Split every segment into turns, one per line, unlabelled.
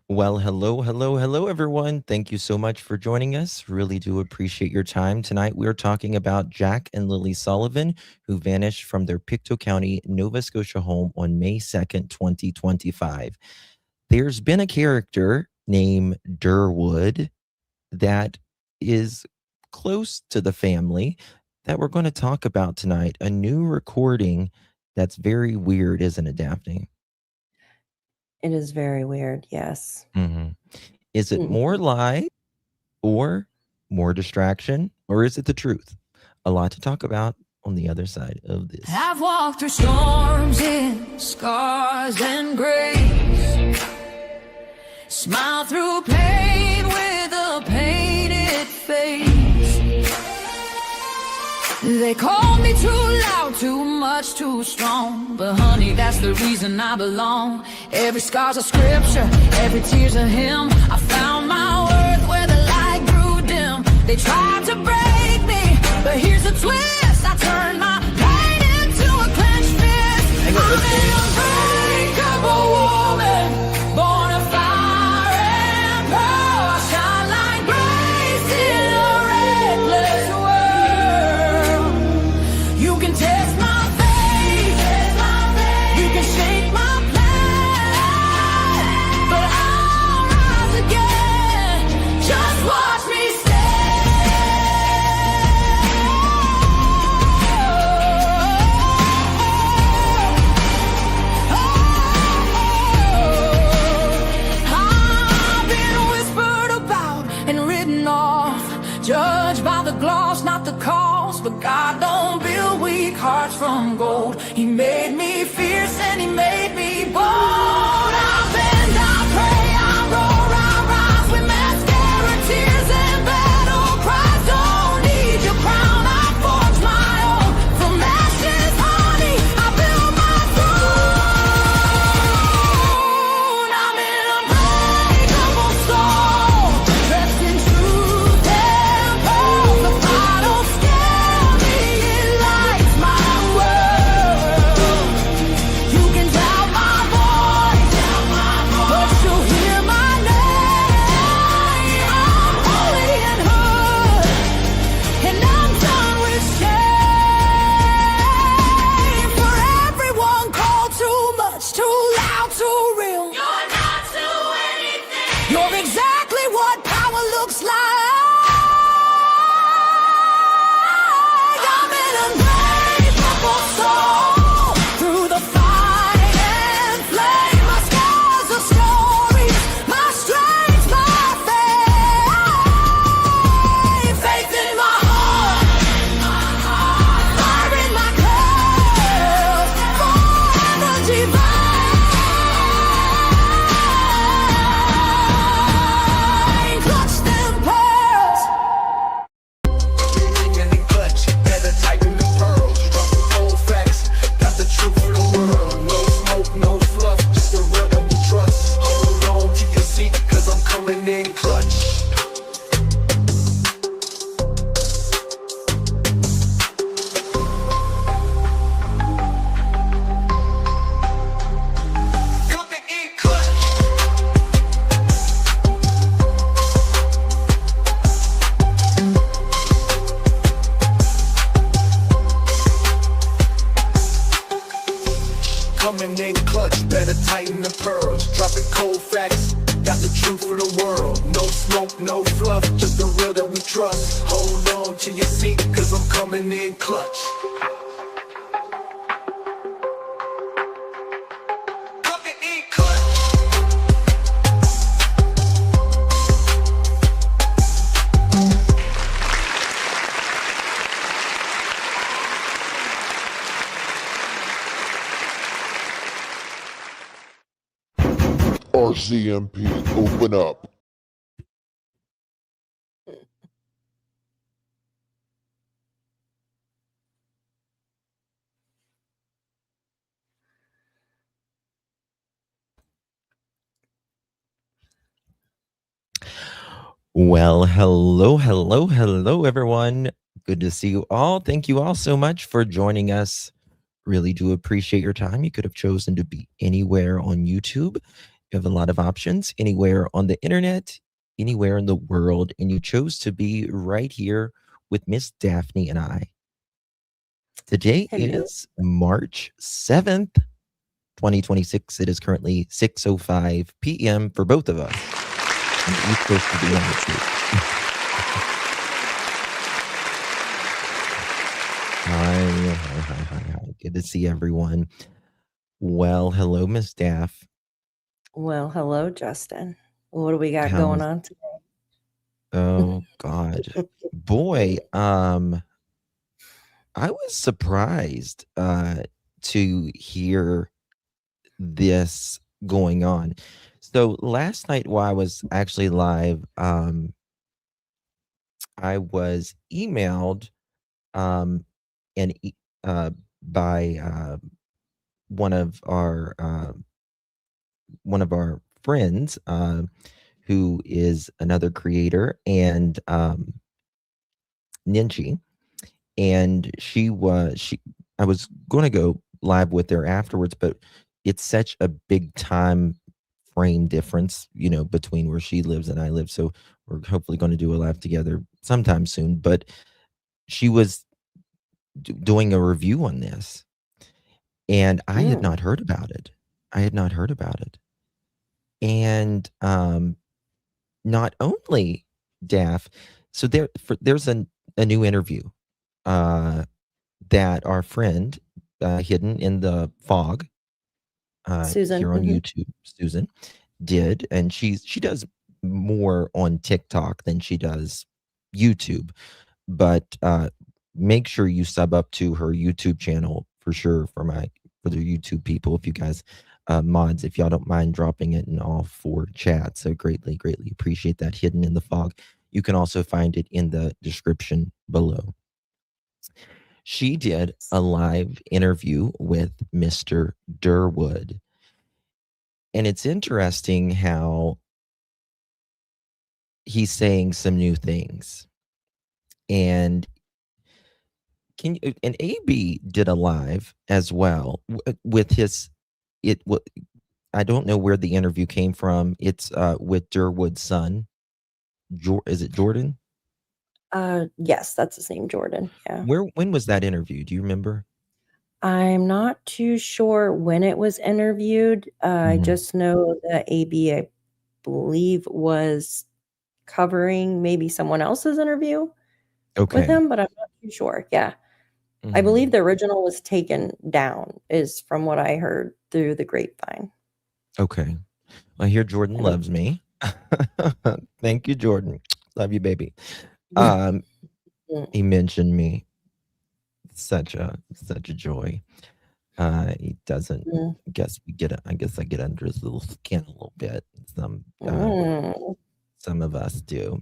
Well, hello, everyone. Thank you so much for joining us. Really do appreciate your time. Tonight, we're talking about Jack and Lilly Sullivan, who vanished from their Pictou County, Nova Scotia home on May 2nd, 2025. There's been a character named Durwood that is close to the family that we're going to talk about tonight. A new recording that's very weird, isn't it, Daphne?
It is very weird, yes.
Is it more lie or more distraction, or is it the truth? A lot to talk about on the other side of this.
I've walked through storms in scars and grace, smile through pain with a painted face. They called me too loud, too much, too strong, but honey, that's the reason I belong. Every scar's a scripture, every tear's a hymn. I found my worth where the light grew dim. They tried to break me, but here's the twist. I turned my pain into a clenched fist. I'm an unbreakable woman, born of fire and pearl. I shine like grace in a reckless world. You can test my faith, you can shake my plan, but I'll rise again. Just watch me I've been whispered about and written off, judged by the gloss, not the cause. But God don't build weak hearts from gold. He made me fierce and he made me bold. I bend, I pray, I roar, I rise with mascara, tears and battle cries. Don't need your crown, I forge my own. From ashes, honey, I build my throne. I'm an unbreakable soul, dressed in truth and pearls. The fire don't scare me, it lights my world. You can doubt my voice, but you'll hear my name. I'm holy and hood, and I'm done with shame. For everyone called too much, too loud, too real. You're not to anything. You're exactly what power looks like. I'm an unbreakable soul, through the fight and flame. My scars are stories, my strength, my faith. Faith in my heart, fire in my clothes, forever divine. Clutch them pearls.
In the clutch, better tighten the pearls. Drop the cold facts, got the truth for the world. No smoke, no fluff, just the real that we trust. Hold on to your seat, cause I'm coming in clutch. Coming in clutch. Coming in clutch, better tighten the pearls. Dropping cold facts, got the truth for the world. No smoke, no fluff, just the real that we trust. Hold on to your seat, cause I'm coming in clutch. Coming in clutch.
RCMP, open up.
Well, hello, everyone. Good to see you all. Thank you all so much for joining us. Really do appreciate your time. You could have chosen to be anywhere on YouTube. You have a lot of options anywhere on the internet, anywhere in the world, and you chose to be right here with Miss Daphne and I. Today
Hello.
is March 7th, 2026. It is currently 6:05 p.m. for both of us on the East Coast of the United States. Hi. Good to see everyone. Well, hello, Miss Daff.
Well, hello, Justin. What do we got going on today?
Oh God. Boy, I was surprised to hear this going on. So last night while I was actually live, I was emailed and by one of our friends who is another creator, and Ninji, and I was going to go live with her afterwards, but it's such a big time frame difference, between where she lives and I live. So we're hopefully going to do a live together sometime soon. But she was doing a review on this, and I had not heard about it. And not only Daff, so there's a new interview that our friend hidden in the fog
Susan.
here on YouTube, Susan, did, and she does more on TikTok than she does YouTube, but make sure you sub up to her YouTube channel for sure for the YouTube people. If you guys mods, if y'all don't mind dropping it in all 4 chats, so greatly appreciate that. Hidden in the Fog. You can also find it in the description below. She did a live interview with Mr. Durwood. And it's interesting how he's saying some new things. And AB did a live as well with I don't know where the interview came from. It's with Durwood's son. Is it Jordan?
Yes, that's his name, Jordan. Yeah.
When was that interview? Do you remember?
I'm not too sure when it was interviewed. I just know that AB, I believe, was covering maybe someone else's interview with him, but I'm not too sure. Yeah. I believe the original was taken down, is from what I heard through the grapevine.
Okay. I hear Jordan loves me. Thank you, Jordan. Love you, baby. He mentioned me. Such a joy. He doesn't. I guess I get under his little skin a little bit. Some of us do.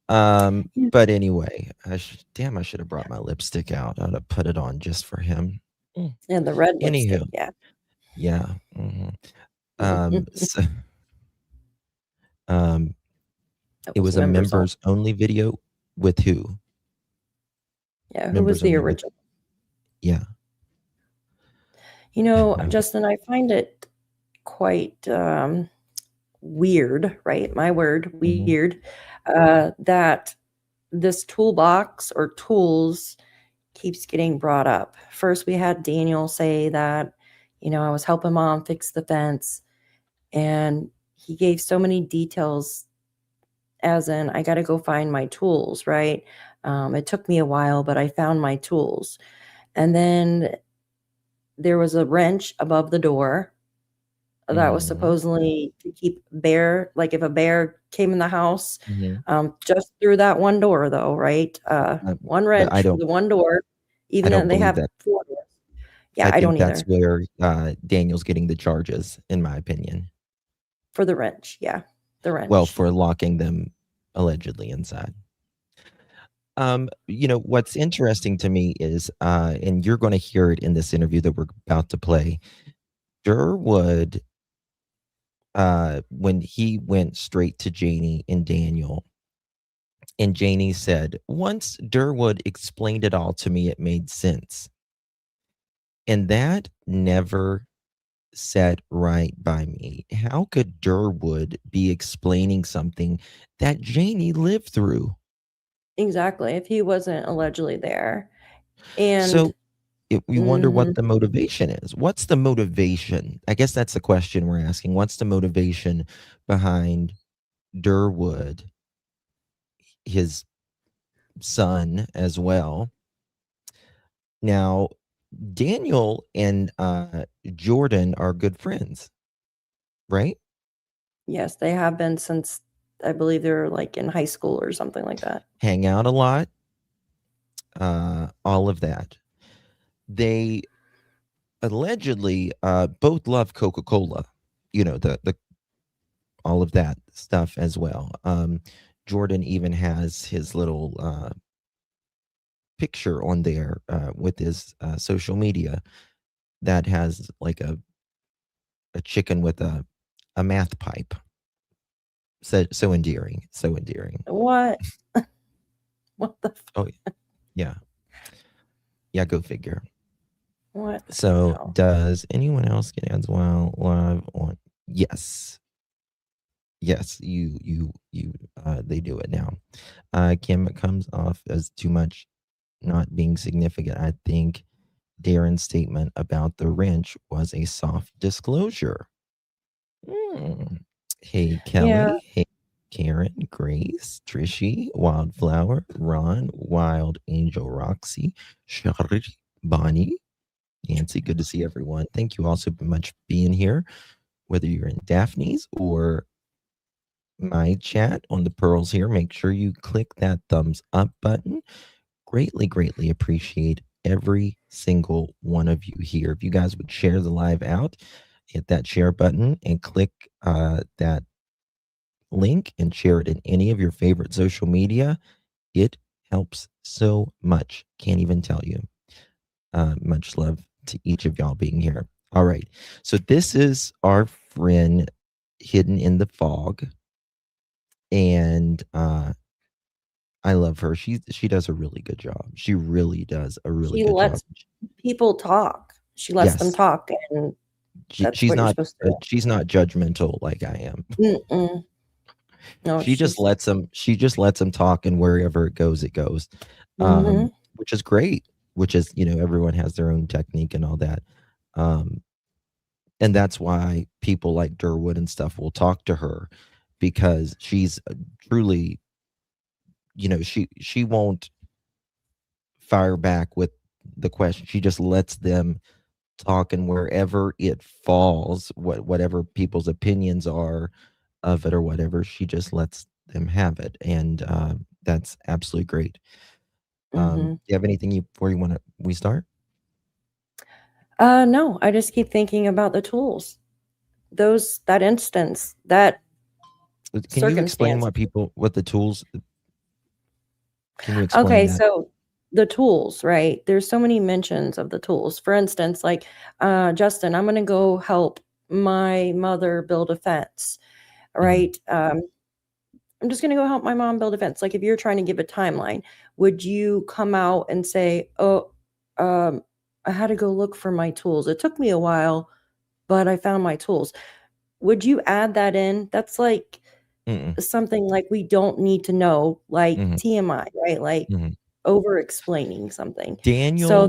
But anyway, I should have brought my lipstick out. I'd have put it on just for him.
Yeah, the red
Anywho,
lipstick.
yeah. So, it was a members only video with who?
Yeah, who was the original?
Yeah.
Justin, I find it quite weird, right? My word, weird, that this toolbox or tools keeps getting brought up. First, we had Daniel say that, I was helping mom fix the fence, and he gave so many details, as in, I got to go find my tools, right? It took me a while, but I found my tools. And then there was a wrench above the door that was supposedly to keep bear, like if a bear came in the house, just through that one door, though, right? One wrench for the one door, even though they have 4 doors. Yeah, I don't either.
That's where Daniel's getting the charges, in my opinion.
For the wrench, yeah, the wrench.
Well, for locking them allegedly inside. What's interesting to me is, and you're going to hear it in this interview that we're about to play, Durwood, when he went straight to Janie and Daniel, and Janie said, once Durwood explained it all to me, it made sense. And that never set right by me. How could Durwood be explaining something that Janie lived through?
Exactly, if he wasn't allegedly there. And
So we wonder what the motivation is. What's the motivation? I guess that's the question we're asking. What's the motivation behind Durwood, his son as well? Now, Daniel and Jordan are good friends, right?
yes, they have been since I believe they were like in high school or something like that.
Hang out a lot, all of that. They allegedly both love Coca-Cola, the all of that stuff as well. Jordan even has his little picture on there with his social media that has like a chicken with a math pipe. So endearing, so endearing.
What? What the?
Oh yeah, go figure.
What?
So
No.
does anyone else get ads while live on? Yes, you they do it now. Kim, it comes off as too much not being significant. I think Darren's statement about the wrench was a soft disclosure. Hey, Kelly.
Yeah.
Hey, Karen, Grace, Trishy, Wildflower, Ron, Wild Angel, Roxy, Shari, Bonnie, Nancy. Good to see everyone. Thank you all so much for being here. Whether you're in Daphne's or my chat on the pearls here, make sure you click that thumbs up button. Greatly appreciate every single one of you here. If you guys would share the live out, hit that share button and click that link and share it in any of your favorite social media. It helps so much. Can't even tell you. Much love to each of y'all being here. All right. So this is our friend hidden in the fog. And I love her. She does a really good job. She really does a really good job.
People talk. She lets them talk, and that's
she's
what you're
not
supposed to do.
she's not judgmental like I am.
No,
she just lets them talk, and wherever it goes, which is great. Which is, everyone has their own technique and all that. And that's why people like Durwood and stuff will talk to her, because she's truly, she won't fire back with the question. She just lets them talk, and wherever it falls, whatever people's opinions are of it or whatever, she just lets them have it. And that's absolutely great. Do you have anything before we start?
No, I just keep thinking about the tools. That instance, that
Can you explain what the tools? Can you explain
Okay,
that?
so the tools, right? There's so many mentions of the tools. For instance, like, Justin, I'm going to go help my mother build a fence, right? I'm just going to go help my mom build a fence. Like, if you're trying to give a timeline, would you come out and say, oh, I had to go look for my tools. It took me a while, but I found my tools. Would you add that in? That's like something like we don't need to know, like TMI, right? Like over explaining something.
Daniel.
So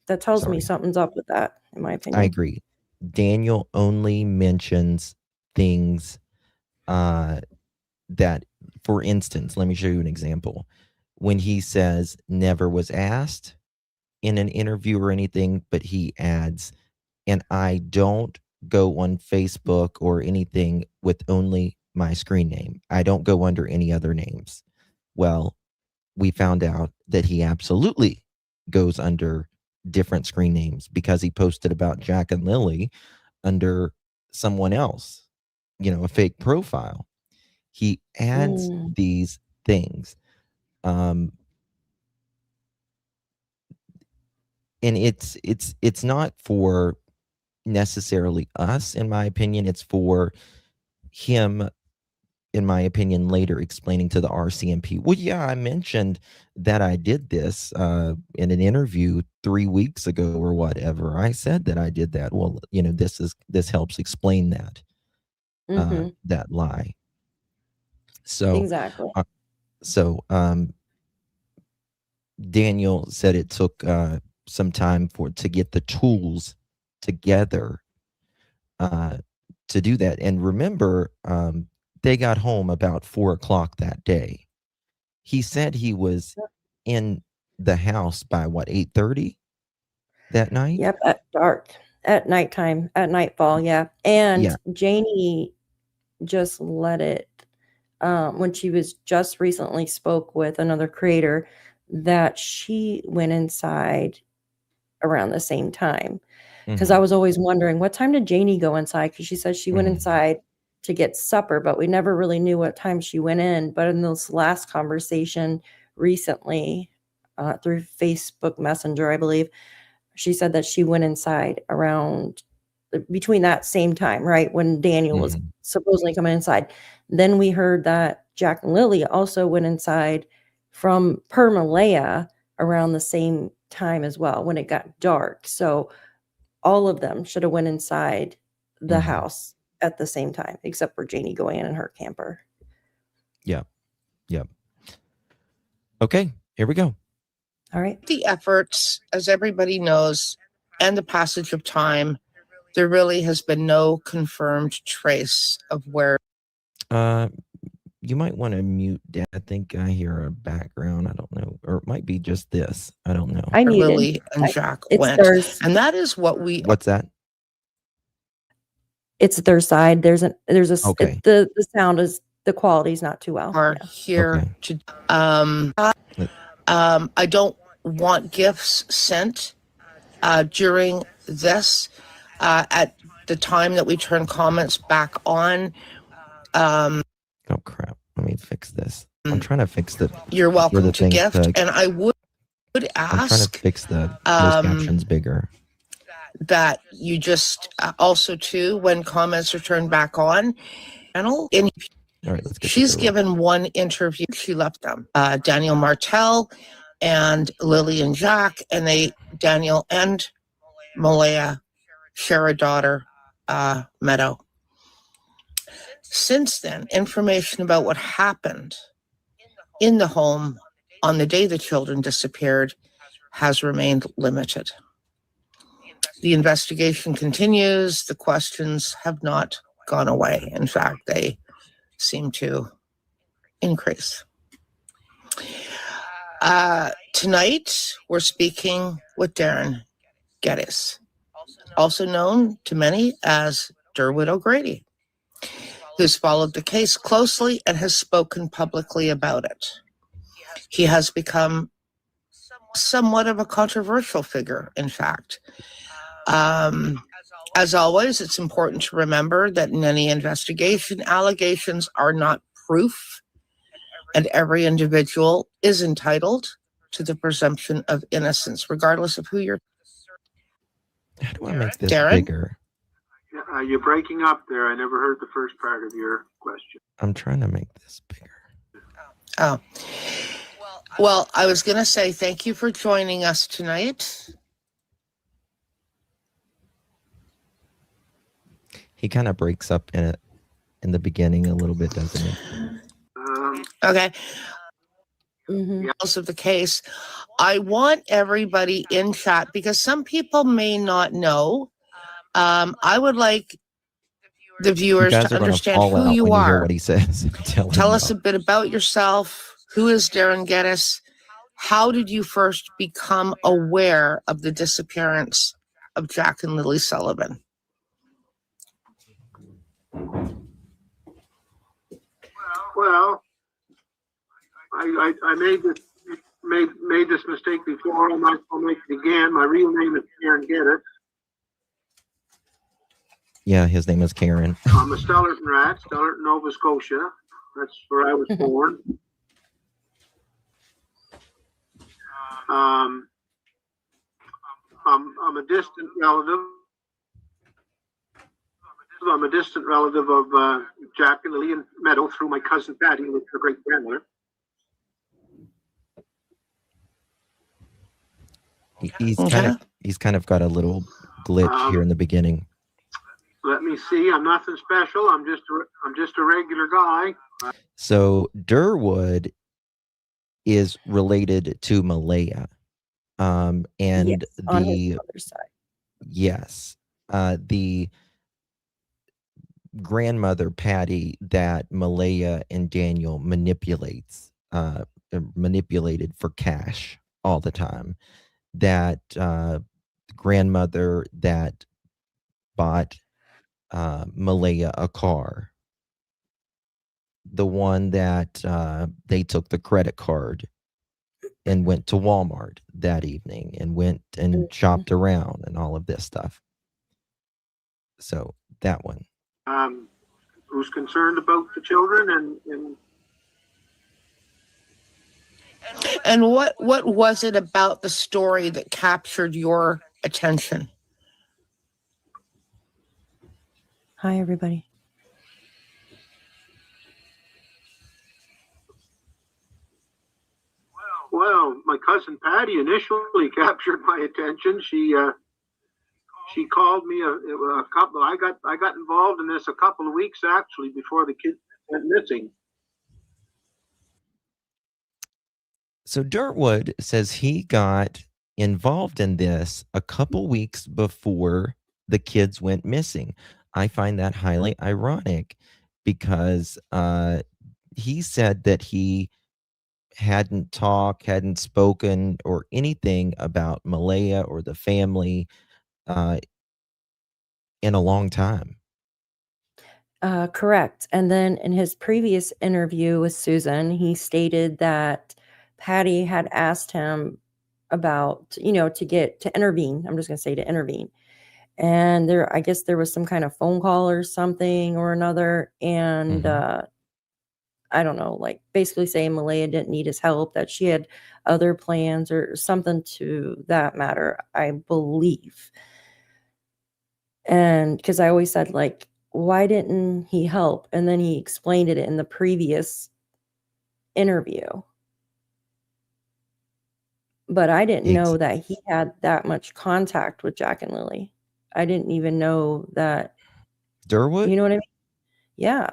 that tells me something's up with that, in my opinion.
I agree. Daniel only mentions things that, for instance, let me show you an example. When he says never was asked in an interview or anything, but he adds, and I don't go on Facebook or anything with only my screen name. I don't go under any other names. Well, we found out that he absolutely goes under different screen names, because he posted about Jack and Lilly under someone else, a fake profile. He adds these things. And it's not for necessarily us, in my opinion. It's for him in my opinion, later explaining to the RCMP, well, yeah, I mentioned that I did this in an interview 3 weeks ago or whatever. I said that I did that. Well, this helps explain
Mhm.
that lie. So,
Exactly.
uh, so Daniel said it took some time to get the tools together to do that. And remember, they got home about 4 o'clock that day. He said he was in the house by what, 8:30 that night?
Yep, at dark, at nighttime, at nightfall, yeah. And
Yeah.
Janie just let it when she was just recently spoke with another creator that she went inside around the same time. Because I
Mhm.
was always wondering, what time did Janie go inside? Because she said she went
Mhm.
inside to get supper, but we never really knew what time she went in. But in this last conversation recently, through Facebook Messenger, I believe, she said that she went inside around between that same time, right, when Daniel was
Mhm.
supposedly coming inside. Then we heard that Jack and Lily also went inside from Permalea around the same time as well when it got dark. So all of them should have went inside the
Mhm.
house at the same time, except for Janie going in her camper.
Yep. Yep. Okay, here we go.
All right.
The efforts, as everybody knows, and the passage of time, there really has been no confirmed trace of where
Uh, you might want to mute Dan. I think I hear a background. I don't know, or it might be just this. I don't know.
I muted.
Lily and Jack
It's
went.
theirs.
And that is what we
What's that?
It's their side.
Okay.
The sound is the quality is not too well.
are
Yeah.
here
Okay.
to.
Let-
I don't want gifts sent during this. At the time that we turn comments back on,
Oh crap! Let me fix this. I'm trying to fix
you're
for
welcome
the
to
things
gift.
to.
And I would
I'm trying to
ask
fix the closed captions bigger.
that you just also too, when comments are turned back on, channel, and
All right, let's get
she's
this over with.
given one interview. She left them. Daniel Martell and Lily and Jack, and Daniel and Malaya share a daughter, Meadow. Since then, information about what happened in the home on the day the children disappeared has remained limited. The investigation continues. The questions have not gone away. In fact, they seem to increase. Tonight, we're speaking with Darren Geddes, also known to many as Derwood O'Grady, who's followed the case closely and has spoken publicly about it. He has become somewhat of a controversial figure, in fact. As always, it's important to remember that in any investigation, allegations are not proof, and every individual is entitled to the presumption of innocence, regardless of who you're.
How do I make this
Darren?
bigger?
You're breaking up there. I never heard the first part of your question.
I'm trying to make this bigger.
Oh. Well, I was going to say thank you for joining us tonight.
He kind of breaks up in the beginning a little bit, doesn't he?
Okay.
Mhm.
Details of the case. I want everybody in chat because some people may not know. I would like the
You
viewers
guys
to
are going to
understand
fall
who
out
you
when you hear
are.
what he says.
Tell us a bit about yourself. Who is Darren Geddes? How did you first become aware of the disappearance of Jack and Lilly Sullivan?
Well, I made this mistake before. I'll make it again. My real name is Karen Geddes.
Yeah, his name is Karen.
I'm a Stellarton rat, Stellarton, Nova Scotia. That's where I was born. I'm a distant relative I'm a distant relative of Jack and Lilly Meadow through my cousin Patty, with her great grandmother.
He's kind of got a little glitch here in the beginning.
Let me see. I'm nothing special. I'm just a regular guy.
So Durwood is related to Malaya, and
Yes, on his
the
mother's side.
yes, the grandmother Patty that Malaya and Daniel manipulated for cash all the time. That grandmother that bought Malaya a car, the one that they took the credit card and went to Walmart that evening and went and shopped around and all of this stuff. So that one.
Who's concerned about the children
And what was it about the story that captured your attention?
Hi, everybody.
Well, my cousin Patty initially captured my attention. She called me a couple. I got involved in this a couple of weeks actually before the kids went missing.
So Dirtwood says he got involved in this a couple weeks before the kids went missing. I find that highly ironic because he said that he hadn't spoken or anything about Malaya or the family in a long time.
Correct. And then in his previous interview with Susan, he stated that Patty had asked him about, to intervene. I'm just going to say to intervene. And I guess there was some kind of phone call or something or another. And I don't know, like basically saying Malaya didn't need his help, that she had other plans or something to that matter, I believe. And because I always said, like, why didn't he help? And then he explained it in the previous interview. But I didn't know that he had that much contact with Jack and Lilly. I didn't even know that.
Durwood?
You know what I mean? Yeah.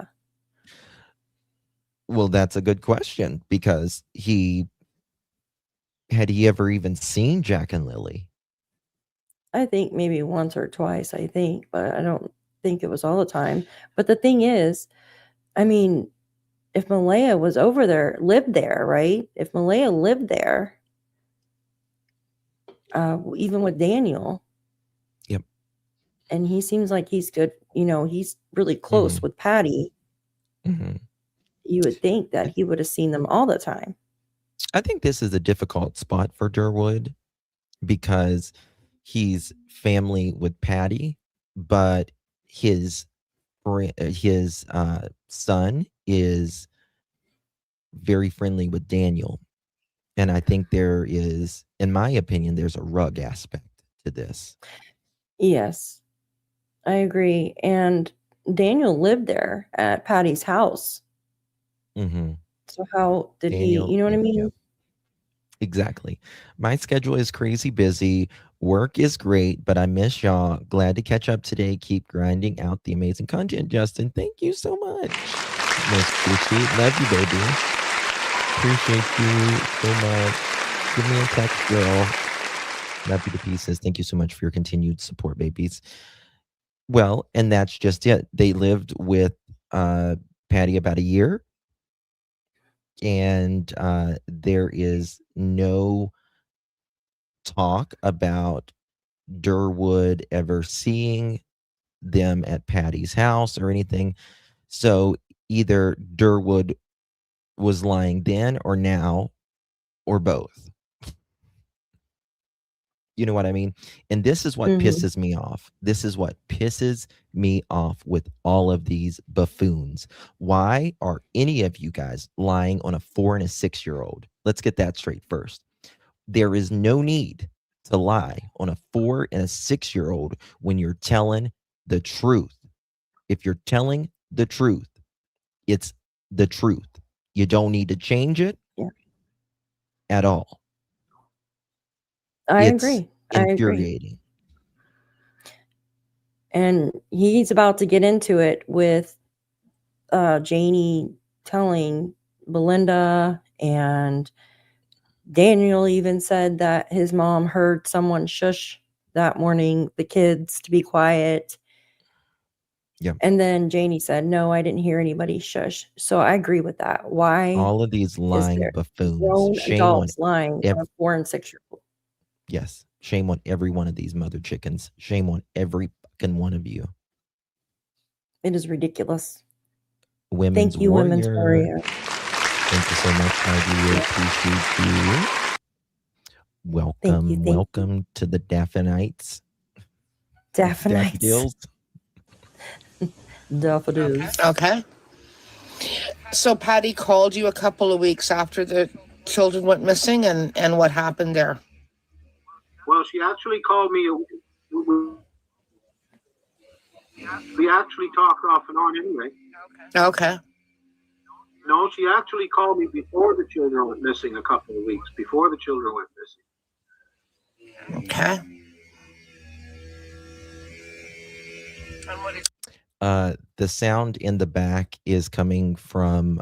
Well, that's a good question because had he ever even seen Jack and Lilly?
I think maybe once or twice, but I don't think it was all the time. But the thing is, I mean, if Malaya was over there, lived there, right? If Malaya lived there, even with Daniel.
Yep.
And he seems like he's good. He's really close with Patty. You would think that he would have seen them all the time.
I think this is a difficult spot for Durwood because he's family with Patty, but his son is very friendly with Daniel. And I think there is, in my opinion, there's a rug aspect to this.
Yes, I agree. And Daniel lived there at Patty's house. So how did
Daniel,
he, you know what I mean?
Yep. Exactly. My schedule is crazy busy. Work is great, but I miss y'all. Glad to catch up today. Keep grinding out the amazing content, Justin. Thank you so much. Most appreciate. Love you, baby. Appreciate you so much. Give me a text, girl. Love you to pieces. Thank you so much for your continued support, babies. Well, and that's just it. They lived with Patty about a year. And there is no talk about Durwood ever seeing them at Patty's house or anything. So either Durwood was lying then or now or both. You know what I mean? And this is what pisses me off. This is what pisses me off with all of these buffoons. Why are any of you guys lying on a 4 and a 6-year-old? Let's get that straight first. There is no need to lie on a 4 and a 6-year-old when you're telling the truth. If you're telling the truth, it's the truth. You don't need to change it at all.
I
It's
agree. I agree.
infuriating.
And he's about to get into it with Janie telling Belinda, and Daniel even said that his mom heard someone shush that morning the kids to be quiet.
Yeah.
And then Janie said, no, I didn't hear anybody shush. So I agree with that. Why
All of these
is
lying
there
buffoons.
grown
Shame on
adults lying on a 4 and 6-year-old?
Yes. Shame on every one of these mother chickens. Shame on every fucking one of you.
It is ridiculous.
Women's
Thank you,
warrior.
Women's Warrior.
Thank you so much. I really appreciate you.
Thank you.
Welcome to the Daffinites.
Daffodils. Daffodils.
Okay. So Patty called you a couple of weeks after the children went missing, and what happened there?
Well, she actually called me. We actually talked off and on anyway.
Okay.
No, she actually called me before the children went missing, a couple of weeks before the children went missing.
Okay.
The sound in the back is coming from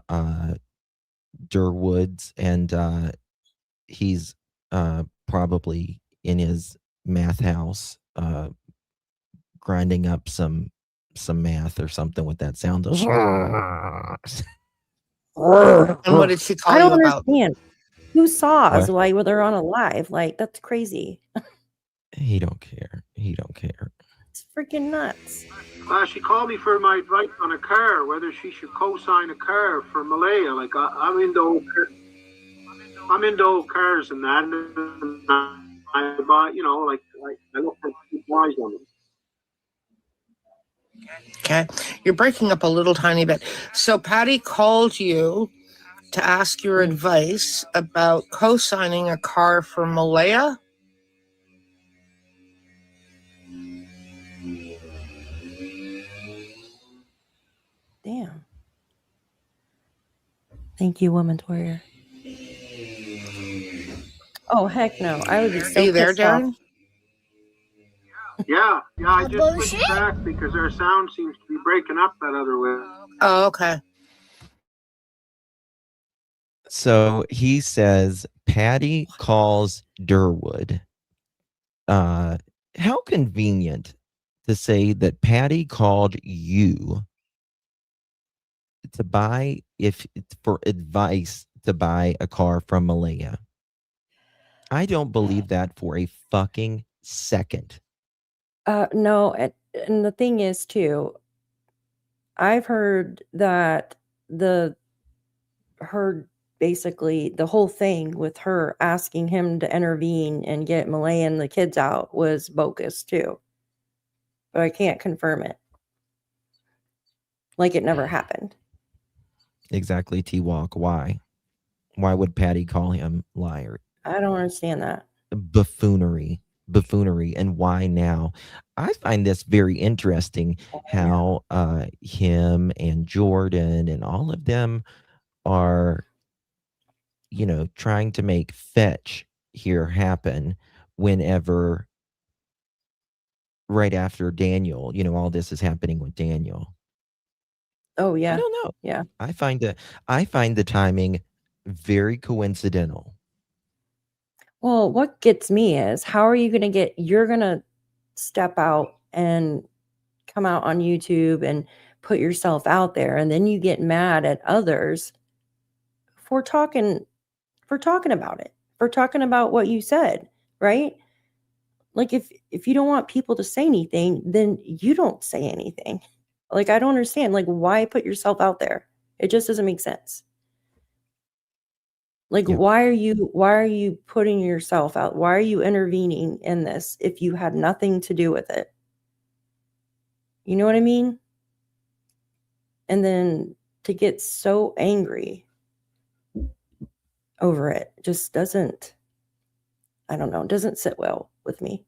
Durwood's, and he's probably in his math house grinding up some math or something with that sound.
And what did she call
I
you
don't
about?
understand. Who saws
What?
while they're on a live? Like, that's crazy.
He don't care. He don't care.
It's freaking nuts.
She called me for my advice on a car, whether she should co-sign a car for Malaya. Like I'm into old cars and that. And I buy, like I look for wise on them.
Okay. You're breaking up a little tiny bit. So Patty called you to ask your advice about co-signing a car for Malaya.
Damn. Thank you, Women's Warrior. Oh, heck no. I would be so
Are you there,
pissed off.
Darren?
Yeah. I just switched back because our sound seems to be breaking up that other way.
Oh, okay.
So he says Patty calls Durwood. How convenient to say that Patty called you to buy for advice to buy a car from Malaya. I don't believe that for a fucking second.
No, and the thing is too, I've heard that basically the whole thing with her asking him to intervene and get Malaya and the kids out was bogus too. But I can't confirm it. Like it never happened.
Exactly, T-Walk. Why? Why would Patty call him liar?
I don't understand that.
Buffoonery. And why now? I find this very interesting how him and Jordan and all of them are, trying to make fetch here happen whenever right after Daniel, all this is happening with Daniel.
Oh yeah.
I don't know.
Yeah.
I find the timing very coincidental.
Well, what gets me is how are you going to you're going to step out and come out on YouTube and put yourself out there, and then you get mad at others for talking about it, for talking about what you said, right? Like if you don't want people to say anything, then you don't say anything. Like I don't understand, like why put yourself out there? It just doesn't make sense. Like
Yeah.
why are you putting yourself out? Why are you intervening in this if you had nothing to do with it? You know what I mean? And then to get so angry over it just doesn't sit well with me.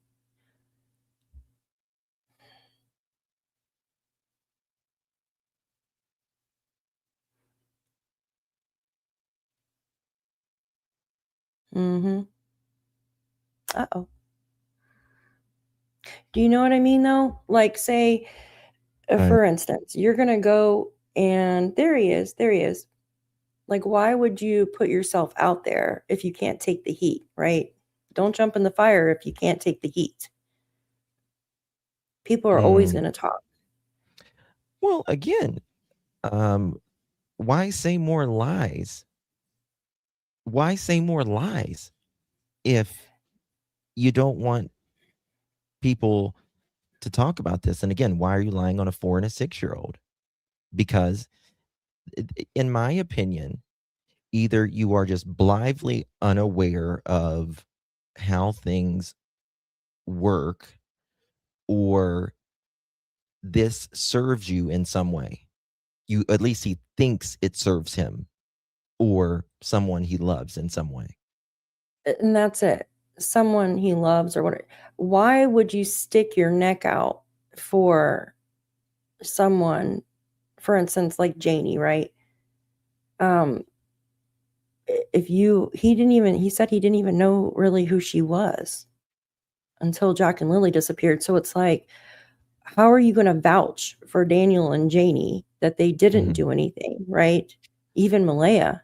Mm-hmm. Uh-oh. Do you know what I mean, though? Like, say,
I
for instance, you're going to go and there he is. There he is. Like, why would you put yourself out there if you can't take the heat, right? Don't jump in the fire if you can't take the heat. People are always going to talk.
Well, again, why say more lies? Why say more lies if you don't want people to talk about this? And again, why are you lying on a 4 and a 6-year-old? Because in my opinion, either you are just blithely unaware of how things work, or this serves you in some way. At least he thinks it serves him or someone he loves in some way.
And that's it. Someone he loves or whatever. Why would you stick your neck out for someone, for instance, like Janie, right? He said he didn't even know really who she was until Jack and Lilly disappeared. So it's like, how are you going to vouch for Daniel and Janie that they didn't do anything, right? Even Malaya.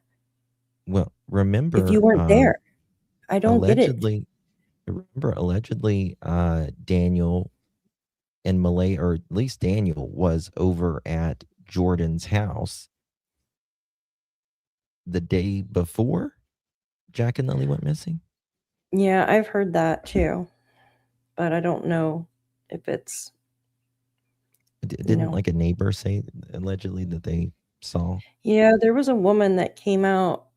Well, remember,
if you weren't there, I don't get it.
Allegedly, Daniel and Malay, or at least Daniel, was over at Jordan's house the day before Jack and Lily went missing.
Yeah, I've heard that too, but I don't know if it's.
Didn't like a neighbor say allegedly that they saw?
Yeah, there was a woman that came out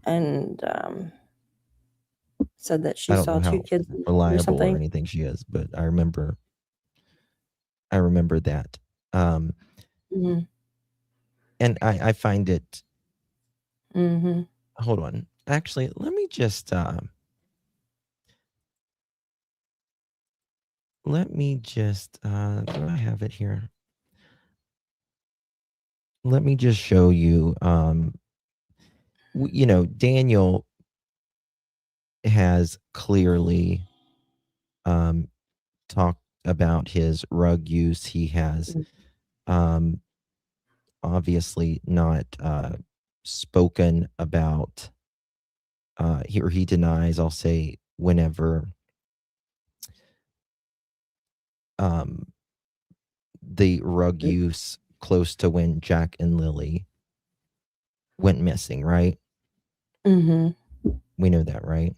and said that she
I don't
saw
know
2
how
kids or
reliable or
something.
anything she is, but I remember that.
Mhm.
And I find it.
Mhm.
Hold on. Actually, let me just do I have it here? Let me just show you. Daniel has clearly talked about his rug use. He has obviously not spoken about, he denies, I'll say, whenever the rug use close to when Jack and Lily went missing, right?
Mhm.
We know that, right?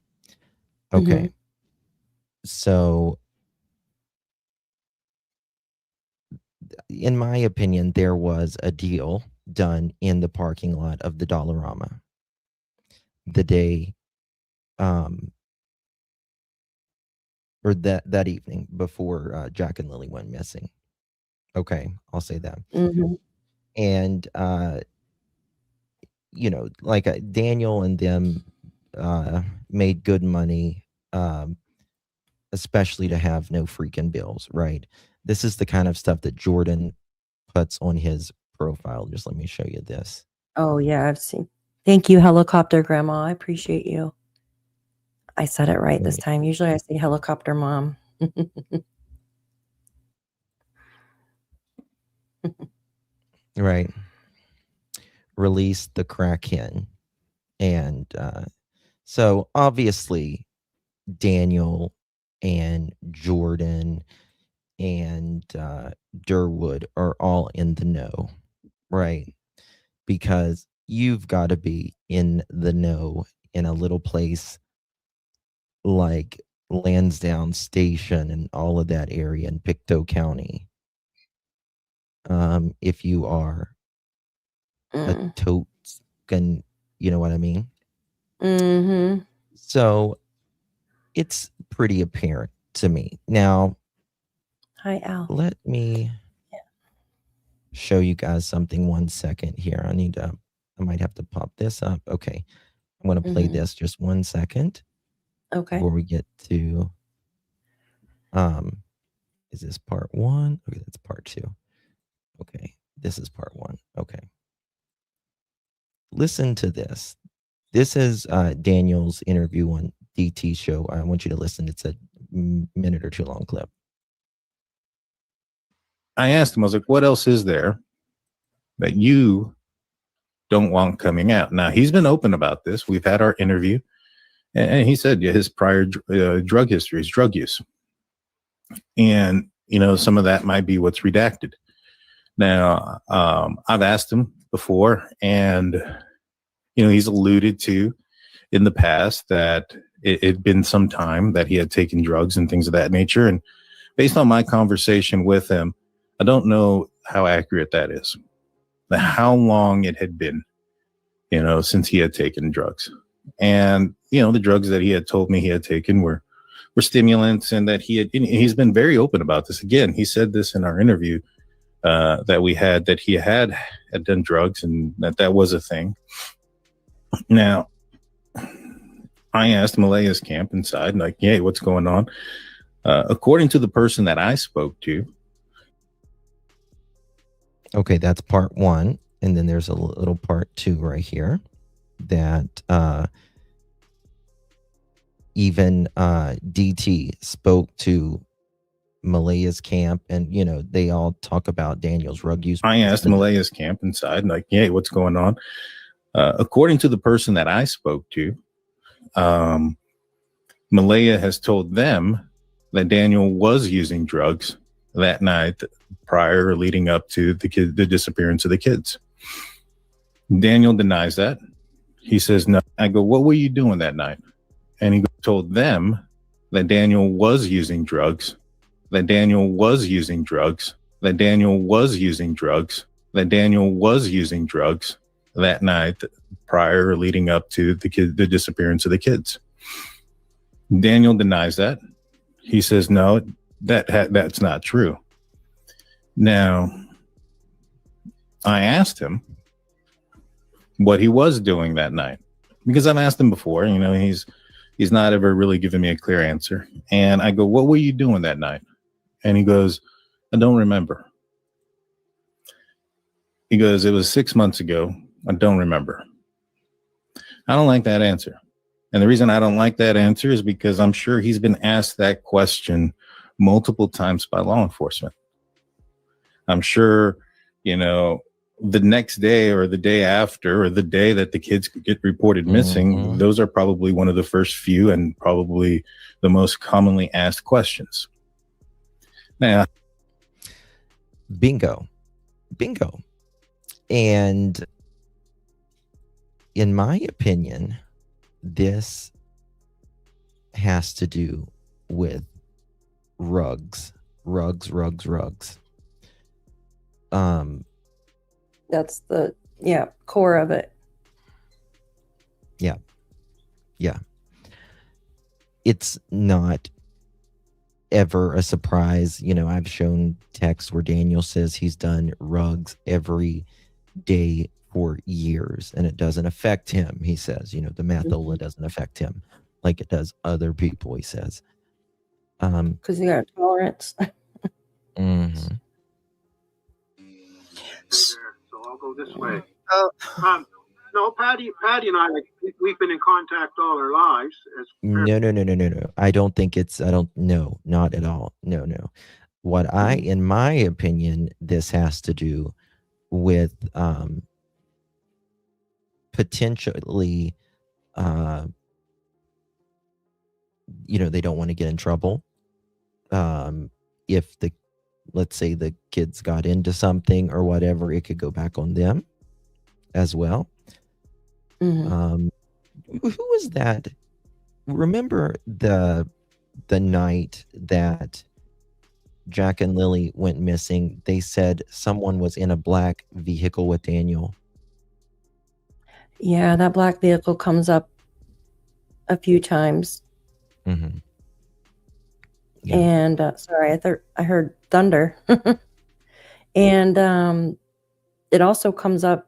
Okay. So in my opinion, there was a deal done in the parking lot of the Dollarama the day or that evening before Jack and Lily went missing. Okay, I'll say that.
Mhm.
And like Daniel and them made good money, especially to have no freaking bills, right? This is the kind of stuff that Jordan puts on his profile. Just let me show you this.
Oh yeah, I've seen. Thank you, helicopter grandma. I appreciate you. I said it right this time. Usually I say helicopter mom.
Right. Release the Kraken. And so obviously Daniel and Jordan and Durwood are all in the know, right? Because you've got to be in the know in a little place like Lansdowne Station and all of that area in Pictou County. If you are a token, you know what I mean?
Mhm.
So it's pretty apparent to me. Now,
Hi, Al.
let me show you guys something 1 second here. I might have to pop this up. Okay. I'm going to play this just 1 second.
Okay.
Before we get to, is this part 1? Okay, that's part 2. Okay, this is part 1. Okay. Listen to this. This is Daniel's interview on DT show. I want you to listen. It's a minute or two long clip.
I asked him, I was like, what else is there that you don't want coming out? Now, he's been open about this. We've had our interview, and he said, yeah, his prior drug history is drug use. And, you know, some of that might be what's redacted. Now, I've asked him before, and, you know, he's alluded to in the past that it had been some time that he had taken drugs and things of that nature. And based on my conversation with him, I don't know how accurate that is, how long it had been, you know, since he had taken drugs. And, you know, the drugs that he had told me he had taken were stimulants, and that he's been very open about this. Again, he said this in our interview that we had, that he had done drugs and that was a thing. Now, I asked Malaya's camp inside, like, hey, what's going on? According to the person that I spoke to.
Okay, that's part one. And then there's a little part two right here that even DT spoke to Malaya's camp, and, you know, they all talk about Daniel's drug use.
I asked Malaya's camp inside, like, hey, what's going on? According to the person that I spoke to, Malaya has told them that Daniel was using drugs that night prior or leading up to the disappearance of the kids. Daniel denies that. He says, no. I go, what were you doing that night? And he told them that Daniel was using drugs, that Daniel was using drugs, that Daniel was using drugs, that Daniel was using drugs that night prior or leading up to the disappearance of the kids. Daniel denies that. He says, no, that's not true. Now, I asked him what he was doing that night, because I've asked him before, you know, he's not ever really given me a clear answer. And I go, what were you doing that night? And he goes, I don't remember. He goes, it was 6 months ago. I don't remember. I don't like that answer. And the reason I don't like that answer is because I'm sure he's been asked that question multiple times by law enforcement. I'm sure, you know, the next day or the day after or the day that the kids get reported missing, those are probably one of the first few and probably the most commonly asked questions. Now,
bingo. And in my opinion, this has to do with rugs.
That's the core of it.
Yeah. It's not ever a surprise. You know, I've shown texts where Daniel says he's done rugs every day for years, and it doesn't affect him. He says, you know, the mathola doesn't affect him like it does other people, he says.
Because you got tolerance.
So I'll go this way. No, Patty and I, we've been in contact all our lives.
No. I don't think no, not at all. No. What in my opinion, this has to do with potentially, you know, they don't want to get in trouble. If let's say the kids got into something or whatever, it could go back on them as well. Who was that? Remember the night that Jack and Lily went missing? They said someone was in a black vehicle with Daniel.
Yeah, that black vehicle comes up a few times. Yeah. And sorry, I heard thunder. And it also comes up,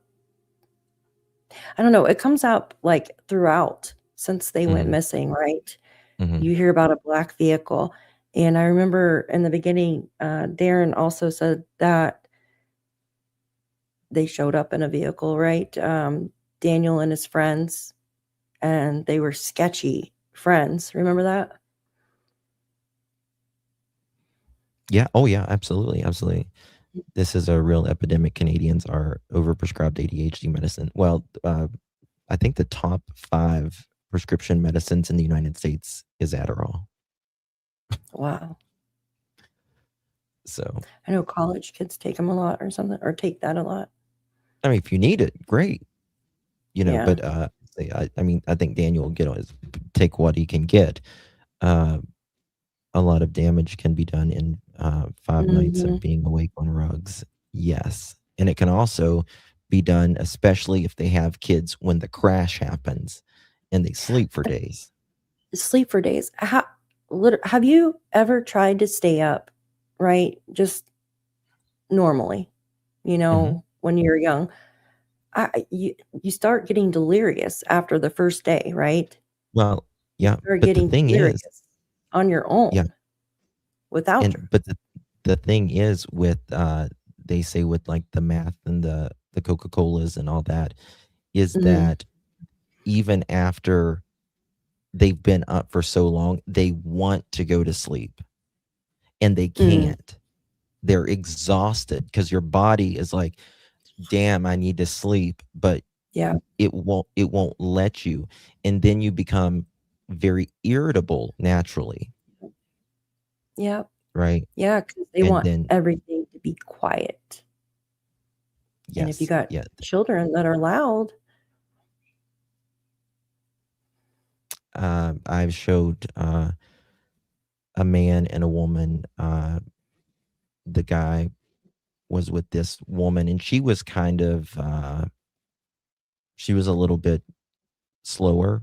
I don't know, it comes up like throughout since they went missing, right? You hear about a black vehicle. And I remember in the beginning, Darren also said that they showed up in a vehicle, right? Daniel and his friends and they were sketchy friends. Remember that?
Yeah. Oh, yeah. Absolutely. Absolutely. This is a real epidemic. Canadians are overprescribed ADHD medicine. Well, I think the top 5 prescription medicines in the United States is Adderall.
Wow.
So,
I know college kids take them a lot or something, or take that a lot.
I mean, if you need it, great.
Yeah.
But I mean, I think Daniel will take what he can get. A lot of damage can be done in 5 nights of being awake on rugs. Yes. And it can also be done, especially if they have kids, when the crash happens and they sleep for days.
Sleep for days. Have you ever tried to stay up, right? Just normally, when you're young. You start getting delirious after the first day, right?
Well, yeah,
You're
but the
getting
thing
delirious
is,
on your own
yeah,
without her.
but the thing is with they say with like the math and the Coca-Colas and all that, is that even after they've been up for so long, they want to go to sleep and they can't. They're exhausted because your body is like, damn, I need to sleep, but
Yeah.
it won't let you. And then you become very irritable naturally,
Yeah.
right?
Yeah, because they
And
want
then,
everything to be quiet. And if you
yes,
got
yeah.
children that are loud,
I've showed a man and a woman. The guy was with this woman, and she was kind of she was a little bit slower,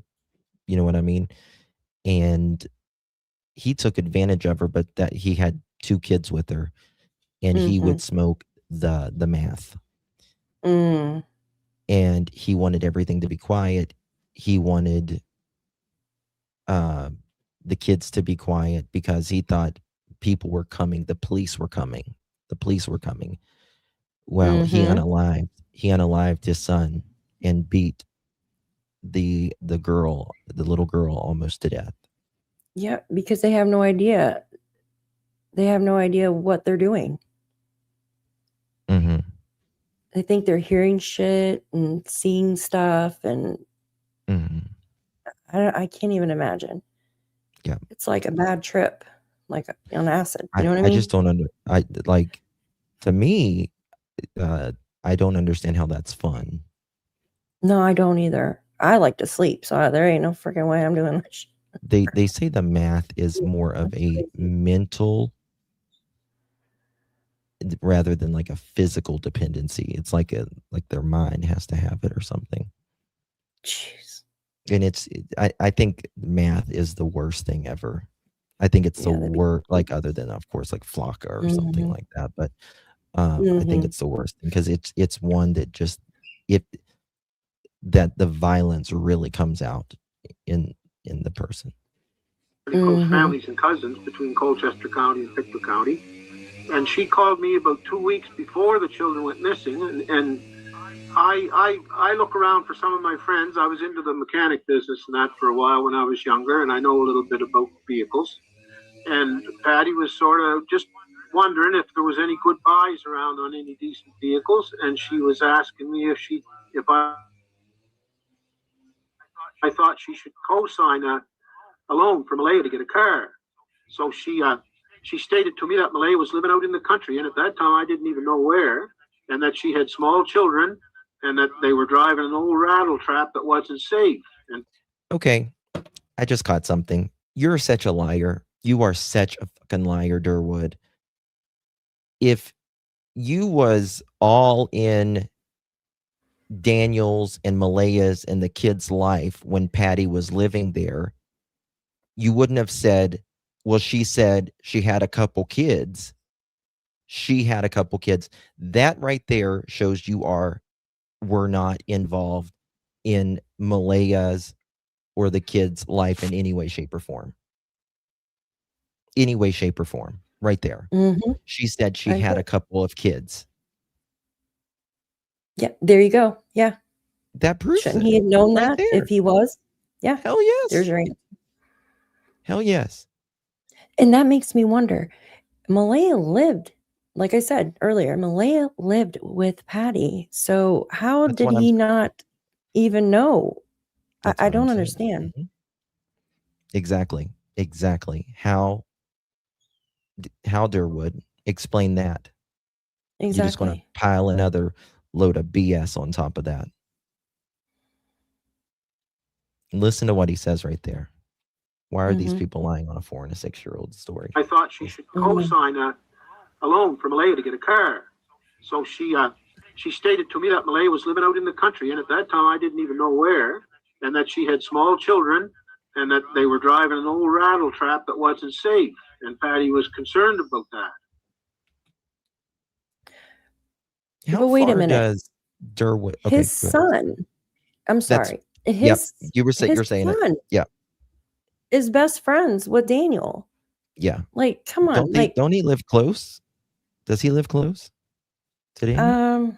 you know what I mean? And he took advantage of her, but that he had 2 kids with her, and he would smoke the meth,
mm,
and he wanted everything to be quiet. He wanted the kids to be quiet because he thought people were coming, the police were coming. The police were coming. Well, he unalived his son and beat the little girl almost to death.
yeah, because they have no idea. They have no idea what they're doing.
Mm-hmm.
They think they're hearing shit and seeing stuff, and
Mm-hmm.
I can't even imagine.
Yeah.
It's like a bad trip, like on acid. You
I,
know what I
I
mean?
just don't to me, I don't understand how that's fun.
No, I don't either. I like to sleep, so there ain't no freaking way I'm doing that shit.
They say the math is more of
That's
a
crazy.
mental rather than like a physical dependency. It's like their mind has to have it or something.
Jeez.
And I think math is the worst thing ever. I think it's the worst, like other than of course like Flocka or something like that. But I think it's the worst because it's one that just that the violence really comes out in the person.
Pretty close families and cousins between Colchester County and Pictou County. And she called me about 2 weeks before the children went missing, and I look around for some of my friends. I was into the mechanic business and that for a while when I was younger, and I know a little bit about vehicles. And Patty was sort of just wondering if there was any good buys around on any decent vehicles, and she was asking me if I thought she should co-sign a loan for Malaya to get a car. So she stated to me that Malaya was living out in the country, and at that time I didn't even know where, and that she had small children, and that they were driving an old rattle trap that wasn't safe. And
okay, I just caught something. You're such a liar. You are such a fucking liar, Durwood. If you was all in Daniel's and Malaya's and the kid's life when Patty was living there, you wouldn't have said, well, she said she had a couple kids. She had a couple kids. That right there shows you were not involved in Malaya's or the kid's life in any way, shape, or form. Any way, shape, or form. Right there. She said she had a couple of kids.
Yeah, there you go. Yeah.
That proves
Shouldn't
it
he have known
right
that
there.
if he was? Yeah,
Hell yes.
there's your answer.
Hell yes.
And that makes me wonder, Malaya lived, like I said earlier, Malaya lived with Patty. So how
That's
did
what I'm
he not even know?
That's
I
what I'm
don't
saying.
understand.
Mhm. Exactly. How Durwood explain that? You're just going to
Exactly.
pile another load of BS on top of that. Listen to what he says right there. Why are these
Mhm.
people lying on a 4 and a 6-year-old story?
I thought she should co-sign a loan for Malaya to get a car. So she stated to me that Malaya was living out in the country, and at that time I didn't even know where, and that she had small children, and that they were driving an old rattle trap that wasn't safe, and Patty was concerned about that.
How
But wait a
far
minute.
does Durwood? Okay,
His
go ahead.
son, I'm
That's
sorry,
yep.
his
You're saying it.
son
Yeah,
is best friends with Daniel.
yeah.
Like, come on,
Don't he live close? Does he live close to Daniel?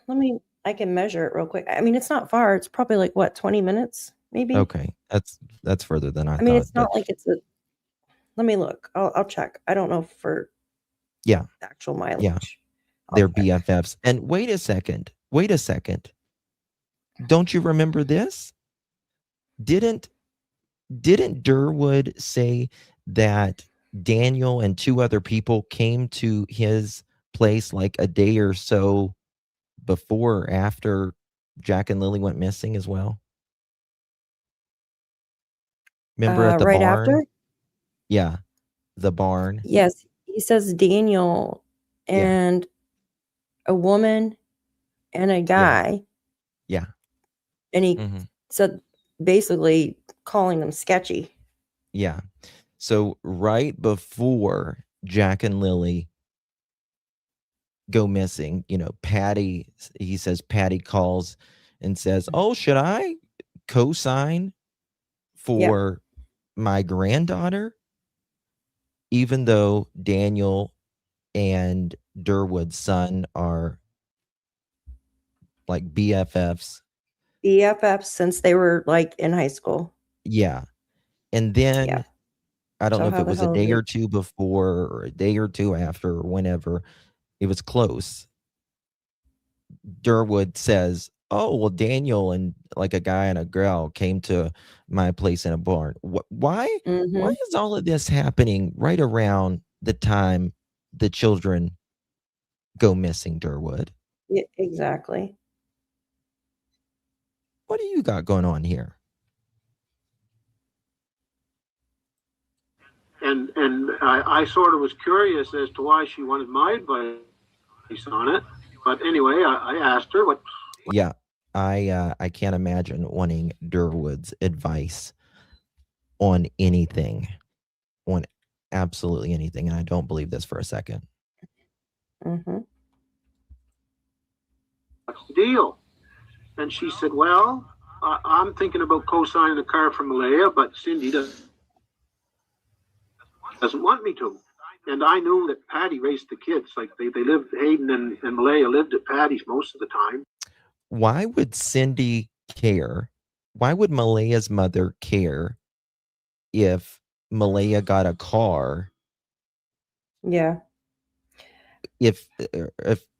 I can measure it real quick. I mean, it's not far. It's probably like what, 20 minutes, maybe?
Okay, that's further than I
I mean,
thought.
it's not like it's a. Let me look. I'll check. I don't know for
Yeah,
the actual mileage.
yeah.
I'll
They're
check.
BFFs. And wait a second. Don't you remember this? Didn't Durwood say that Daniel and 2 other people came to his place like a day or so before or after Jack and Lily went missing as well? Remember at the
Right
barn?
after?
Yeah, the barn.
Yes, he says Daniel
Yeah,
and a woman and a guy,
yeah.
and he
Mhm.
said basically calling them sketchy.
Yeah. So right before Jack and Lily go missing, he says Patty calls and says, "Oh, should I co-sign
Yep.
for my granddaughter?" Even though Daniel and Durwood's son are like BFFs.
BFFs since they were like in high school.
Yeah. And
Yeah.
then I don't
So
know if
how
it
the
was a
hell
day
did
or two before or a day or two after or whenever. It was close. Durwood says, "Oh, well, Daniel and like a guy and a girl came to my place in a barn." Why
Mhm.
is all of this happening right around the time the children go missing, Durwood?
Yeah, exactly.
What do you got going on here?
And I sort of was curious as to why she wanted my advice on it. But anyway, I asked her what.
Yeah, I can't imagine wanting Durwood's advice on anything, on absolutely anything, and I don't believe this for a second.
Mhm.
What's the deal? And she said, well, I'm thinking about co-signing the car for Malaya, but Cindy doesn't want me to. And I knew that Patty raised the kids. Like they lived, Hayden and Malaya lived at Patty's most of the time.
Why would Cindy care? Why would Malaya's mother care if Malaya got a car
Yeah.
if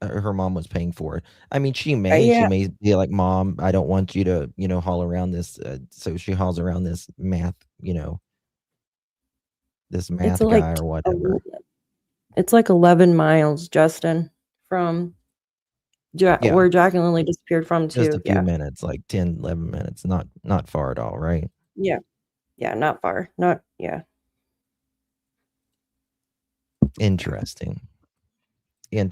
her mom was paying for it? I mean, she
Yeah.
may be like, "Mom, I don't want you to, haul around this." So she hauls around this math, this
It's
math
like
guy or whatever.
it's like 11 miles, Justin, from
Yeah,
where Jack and Lily disappeared from
just a
too.
few
Yeah.
minutes, like 10, 11 minutes, not far at all, right?
Yeah. Yeah, not far. Not yeah.
Interesting.
No,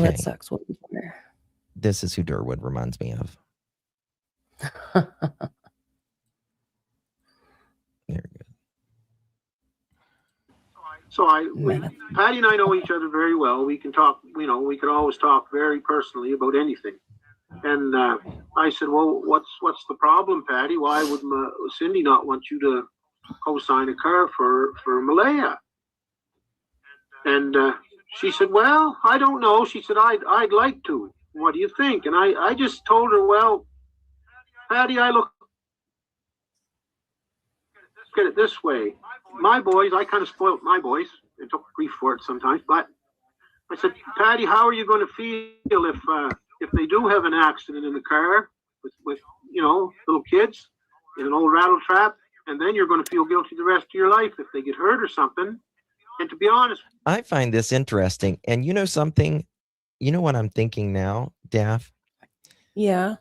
that
Okay,
sucks. What was there?
this is who Durwood reminds me of. Very good.
So Patty and I know each other very well. We can talk, we can always talk very personally about anything. And I said, well, what's the problem, Patty? Why would Cindy not want you to co-sign a car for Malaya? And she said, well, I don't know. She said, I'd like to. What do you think? And I just told her, well, Patty, I look at it this way. My boys, I kind of spoiled my boys. They took grief for it sometimes, but I said, Patty, how are you going to feel if they do have an accident in the car with little kids in an old rattle trap, and then you're going to feel guilty the rest of your life if they get hurt or something. And to be honest,
I find this interesting. And you know something? You know what I'm thinking now, Daff?
Yeah.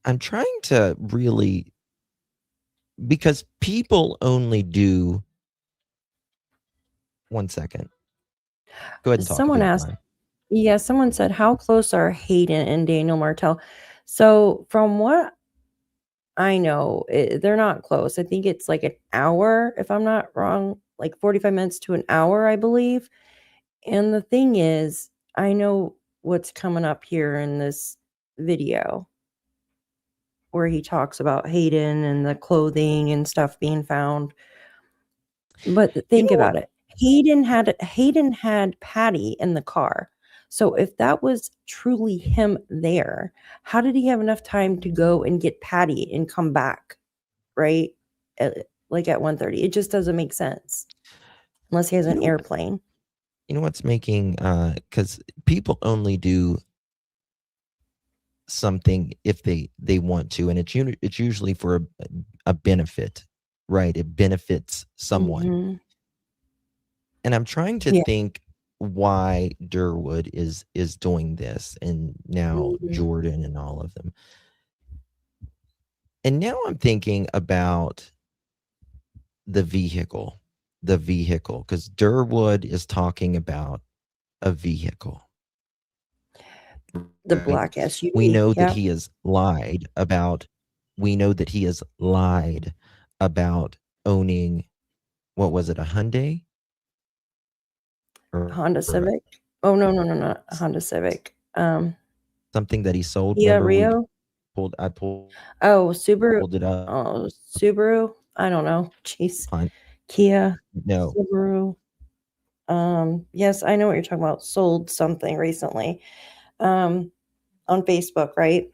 I'm trying to really, because people only do. 1 second. Go ahead and talk.
Someone asked, yeah, someone said, how close are Hayden and Daniel Martell? So from what I know, they're not close. I think it's like an hour, if I'm not wrong, like 45 minutes to an hour, I believe. And the thing is, I know what's coming up here in this video where he talks about Hayden and the clothing and stuff being found. But think about it. Hayden had Patty in the car. So if that was truly him there, how did he have enough time to go and get Patty and come back, right? Like at 1:30. It just doesn't make sense unless he has an airplane.
You know what's making, because people only do something if they want to, and it's usually for a benefit, right? It benefits someone.
Mm-hmm.
And I'm trying to think why Durwood is doing this, and now Jordan and all of them. And now I'm thinking about the vehicle, because Durwood is talking about a vehicle.
The black SUV.
We know that he has lied about. We know that he has lied about owning. What was it? A Hyundai?
Honda Civic. Oh no, not a Honda Civic.
Something that he sold.
Kia Rio.
I pulled.
Oh, Subaru.
Pulled it up.
Oh, Subaru. I don't know. Jeez. Kia.
No.
Subaru. Yes, I know what you're talking about. Sold something recently. On Facebook, right?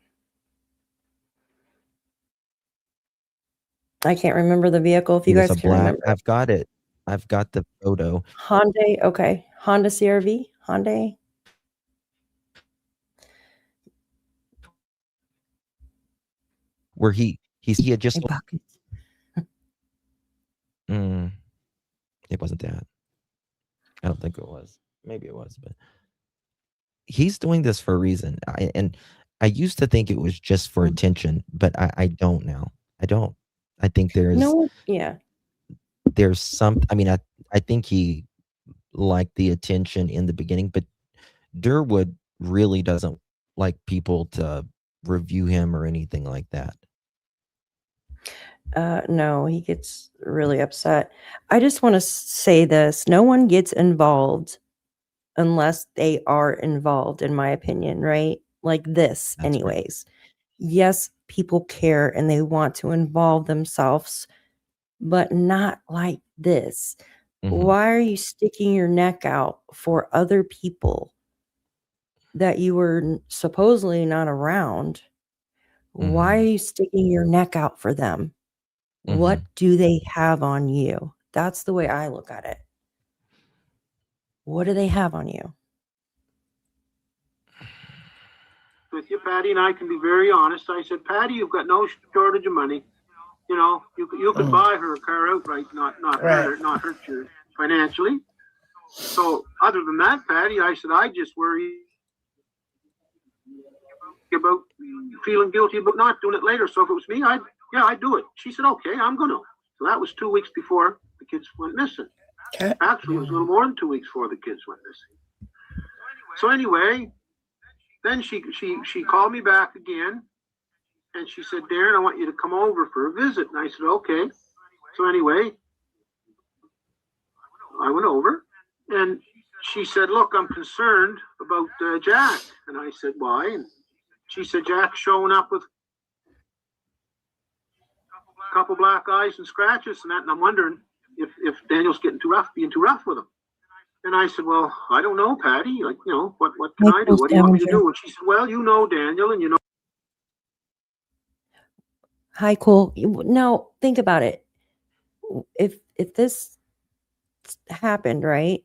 I can't remember the vehicle. If you guys can remember.
I've got it. I've got the photo.
Hyundai. Okay. Honda CRV. Hyundai.
Where he had just. It wasn't that. I don't think it was. Maybe it was, but he's doing this for a reason. I used to think it was just for attention, but I don't now. I don't. I think there's there's some. I mean, I think he liked the attention in the beginning, but Durwood really doesn't like people to review him or anything like that.
No, he gets really upset. I just want to say this. No one gets involved unless they are involved, in my opinion, right? Like this,
That's
anyways. Right. Yes, people care and they want to involve themselves, but not like this. Mm-hmm. Why are you sticking your neck out for other people that you were supposedly not around? Mm-hmm. Why are you sticking your neck out for them? Mm-hmm. What do they have on you? That's the way I look at it. What do they have on you?
With you, Patty, and I can be very honest. I said, Patty, you've got no shortage of money. You know, you could buy her a car outright, not hurt you financially. So other than that, Patty, I said, I just worry about feeling guilty about not doing it later. So if it was me, I'd do it. She said, okay, I'm going to. So that was 2 weeks before the kids went missing. Okay. Actually, it was a little more than 2 weeks before the kids went missing. So anyway, then she called me back again, and she said, Darren, I want you to come over for a visit. And I said, okay. So anyway, I went over, and she said, look, I'm concerned about Jack. And I said, why? And she said, Jack's showing up with a couple black eyes and scratches and that, and I'm wondering if Daniel's being too rough with him. And I said, well, I don't know, Patty. Like, you know, what can I do? What do you want me to do? And she said, well, you know Daniel, and you know.
Hi, cool. No, think about it. If this happened, right?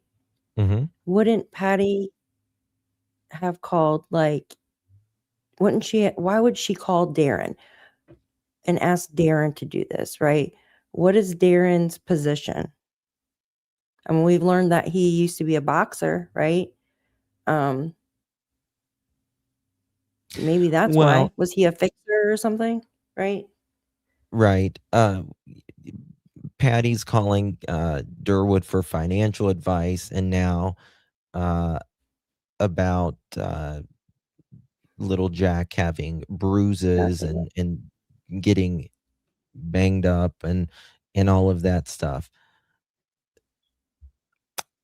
Mm-hmm.
Wouldn't Patty have called, like, wouldn't she? Why would she call Darren and ask Darren to do this, right? What is Darren's position? I mean, we've learned that he used to be a boxer, right? Maybe that's why.
Well,
Was he a fixer or something, right?
right. Patty's calling Durwood for financial advice, and now about little Jack having bruises
Exactly.
and getting banged up and all of that stuff.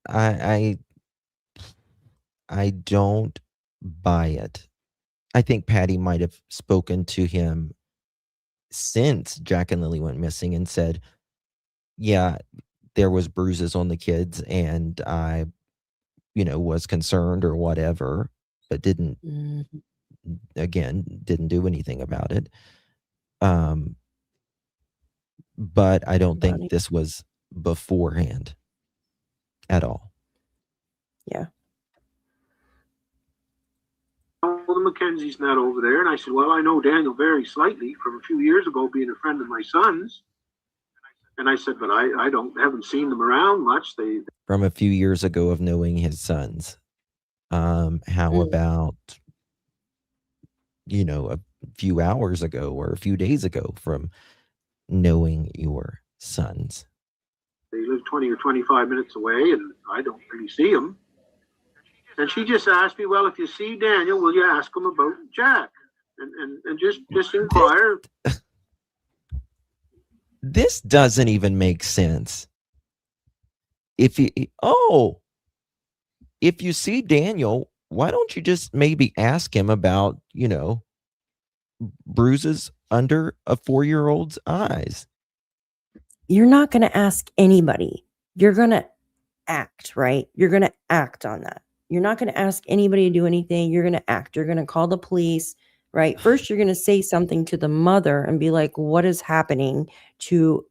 I I don't buy it. I think Patty might have spoken to him since Jack and Lily went missing and said, "Yeah, there was bruises on the kids, and I, was concerned or whatever, but didn't
Mhm.
didn't do anything about it." Um, but I don't think
Funny.
this was beforehand at all.
Yeah.
Oh, the Mackenzie's not over there. And I said, well, I know Daniel very slightly from a few years ago being a friend of my son's. And I said, but I haven't seen them around much. They
From a few years ago of knowing his sons. How
Mm.
about, a few hours ago or a few days ago from knowing your sons?
live 20 or 25 minutes away, and I don't really see them. And she just asked me, well, if you see Daniel, will you ask him about Jack? And just inquire.
This doesn't even make sense. If you see Daniel, why don't you just maybe ask him about, bruises under a 4-year-old's eyes?
You're not going to ask anybody. You're going to act, right? You're going to act on that. You're not going to ask anybody to do anything. You're going to act. You're going to call the police, right? First, you're going to say something to the mother and be like, what is happening to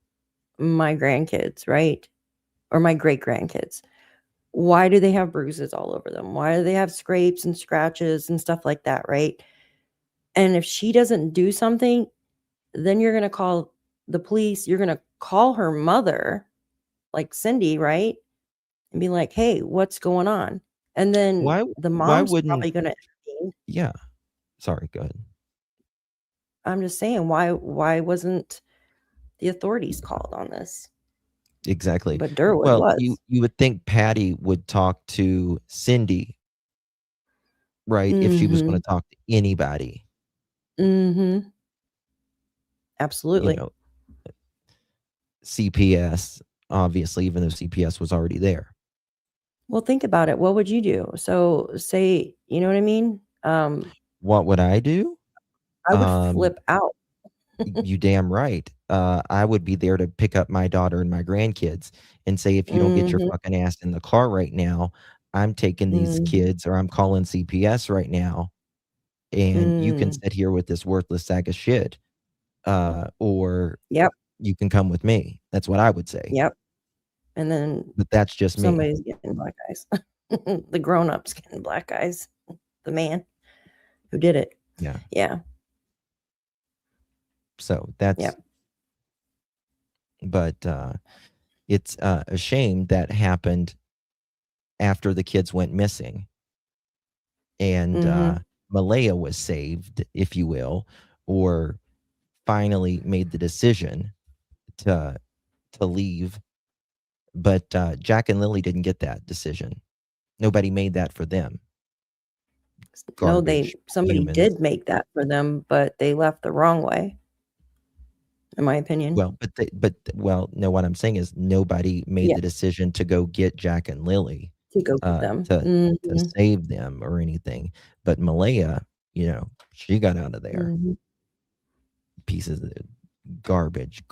my grandkids, right? Or my great grandkids? Why do they have bruises all over them? Why do they have scrapes and scratches and stuff like that, right? And if she doesn't do something, then you're going to call the police. You're going to call her mother, like Cindy, right? And be like, hey, what's going on? And then
Why
the
why
mom's
wouldn't
probably going to intervene.
Yeah. Sorry, go ahead.
I'm just saying, why wasn't the authorities called on this?
Exactly.
But Durwood
Well,
was.
you would think Patty would talk to Cindy, right? If she was going to talk to anybody,
Mm-hmm. Absolutely.
CPS, obviously, even though CPS was already there.
Well, think about it. What would you do? So say, you know what I mean?
What would I do?
I would flip out.
You damn right. I would be there to pick up my daughter and my grandkids and say, if you don't get your
Mhm.
fucking ass in the car right now, I'm taking these
Mhm.
kids or I'm calling CPS right now. And you can
Mm.
sit here with this worthless sack of shit. Or
Yep.
you can come with me. That's what I would say.
Yep. And then
But that's just me.
somebody's getting black eyes. The grown-ups getting black eyes. The man who did it.
Yeah.
Yeah.
So that's,
Yep.
but it's a shame that happened after the kids went missing. And
Mhm.
Malaya was saved, if you will, or finally made the decision to leave. But Jack and Lily didn't get that decision. Nobody made that for them.
No,
Garbage
somebody
humans.
did make that for them, but they left the wrong way, in my opinion.
Well, no, what I'm saying is nobody made
Yeah.
the decision to go get Jack and Lily
To go get them.
to
Mhm.
save them or anything. But Malaya, she got out of there.
Mhm.
Pieces of garbage.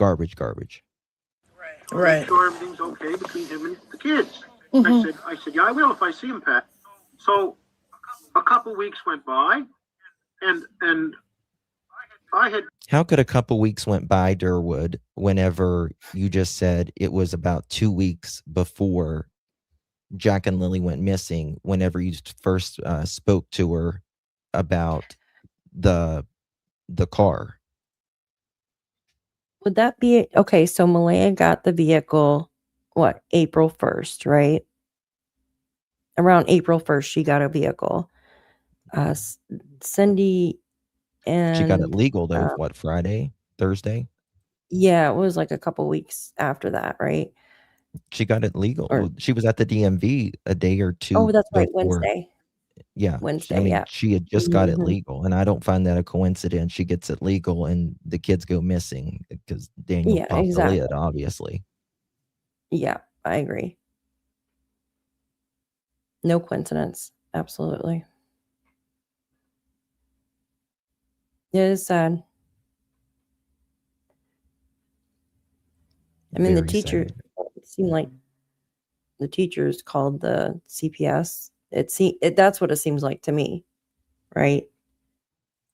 Right.
Make sure everything's okay between him and the kids.
Mhm.
I said, yeah, I will if I see him, Pat. So a couple weeks went by, and I I had
How could a couple weeks went by, Durwood, whenever you just said it was about 2 weeks before Jack and Lily went missing, whenever you first spoke to her about the car?
Would that be okay? So Malaya got the vehicle, what, April 1st, right? Around April 1st, she got a vehicle. Cindy
She got it
and
legal though, what, Friday, Thursday?
yeah, it was like a couple weeks after that, right?
She got it legal.
Or
Well, she was at the DMV a day or
oh,
2
that's right,
before.
Wednesday.
Yeah. I
Wednesday,
mean,
yeah.
she had just got it
Mhm.
legal, and I don't find that a coincidence. She gets it legal and the kids go missing because Daniel
Yeah,
popped the
exactly.
lid, obviously.
Yeah, I agree. No coincidence. Absolutely. It is sad. I mean, the
Very
teacher,
sad.
it seemed like the teachers called the CPS. That's what it seems like to me, right?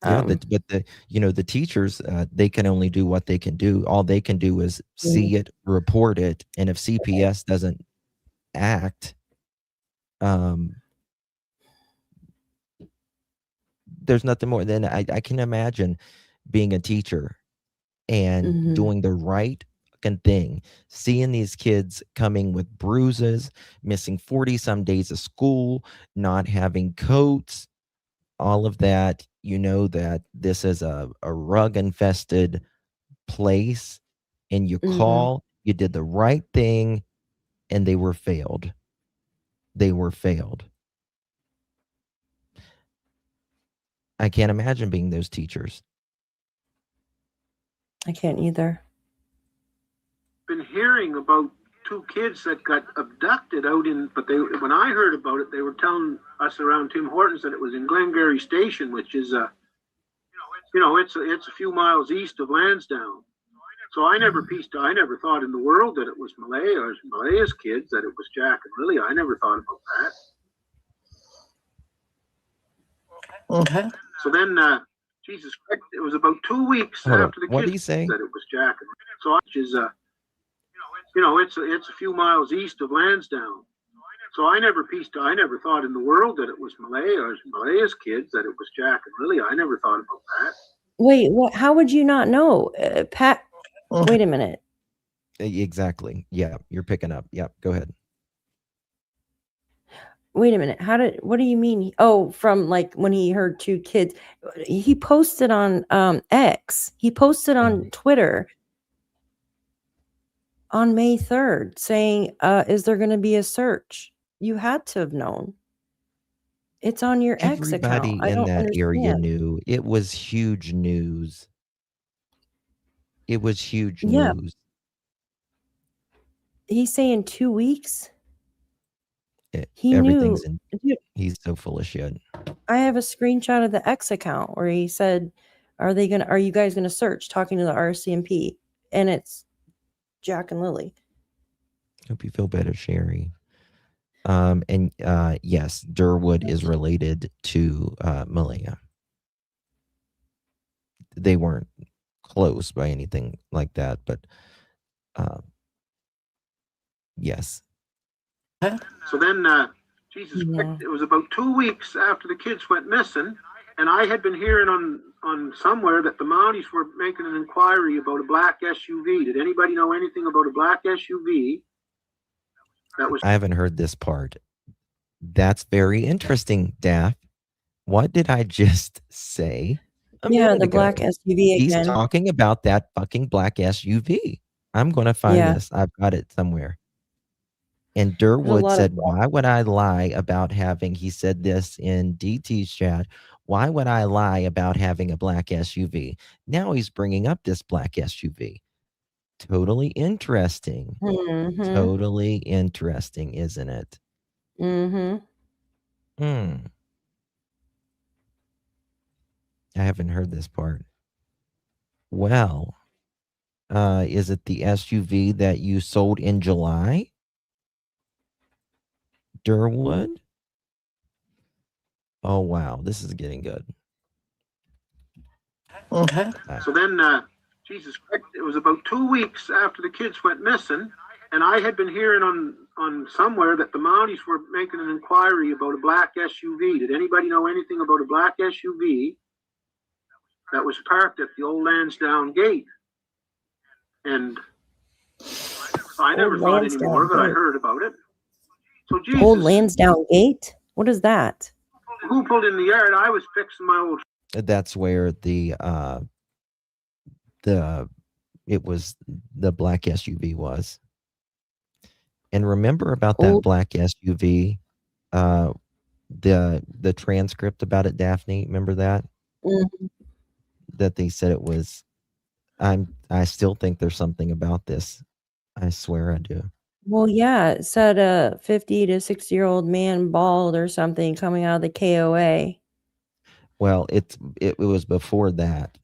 Yeah, but the teachers, they can only do what they can do. All they can do is see it, report it, and if CPS doesn't act, there's nothing more. Then I can imagine being a teacher and
Mhm.
doing the right fucking thing, seeing these kids coming with bruises, missing 40 some days of school, not having coats, all of that. You know that this is a rug infested place, and you
Mhm.
you did the right thing, and they were failed. They were failed. I can't imagine being those teachers.
I can't either.
been hearing about 2 kids that got abducted out in, but when I heard about it, they were telling us around Tim Hortons that it was in Glengarry Station, which is it's a few miles east of Lansdowne. So I never thought in the world that it was Malaya's kids, that it was Jack and Lily. I never thought about that.
Okay.
So then, Jesus Christ, it was about 2 weeks
Hold on.
after the
What did
kids
he say?
that it was Jack and Lily. So which is it's a few miles east of Lansdowne. So I never thought in the world that it was Malaya's kids, that it was Jack and Lily. I never thought about that.
Wait, what? How would you not know, Pat? Wait a minute.
Exactly. Yeah, you're picking up. Yeah, go ahead.
Wait a minute. What do you mean? Oh, from like when he heard 2 kids. He posted on X. He posted on Twitter on May 3rd saying, is there going to be a search? You had to have known. It's on your X account.
Everybody
I
in
don't
that area
understand.
knew. It was huge news. It was huge
Yeah.
news.
He's saying 2 weeks. He
Everything's
knew.
he's so full of shit.
I have a screenshot of the X account where he said, are you guys going to search, talking to the RCMP? And it's Jack and Lily.
Hope you feel better, Sherry. And yes, Durwood is related to Malaya. They weren't close by anything like that, but yes.
So then, Jesus Christ, it was about 2 weeks after the kids went missing, and I had been hearing on somewhere that the Mounties were making an inquiry about a black SUV. Did anybody know anything about a black SUV?
I haven't heard this part. That's very interesting, Daff. What did I just say?
Yeah, the black SUV
He's
again.
talking about that fucking black SUV. I'm going to find this. I've got it somewhere. And Durwood said, why would I lie about having, he said this in DT's chat, why would I lie about having a black SUV? Now he's bringing up this black SUV. Totally interesting.
Mm-hmm.
Totally interesting, isn't it?
Mm-hmm.
I haven't heard this part. Well, is it the SUV that you sold in July? Durwood? Oh, wow. This is getting good.
Okay.
So then, Jesus Christ, it was about 2 weeks after the kids went missing, and I had been hearing on somewhere that the Mounties were making an inquiry about a black SUV. Did anybody know anything about a black SUV that was parked at the old Lansdowne gate? And I never
Old
thought
Lansdowne
anymore, but I
Gate.
heard about it. So
Old
Jesus,
Lansdowne Gate? What is that?
who pulled in the yard? I was fixing my old.
That's where it was the black SUV was. And remember about that
Old
black SUV, the transcript about it, Daphne, remember that?
Mhm.
That they said it was I still think there's something about this. I swear I do.
Well, yeah, it said a 50 to 60-year-old man bald or something coming out of the KOA.
Well, it was before that.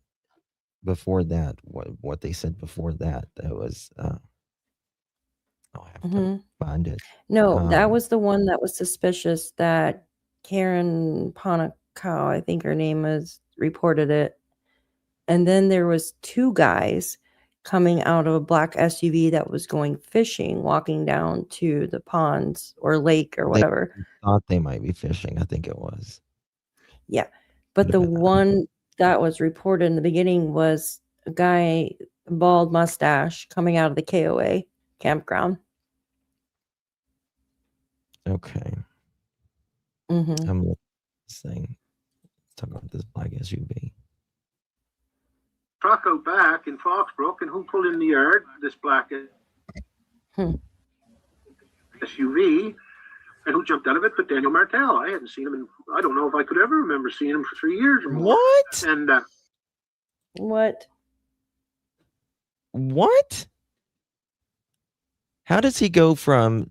Before that, what they said before that, that was I'll have to find it.
No, that was the one that was suspicious that Karen Ponikow, I think her name is, reported it. And then there was 2 guys coming out of a black SUV that was going fishing, walking down to the ponds or lake or
They
whatever.
thought they might be fishing, I think it was.
Yeah. But
Could have
the
been that.
one that was reported in the beginning was a guy, bald mustache, coming out of the KOA campground.
Okay.
Mhm.
I'm looking at this thing. Let's talk about this black SUV.
Truck out back in Foxbrook, and who pulled in the yard? This black SUV, and who jumped out of it? But Daniel Martell. I hadn't seen him in, I don't know if I could ever remember seeing him for 3 years or more.
What?
And
What?
What? How does he go from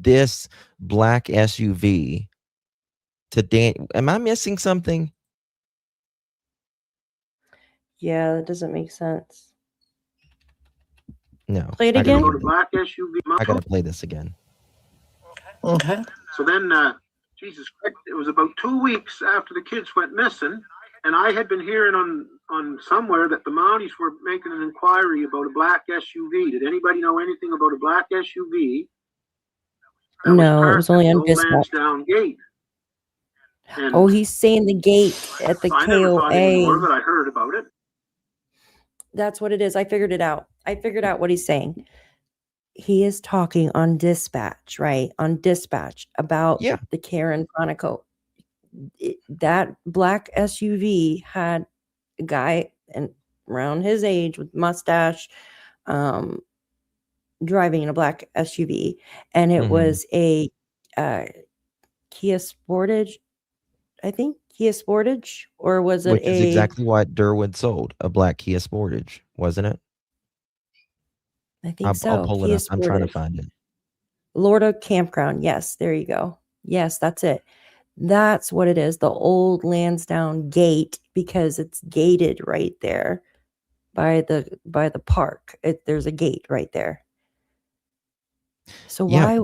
this black SUV to Dan? Am I missing something?
Yeah, that doesn't make sense.
No.
Play it
I gotta
again?
go to black SUV.
I gotta play this again.
Okay.
So then, Jesus Christ, it was about 2 weeks after the kids went missing, and I had been hearing on somewhere that the Mounties were making an inquiry about a black SUV. Did anybody know anything about a black SUV?
No, it was only on
Dispatch.
Lansdowne
Gate. And
oh, he's saying the gate at the
I never thought anymore,
KOA.
but I heard about it.
That's what it is. I figured it out. I figured out what he's saying. He is talking on dispatch, right? On dispatch about the Karen Ponikow. That black SUV had a guy and around his age with mustache, driving in a black SUV, and it was a Kia Sportage, I think. Kia Sportage, or was it
Which is exactly what Durwood sold, a black Kia Sportage, wasn't it?
I think so.
I'll pull it up. I'm trying to find it.
Lorda Campground. Yes, there you go. Yes, that's it. That's what it is. The old Lansdowne Gate, because it's gated right there by the park. There's a gate right there. So why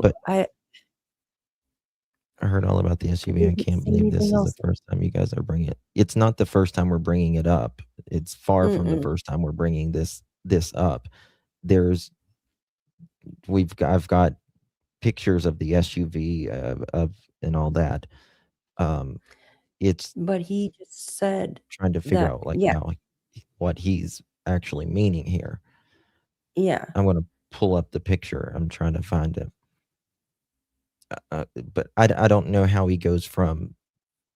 I heard all about the SUV. I can't believe this is the first time you guys are bringing it. It's not the first time we're bringing it up. It's far from the first time we're bringing this up. I've got pictures of the SUV of and all that.
But he just said
trying to figure out what he's actually meaning here.
Yeah.
I'm going to pull up the picture. I'm trying to find it. But I don't know how he goes from,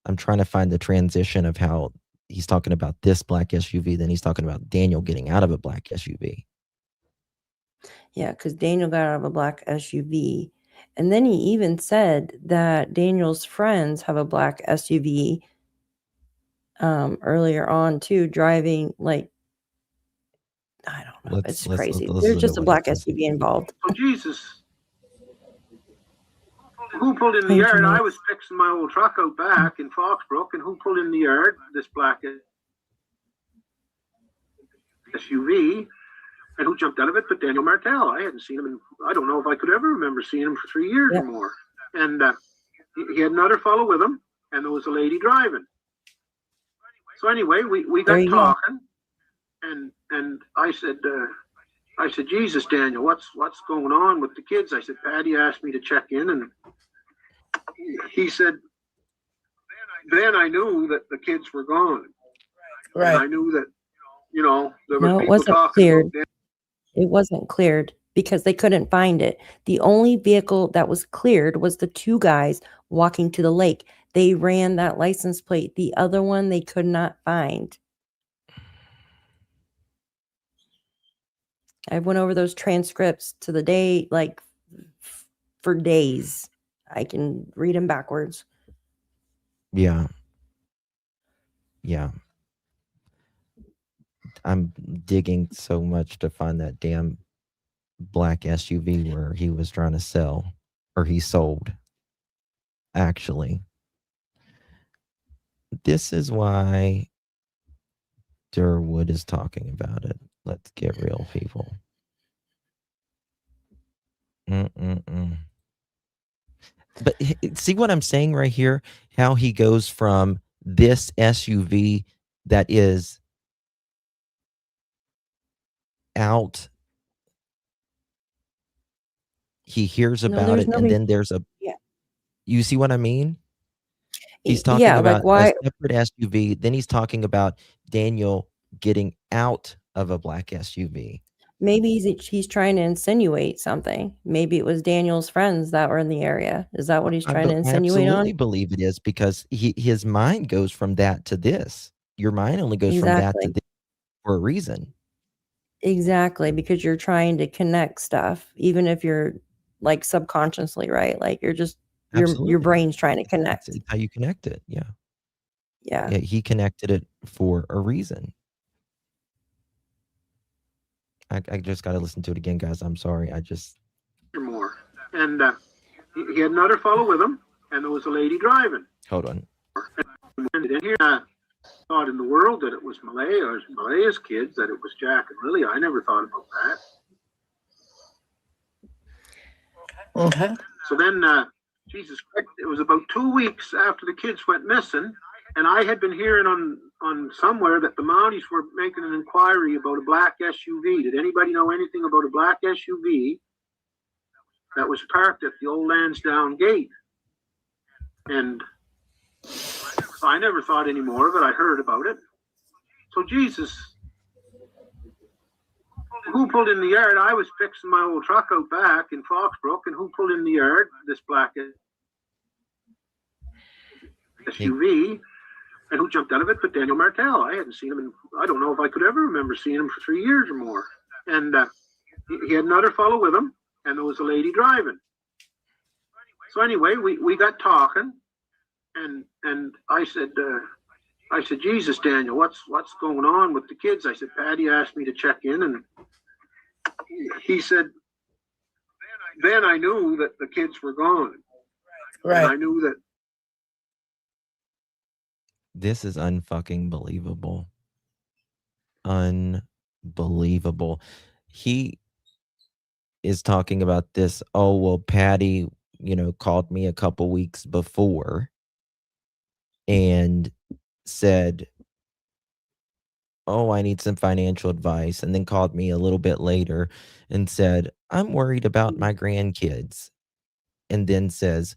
I'm trying to find the transition of how he's talking about this black SUV, then he's talking about Daniel getting out of a black SUV.
Yeah, because Daniel got out of a black SUV. And then he even said that Daniel's friends have a black SUV earlier on too, driving like, I don't know. It's crazy. There's just a black SUV involved.
Oh, Jesus. Who pulled in the yard? I was fixing my old truck out back in Foxbrook, and who pulled in the yard? This black SUV, and who jumped out of it? But Daniel Martell. I hadn't seen him in, I don't know if I could ever remember seeing him for 3 years or more. And he had another fellow with him, and there was a lady driving. So anyway, we
There
got
you go.
talking, and I said, Jesus, Daniel, what's going on with the kids? I said, Patty asked me to check in, and he said, then I knew that the kids were gone. And I
Right.
knew that, you know, there was
No, it
people
wasn't
talking
cleared.
about them.
It wasn't cleared because they couldn't find it. The only vehicle that was cleared was the two guys walking to the lake. They ran that license plate. The other one they could not find. I went over those transcripts to the day, like for days. I can read them backwards.
Yeah. Yeah. I'm digging so much to find that damn black SUV where he was trying to sell, or he sold. Actually, this is why Durwood is talking about it. Let's get real, people. But see what I'm saying right here? How he goes from this SUV that is out, he hears
No,
about
there's
it, and
nobody.
then there's a,
Yeah.
you see what I mean? He's
Yeah,
talking
like
about a
why?
separate SUV, then he's talking about Daniel getting out of a black SUV.
Maybe he's trying to insinuate something. Maybe it was Daniel's friends that were in the area. Is that what he's trying to
I
insinuate
absolutely
on?
believe it is, because his mind goes from that to this. Your mind only goes from that to
Exactly.
this for a reason.
Exactly, because you're trying to connect stuff, even if you're like subconsciously, right? Like you're just your
Absolutely.
brain's trying to
It's
connect.
how you connect it. Yeah.
Yeah.
He connected it for a reason. I just got to listen to it again, guys. I'm sorry. I just.
More. And he had another fellow with him, and there was a lady driving.
Hold on.
And in here, thought in the world that it was Malay or Malaya's kids, that it was Jack and Lily. I never thought about that.
Okay.
So then, Jesus Christ, it was about 2 weeks after the kids went missing, and I had been hearing on somewhere that the Mounties were making an inquiry about a black SUV. Did anybody know anything about a black SUV that was parked at the old Lansdowne gate? And I never thought any more of it. I heard about it. So Jesus, who pulled in the yard? I was fixing my old truck out back in Foxbrook, and who pulled in the yard? This black SUV. And who jumped out of it but Daniel Martell. I hadn't seen him in, I don't know if I could ever remember seeing him for 3 years or more. And he had another fellow with him, and there was a lady driving. So anyway, we got talking, and I said, Jesus, Daniel, what's going on with the kids? I said, Patty asked me to check in, and he said, then I knew that the kids were gone.
Right.
And I knew that.
This is unfucking believable. Unbelievable. He is talking about this. Oh, well, Patty, called me a couple weeks before and said, oh, I need some financial advice. And then called me a little bit later and said, I'm worried about my grandkids. And then says,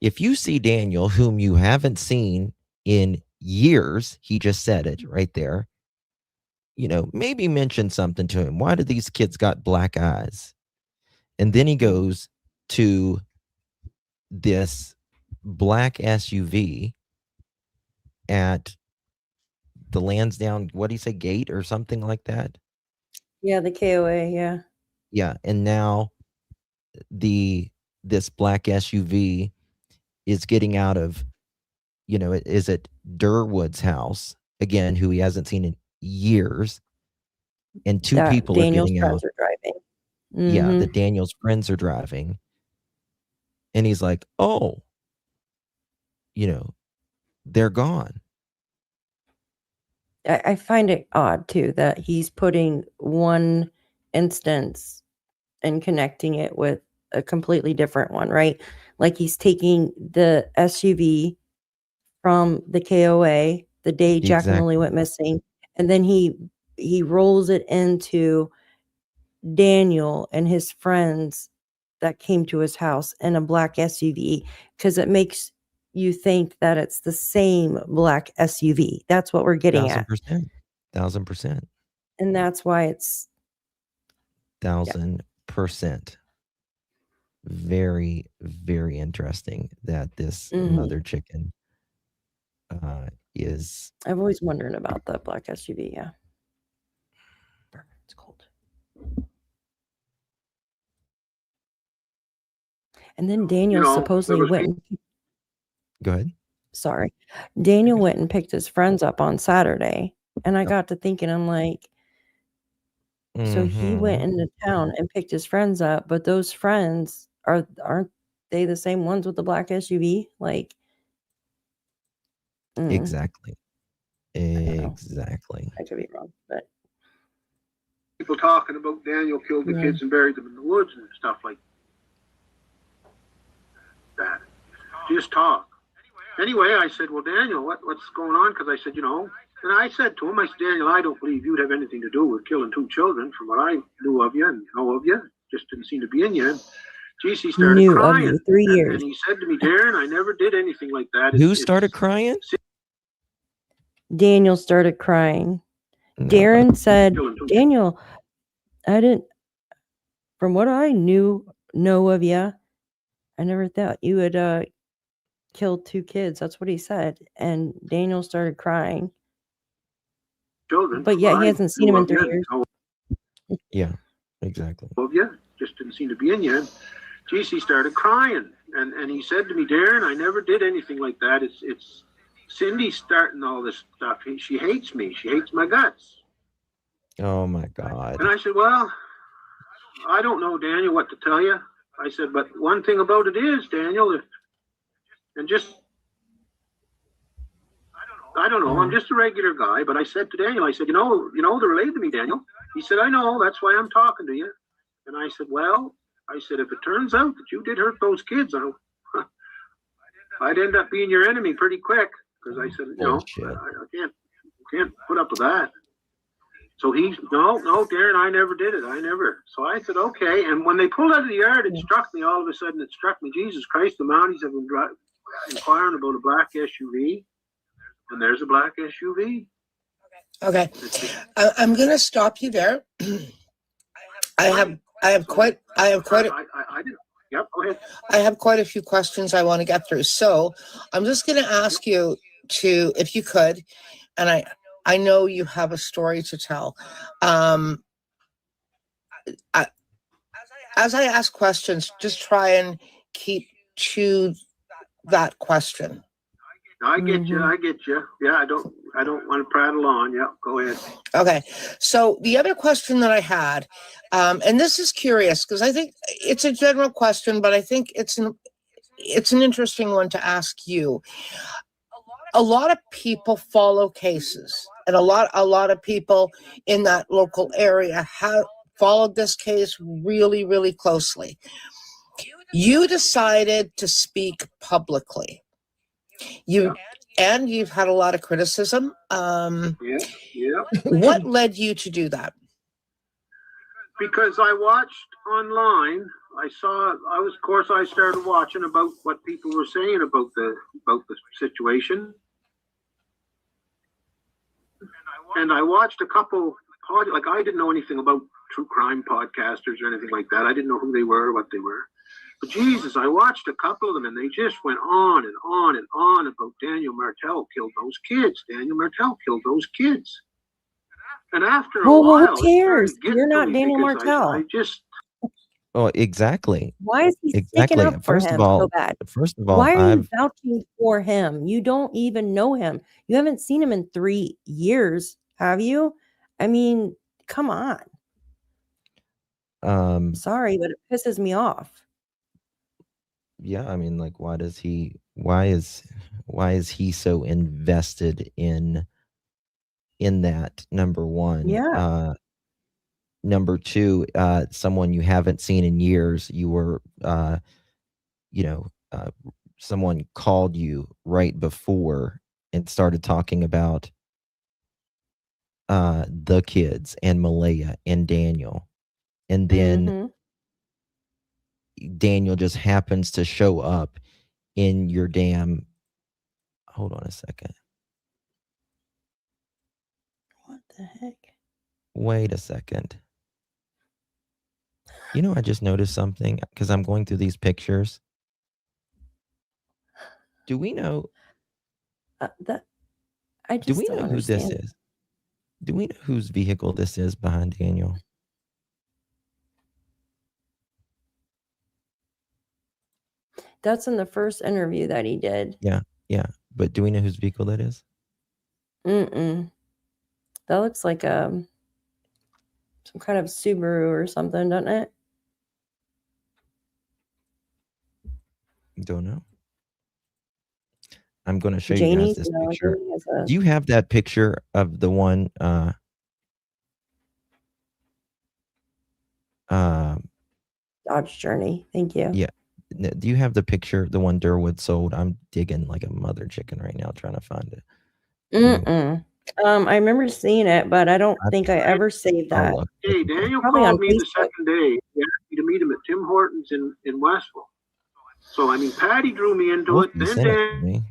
if you see Daniel, whom you haven't seen in years, he just said it right there, maybe mention something to him. Why do these kids got black eyes? And then he goes to this black SUV at the Lansdowne, what do you say, gate or something like that?
Yeah, the KOA, yeah.
Yeah, and now this black SUV is getting out of, is it Durwood's house again, who he hasn't seen in years, and two
That
people
Daniel's
are getting
friends
out.
are driving.
Yeah,
Mhm.
that Daniel's friends are driving, and he's like, oh, they're gone.
I find it odd too that he's putting one instance and connecting it with a completely different one, right? Like he's taking the SUV from the KOA, the day Jack and Lily
Exactly.
went missing, and then he rolls it into Daniel and his friends that came to his house in a black SUV, because it makes you think that it's the same black SUV. That's what we're getting at.
1000%. 1000%.
And that's why it's
1000%. Very, very interesting that this
Mhm.
mother chicken is.
I've always wondered about that black SUV. Yeah. It's cold. And then Daniel supposedly went.
Go ahead.
Sorry. Daniel went and picked his friends up on Saturday. And I got to thinking, I'm like, so he went into town and picked his friends up, but those friends aren't they the same ones with the black SUV? Like,
Exactly.
I don't know.
Exactly.
I could be wrong, but
People talking about Daniel killed the kids and buried them in the woods and stuff like that. Just talk. Anyway, I said, well, Daniel, what's going on? Because I said, and I said to him, I said, Daniel, I don't believe you'd have anything to do with killing 2 children from what I knew of you and know of you. Just didn't seem to be in you. And geez, he started
knew
crying.
of you 3 years.
And he said to me, Darren, I never did anything like that.
Who started crying?
Daniel started crying.
No.
Darren said, Daniel, I didn't, from what I know of you, I never thought you would killed 2 kids. That's what he said. And Daniel started crying.
Children,
But yet he hasn't seen him in 3 years.
Yeah, exactly.
Well, yeah, just didn't seem to be in you. And geez, he started crying. And he said to me, Darren, I never did anything like that. It's Cindy starting all this stuff. She hates me. She hates my guts.
Oh my God.
And I said, well, I don't know, Daniel, what to tell you. I said, but one thing about it is, Daniel, I don't know, I'm just a regular guy, but I said to Daniel, I said, you know, they're related to me, Daniel. He said, I know, that's why I'm talking to you. And I said, well, if it turns out that you did hurt those kids, I'd end up being your enemy pretty quick. Because I said, I can't put up with that. So no, Darren, I never did it. I never. So I said, okay. And when they pulled out of the yard, it struck me, all of a sudden, Jesus Christ, the Mounties have been inquiring about a black SUV. And there's a black SUV.
Okay. I'm going to stop you there. I have quite a few questions I want to get through. So I'm just going to ask you to, if you could, and I know you have a story to tell. As I ask questions, just try and keep to that question.
I get you. Yeah, I don't want to prattle on. Yeah, go ahead.
Okay. So the other question that I had, and this is curious because I think it's a general question, but I think it's an interesting one to ask you. A lot of people follow cases, and a lot of people in that local area have followed this case really, really closely. You decided to speak publicly. You've had a lot of criticism. What led you to do that?
Because I watched online. I started watching about what people were saying about the situation. And I watched a couple I didn't know anything about true crime podcasters or anything like that. I didn't know who they were, what they were. But Jesus, I watched a couple of them, and they just went on and on and on about Daniel Martell killed those kids. Daniel Martell killed those kids. And after a while,
who cares? You're not Daniel Martell.
Oh, exactly.
Why is he sticking up for him so bad?
First of all,
why are you vouching for him? You don't even know him. You haven't seen him in 3 years, have you? I mean, come on. Sorry, but it pisses me off.
Yeah, I mean, like, why is he so invested in that? Number one.
Yeah.
Number two, someone you haven't seen in years. You were, someone called you right before and started talking about the kids and Malaya and Daniel. And then Daniel just happens to show up in your damn. Hold on a second.
What the heck?
Wait a second. You know, I just noticed something because I'm going through these pictures. Do we know?
That I
Do
just
we
don't
know who this
understand.
is? Do we know whose vehicle this is behind Daniel?
That's in the first interview that he did.
Yeah. But do we know whose vehicle that is?
That looks like some kind of Subaru or something, doesn't it?
Don't know. I'm going to show you guys
Janie's
this
no,
picture.
Janie has a
Do you have that picture of the one?
Dodge Journey. Thank you.
Yeah. Do you have the picture, the one Durwood sold? I'm digging like a mother chicken right now, trying to find it.
I remember seeing it, but I don't think I ever saved that.
Look.
Hey, Daniel
Probably
called
on
me the
Facebook.
second day. He asked me to meet him at Tim Hortons in Westville. So, I mean, Patty drew me into it.
You
Then
sent it to me.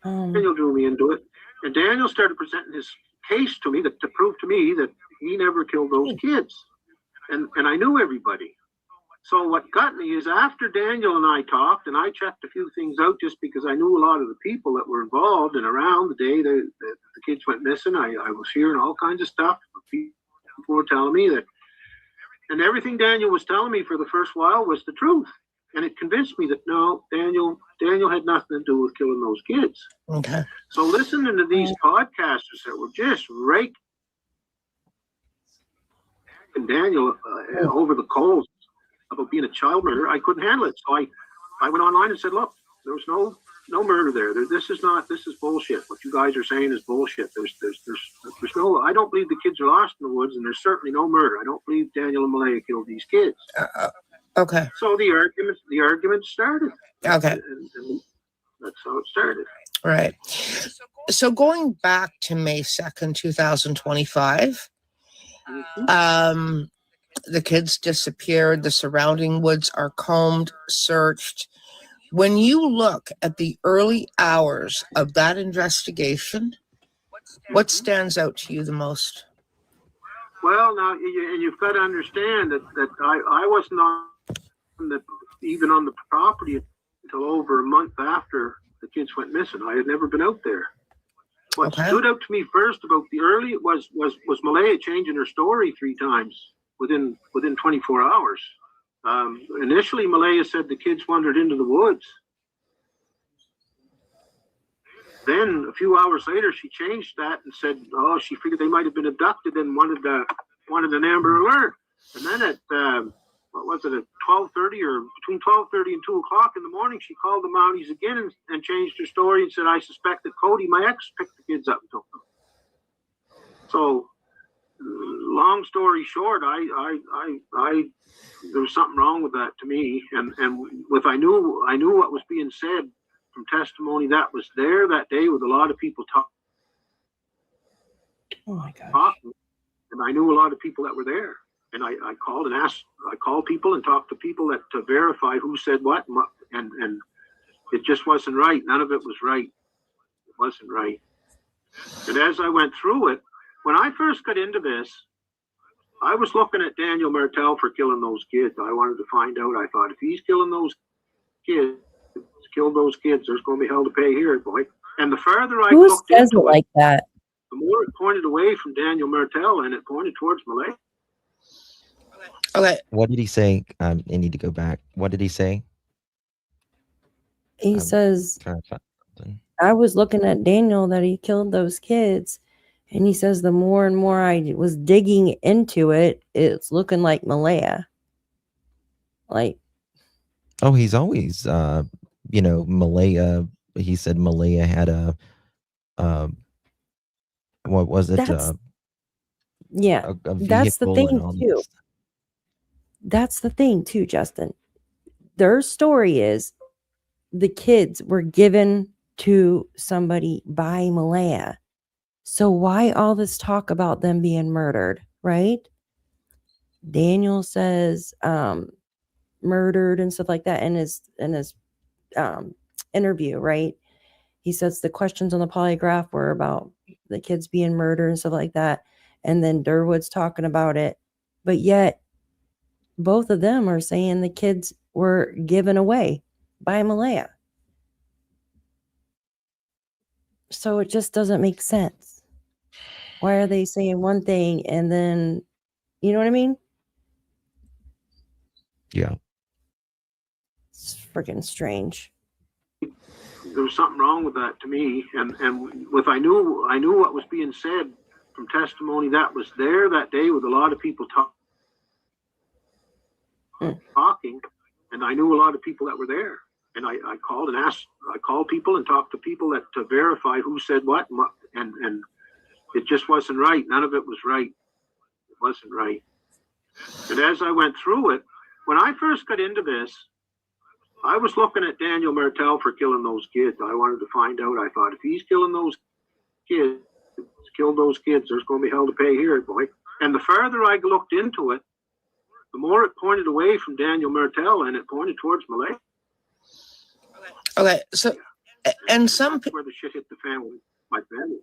Daniel drew me into it. And Daniel started presenting his case to me to prove to me that he never killed those kids. And I knew everybody. So what got me is after Daniel and I talked, and I checked a few things out just because I knew a lot of the people that were involved and around the day the kids went missing. I was hearing all kinds of stuff. People were telling me that, and everything Daniel was telling me for the first while was the truth. And it convinced me that no, Daniel had nothing to do with killing those kids.
Okay.
So listening to these podcasters that were just raking Daniel over the coals about being a child murderer, I couldn't handle it. So I went online and said, look, there was no murder there. This is bullshit. What you guys are saying is bullshit. There's no, I don't believe the kids are lost in the woods, and there's certainly no murder. I don't believe Daniel and Malaya killed these kids.
Okay.
So the argument started.
Okay.
And that's how it started.
Right. So going back to May 2nd, 2025, the kids disappeared. The surrounding woods are combed, searched. When you look at the early hours of that investigation, what stands out to you the most?
Well, now you've got to understand that I wasn't even on the property until over a month after the kids went missing. I had never been out there. What stood out to me first about the early was Malaya changing her story 3 times within 24 hours. Initially, Malaya said the kids wandered into the woods. Then a few hours later, she changed that and said, "Oh, she figured they might have been abducted and wanted an Amber Alert." And then at what was it, at 12:30 or between 12:30 and 2 o'clock in the morning, she called the Mounties again and changed her story and said, "I suspect that Cody, my ex, picked the kids up and took them." So, long story short, I there was something wrong with that to me, and with I knew what was being said from testimony that was there that day with a lot of people talking.
Oh my gosh.
And I knew a lot of people that were there. And I called and asked, I called people and talked to people that to verify who said what, and it just wasn't right. None of it was right. It wasn't right. And as I went through it, when I first got into this, I was looking at Daniel Martell for killing those kids. I wanted to find out. I thought, if he's killing those kids, killed those kids, there's going to be hell to pay here, boy. And the further I looked
says it
into
like that?
the more it pointed away from Daniel Martell, and it pointed towards Malaya.
Okay.
What did he say? I need to go back. What did he say?
He says,
Trying to find something.
I was looking at Daniel that he killed those kids. And he says, the more and more I was digging into it, it's looking like Malaya. Like,
oh, he's always, Malaya. He said Malaya had a, what was it?
Yeah,
a
that's the
vehicle
thing too. That's the thing too, Justin. Their story is the kids were given to somebody by Malaya. So why all this talk about them being murdered, right? Daniel says murdered and stuff like that in his interview, right? He says the questions on the polygraph were about the kids being murdered and stuff like that. And then Durwood's talking about it. But yet, both of them are saying the kids were given away by Malaya. So it just doesn't make sense. Why are they saying one thing and then, you know what I mean?
Yeah.
It's freaking strange.
There was something wrong with that to me, and with I knew what was being said from testimony that was there that day with a lot of people talking, and I knew a lot of people that were there, and I called and asked, I called people and talked to people that to verify who said what, and it just wasn't right. None of it was right. It wasn't right. And as I went through it, when I first got into this, I was looking at Daniel Martell for killing those kids. I wanted to find out. I thought, if he's killing those kids, killed those kids, there's going to be hell to pay here, boy. And the farther I looked into it, the more it pointed away from Daniel Martell and it pointed towards Malay.
Okay, so, and some
That's where the shit hit the family, my family.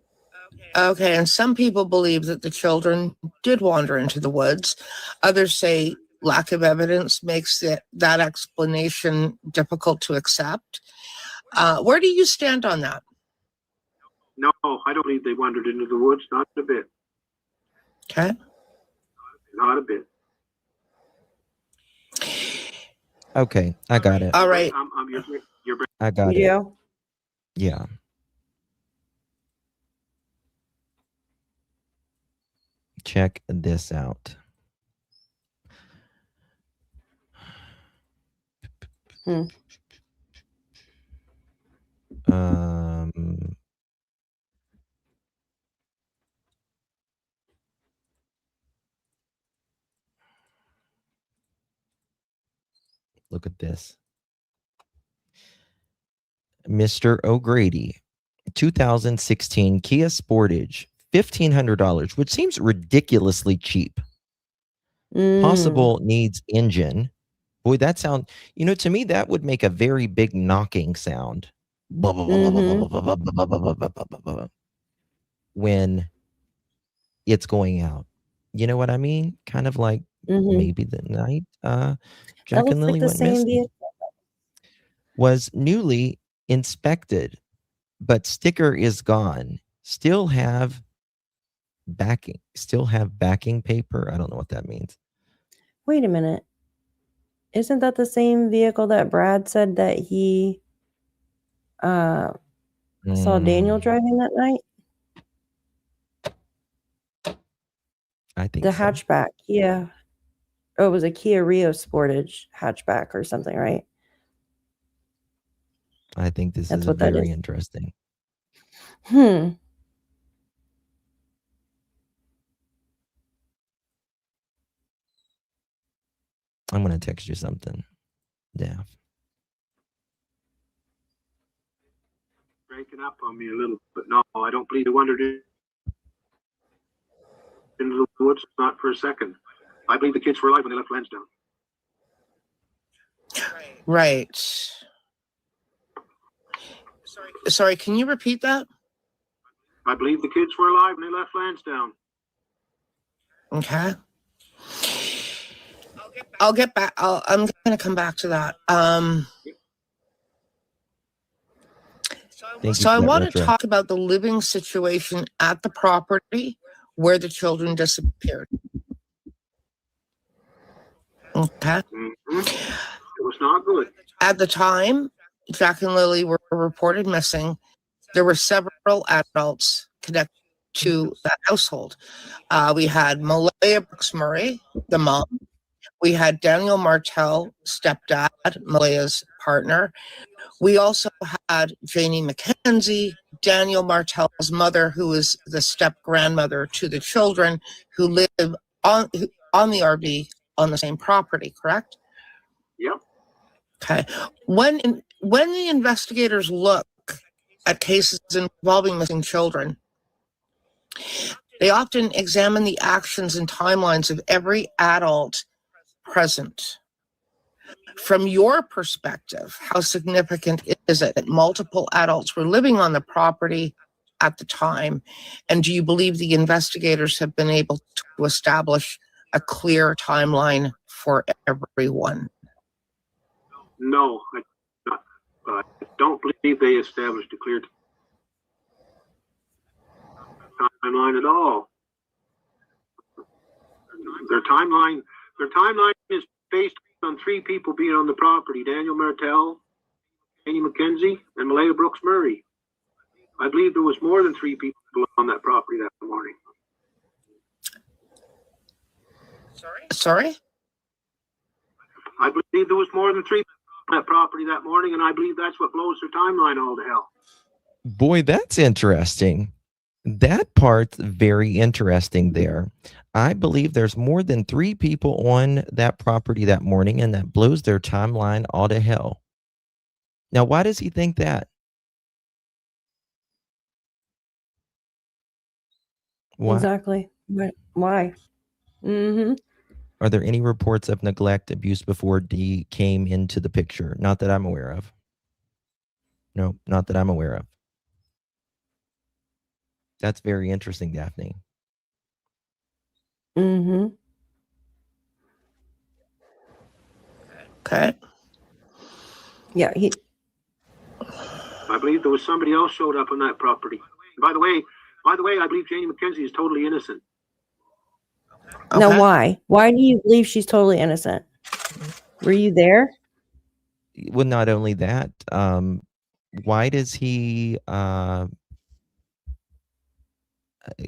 Okay, and some people believe that the children did wander into the woods. Others say lack of evidence makes that explanation difficult to accept. Where do you stand on that?
No, I don't believe they wandered into the woods, not a bit.
Okay.
Not a bit.
Okay, I got it.
All right.
You're
I got it. Yeah. Check this out. Look at this. Mr. O'Grady, 2016 Kia Sportage, $1,500, which seems ridiculously cheap. Possible needs engine. Boy, that sound, to me, that would make a very big knocking sound. When it's going out. You know what I mean? Kind of like maybe the night Jack and Lily went missing. Was newly inspected, but sticker is gone. Still have backing paper. I don't know what that means.
Wait a minute. Isn't that the same vehicle that Brad said that he saw Daniel driving that night?
I think
the
so.
hatchback. Yeah. Oh, it was a Kia Rio Sportage hatchback or something, right?
I think this
That's
is
what that
very
is.
interesting.
I'm
going to text you something. Yeah.
breaking up on me a little, but no, I don't believe they wandered into the woods, not for a second. I believe the kids were alive when they left Lansdowne.
Right. Sorry, can you repeat that?
I believe the kids were alive when they left Lansdowne.
Okay. I'll get back. I'm going to come back to that. So I want to talk about the living situation at the property where the children disappeared. Okay.
Mm-hmm. It was not good.
At the time Jack and Lily were reported missing, there were several adults connected to that household. We had Malaya Brooks Murray, the mom. We had Daniel Martell, stepdad, Malaya's partner. We also had Janie McKenzie, Daniel Martell's mother, who is the step-grandmother to the children who live on the RV on the same property, correct?
Yep.
Okay. When the investigators look at cases involving missing children. They often examine the actions and timelines of every adult present. From your perspective, how significant is it that multiple adults were living on the property at the time? And do you believe the investigators have been able to establish a clear timeline for everyone?
No, I don't believe they established a clear timeline at all. Their timeline is based on 3 people being on the property: Daniel Martell, Annie McKenzie, and Malaya Brooks Murray. I believe there was more than 3 people on that property that morning.
Sorry?
I believe there was more than 3 people on that property that morning, and I believe that's what blows their timeline all to hell.
Boy, that's interesting. That part's very interesting there. I believe there's more than 3 people on that property that morning, and that blows their timeline all to hell. Now, why does he think that? Why?
Exactly. Why? Mm-hmm.
Are there any reports of neglect, abuse before D came into the picture? Not that I'm aware of. No, not that I'm aware of. That's very interesting, Daphne.
Mm-hmm.
Okay.
Yeah,
I believe there was somebody else showed up on that property. By the way, I believe Janie McKenzie is totally innocent.
Okay.
Now, why? Why do you believe she's totally innocent? Were you there?
Well, not only that, why does he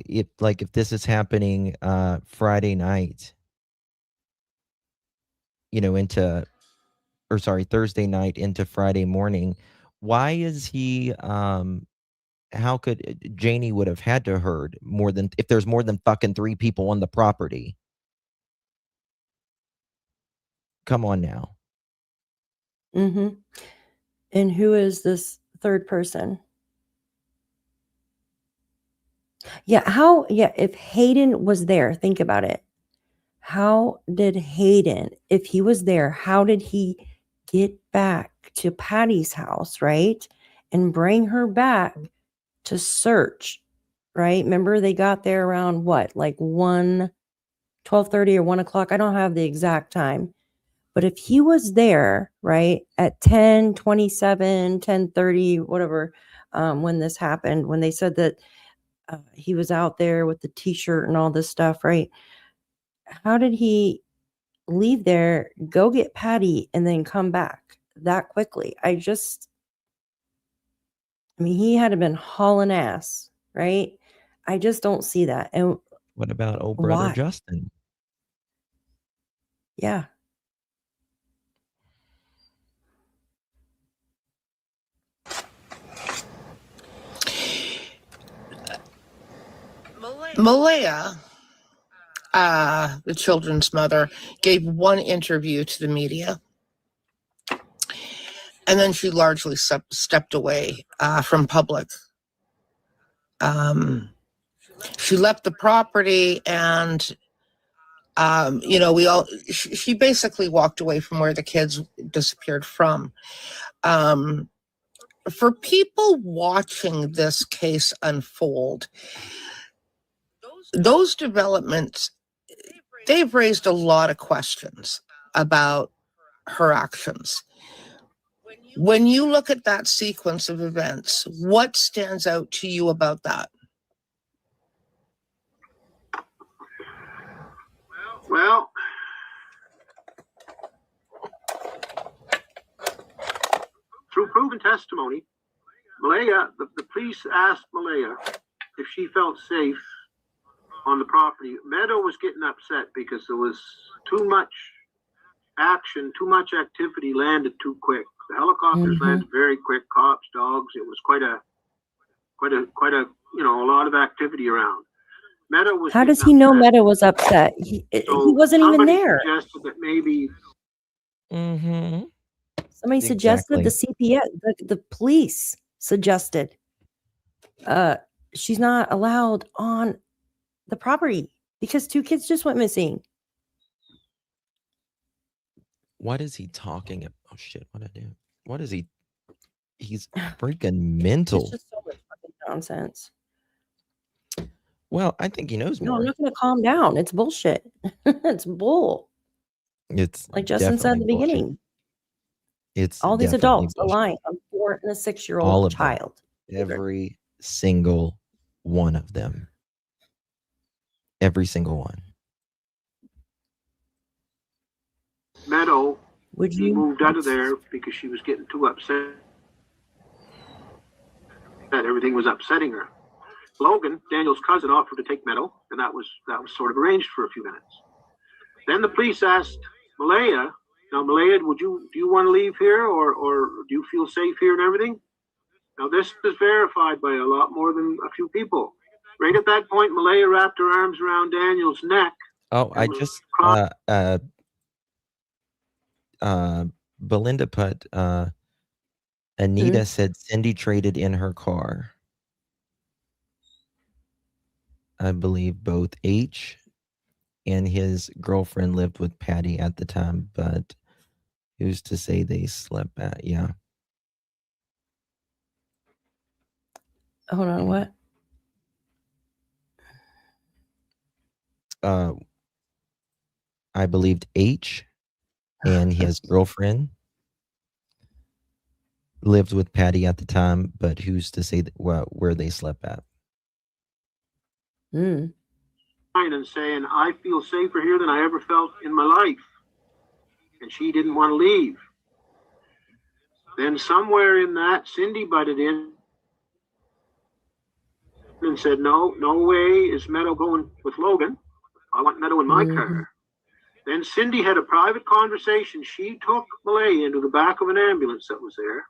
if this is happening Friday night, Thursday night into Friday morning, why is he how could Janie would have had to heard more than, if there's more than fucking 3 people on the property? Come on now.
Mm-hmm. And who is this third person? Yeah, if Hayden was there, think about it. How did Hayden, if he was there, how did he get back to Patty's house, right? And bring her back to search, right? Remember, they got there around what, like 12:30 or 1 o'clock? I don't have the exact time. But if he was there, right, at 10:27, 10:30, whatever, when this happened, when they said that he was out there with the t-shirt and all this stuff, right? How did he leave there, go get Patty, and then come back that quickly? He had to been hauling ass, right? I just don't see that. And
What about old brother
why?
Justin?
Yeah.
Malaya, the children's mother, gave one interview to the media, and then she largely stepped away from public. She left the property, and she basically walked away from where the kids disappeared from. For people watching this case unfold, those developments, they've raised a lot of questions about her actions. When you look at that sequence of events, what stands out to you about that?
Well, through proven testimony, Malaya, the police asked Malaya if she felt safe on the property. Meadow was getting upset because there was too much action, too much activity landed too quick. The helicopters landed very quick, cops, dogs. It was quite a lot of activity around. Meadow was.
How does he know Meadow was upset? He wasn't even there.
Suggested that maybe.
Somebody suggested, the CPS, the police suggested. she's not allowed on the property because 2 kids just went missing.
What is he talking about? Oh shit! What I do? What is he? He's freaking mental.
It's just so much fucking nonsense.
Well, I think he knows
No, I'm
more.
not going to calm down. It's bullshit. It's bull.
It's
Like Justin said at the
definitely bullshit.
beginning.
It's
All these
definitely
adults
bullshit.
relying on a 4 and a 6-year-old
All of them.
child.
Every single one of them. Every single one.
Meadow,
Would
he
you?
moved out of there because she was getting too upset. That everything was upsetting her. Logan, Daniel's cousin, offered to take Meadow, and that was sort of arranged for a few minutes. Then the police asked Malaya, now Malaya, do you want to leave here, or do you feel safe here and everything? Now this is verified by a lot more than a few people. Right at that point, Malaya wrapped her arms around Daniel's neck.
Oh, I just Belinda put Anita said Cindy traded in her car. I believe both H and his girlfriend lived with Patty at the time, but who's to say they slept at? Yeah.
Hold on, what?
I believed H and his girlfriend lived with Patty at the time, but who's to say that, where they slept at?
Mm.
And saying, I feel safer here than I ever felt in my life. And she didn't want to leave. Then somewhere in that, Cindy butted in and said, no way is Meadow going with Logan. I want Meadow in my car. Then Cindy had a private conversation. She took Malaya into the back of an ambulance that was there.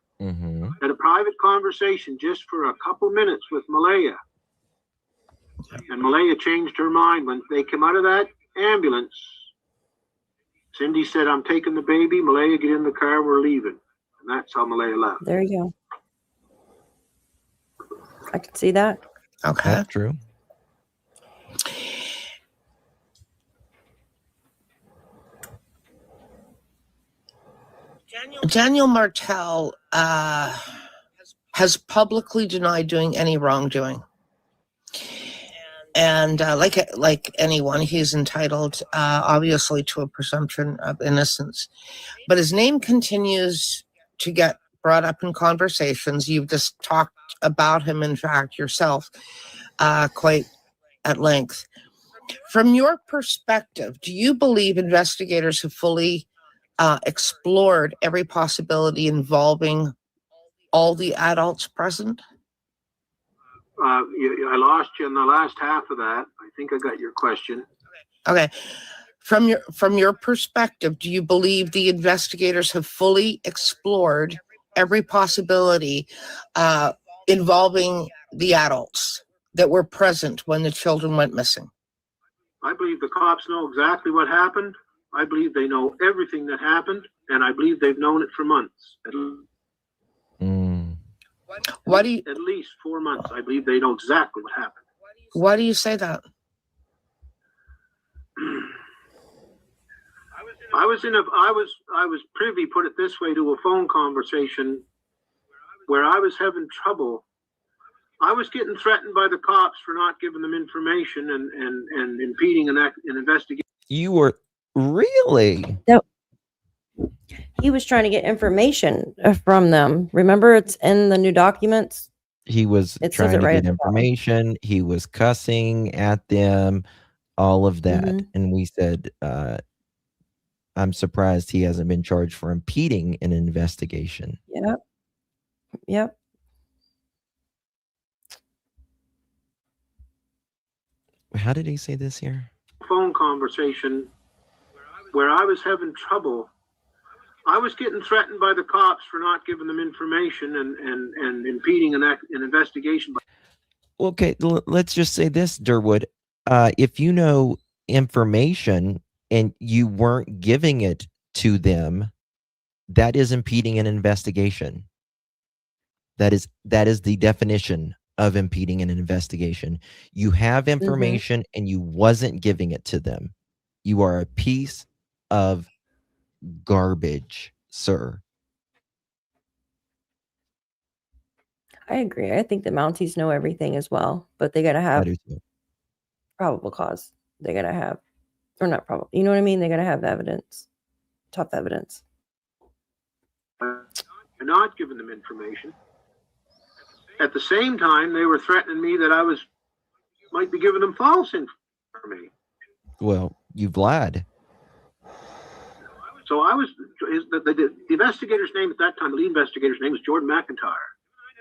Had a private conversation just for a couple minutes with Malaya. And Malaya changed her mind when they came out of that ambulance. Cindy said, I'm taking the baby. Malaya, get in the car. We're leaving. And that's how Malaya left.
There you go. I can see that.
Okay.
That's true.
Daniel Martell has publicly denied doing any wrongdoing. And like anyone, he's entitled, obviously, to a presumption of innocence. But his name continues to get brought up in conversations. You've just talked about him, in fact, yourself, quite at length. From your perspective, do you believe investigators have fully explored every possibility involving all the adults present?
I lost you in the last half of that. I think I got your question.
Okay. From your perspective, do you believe the investigators have fully explored every possibility involving the adults that were present when the children went missing?
I believe the cops know exactly what happened. I believe they know everything that happened, and I believe they've known it for months.
What do you?
At least 4 months. I believe they know exactly what happened.
Why do you say that?
I was privy, put it this way, to a phone conversation where I was having trouble. I was getting threatened by the cops for not giving them information and impeding an investigation.
You were really?
No. He was trying to get information from them. Remember, it's in the new documents.
He was trying to get information. He was cussing at them, all of that. And we said, I'm surprised he hasn't been charged for impeding an investigation.
Yep.
How did he say this here?
Phone conversation where I was having trouble. I was getting threatened by the cops for not giving them information and impeding an investigation.
Okay, let's just say this, Durwood. If you know information and you weren't giving it to them, that is impeding an investigation. That is the definition of impeding an investigation. You have information and you wasn't giving it to them. You are a piece of garbage, sir.
I agree. I think the Mounties know everything as well, but they got to
I
have
do too.
probable cause. They got to have, or not probable. You know what I mean? They got to have evidence, tough evidence.
You're not giving them information. At the same time, they were threatening me that I might be giving them false information.
Well, you've lied.
So the investigator's name at that time, the lead investigator's name was Jordan McIntyre.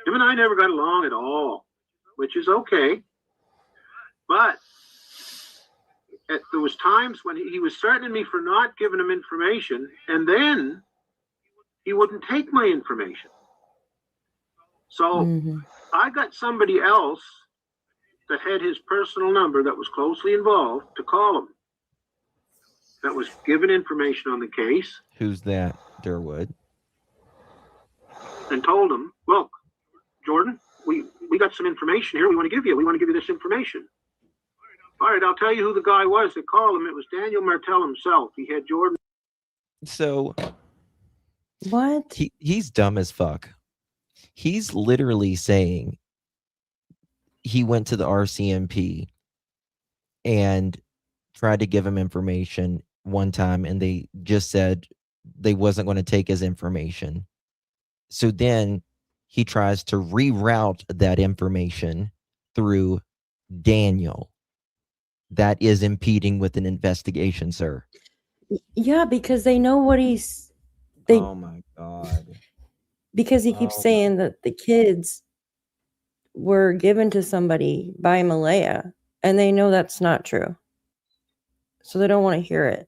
Him and I never got along at all, which is okay. But there was times when he was threatening me for not giving him information, and then he wouldn't take my information. So I got somebody else that had his personal number that was closely involved to call him, that was given information on the case.
Who's that, Durwood?
And told him, look, Jordan, we got some information here we want to give you. We want to give you this information. All right, I'll tell you who the guy was that called him. It was Daniel Martell himself. He had Jordan.
So
what?
He's dumb as fuck. He's literally saying he went to the RCMP and tried to give him information one time, and they just said they wasn't going to take his information. So then he tries to reroute that information through Daniel. That is impeding with an investigation, sir.
Yeah, because they know what
oh my God.
Because he keeps saying that the kids were given to somebody by Malaya, and they know that's not true. So they don't want to hear it.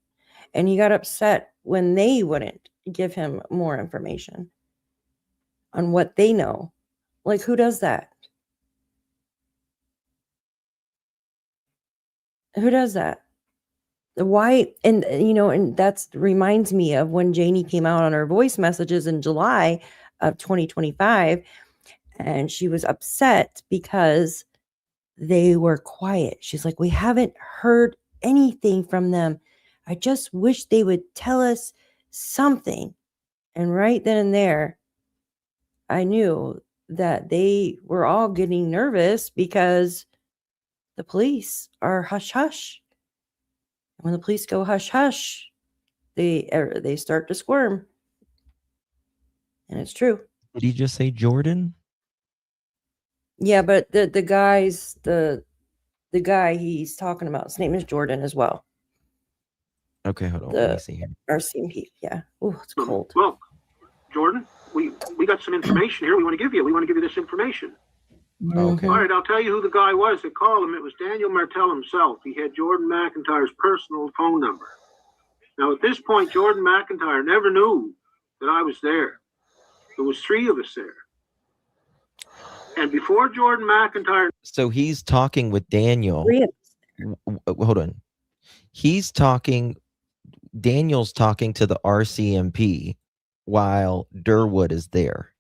And he got upset when they wouldn't give him more information on what they know. Like, who does that? Who does that? Why? And, and that reminds me of when Janie came out on her voice messages in July of 2025, and she was upset because they were quiet. She's like, we haven't heard anything from them. I just wish they would tell us something. And right then and there, I knew that they were all getting nervous because the police are hush hush. And when the police go hush hush, they start to squirm. And it's true.
Did he just say Jordan?
Yeah, but the guy he's talking about, his name is Jordan as well.
Okay, hold on. Let me see here.
RCMP, yeah. Oh, it's cold.
Well, Jordan, we got some information here we want to give you. We want to give you this information.
Okay.
All right, I'll tell you who the guy was that called him. It was Daniel Martell himself. He had Jordan McIntyre's personal phone number. Now, at this point, Jordan McIntyre never knew that I was there. There was 3 of us there. And before Jordan McIntyre...
So he's talking with Daniel. Hold on. Daniel's talking to the RCMP while Durwood is there.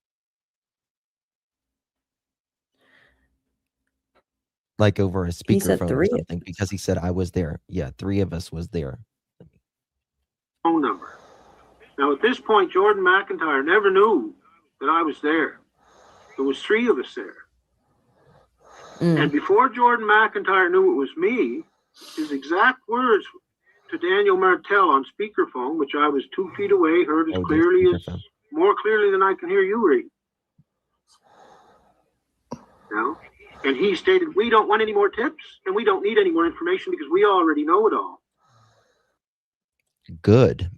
Like over a speakerphone or something, because he said I was there. Yeah, 3 of us was there.
Phone number. Now, at this point, Jordan McIntyre never knew that I was there. There was 3 of us there. And before Jordan McIntyre knew it was me, his exact words to Daniel Martell on speakerphone, which I was 2 feet away, heard as more clearly than I can hear you read. Now, and he stated, we don't want any more tips and we don't need any more information because we already know it all.
Oh
Good.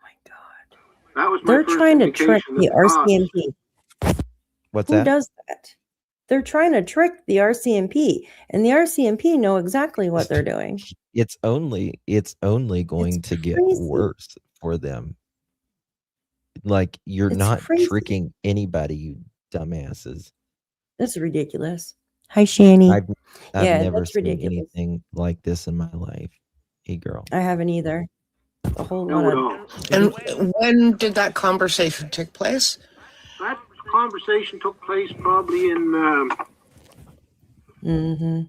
my God.
That was my
They're trying to trick the RCMP.
What's that?
Who does that? They're trying to trick the RCMP, and the RCMP know exactly what they're doing.
It's only going to get worse for them. Like, you're not tricking anybody, you dumbasses.
That's ridiculous. Hi, Shani.
I've never seen anything like this in my life. Hey, girl.
I haven't either. A whole
lot of... And when did that conversation take place?
That conversation took place probably in
Mm-hmm.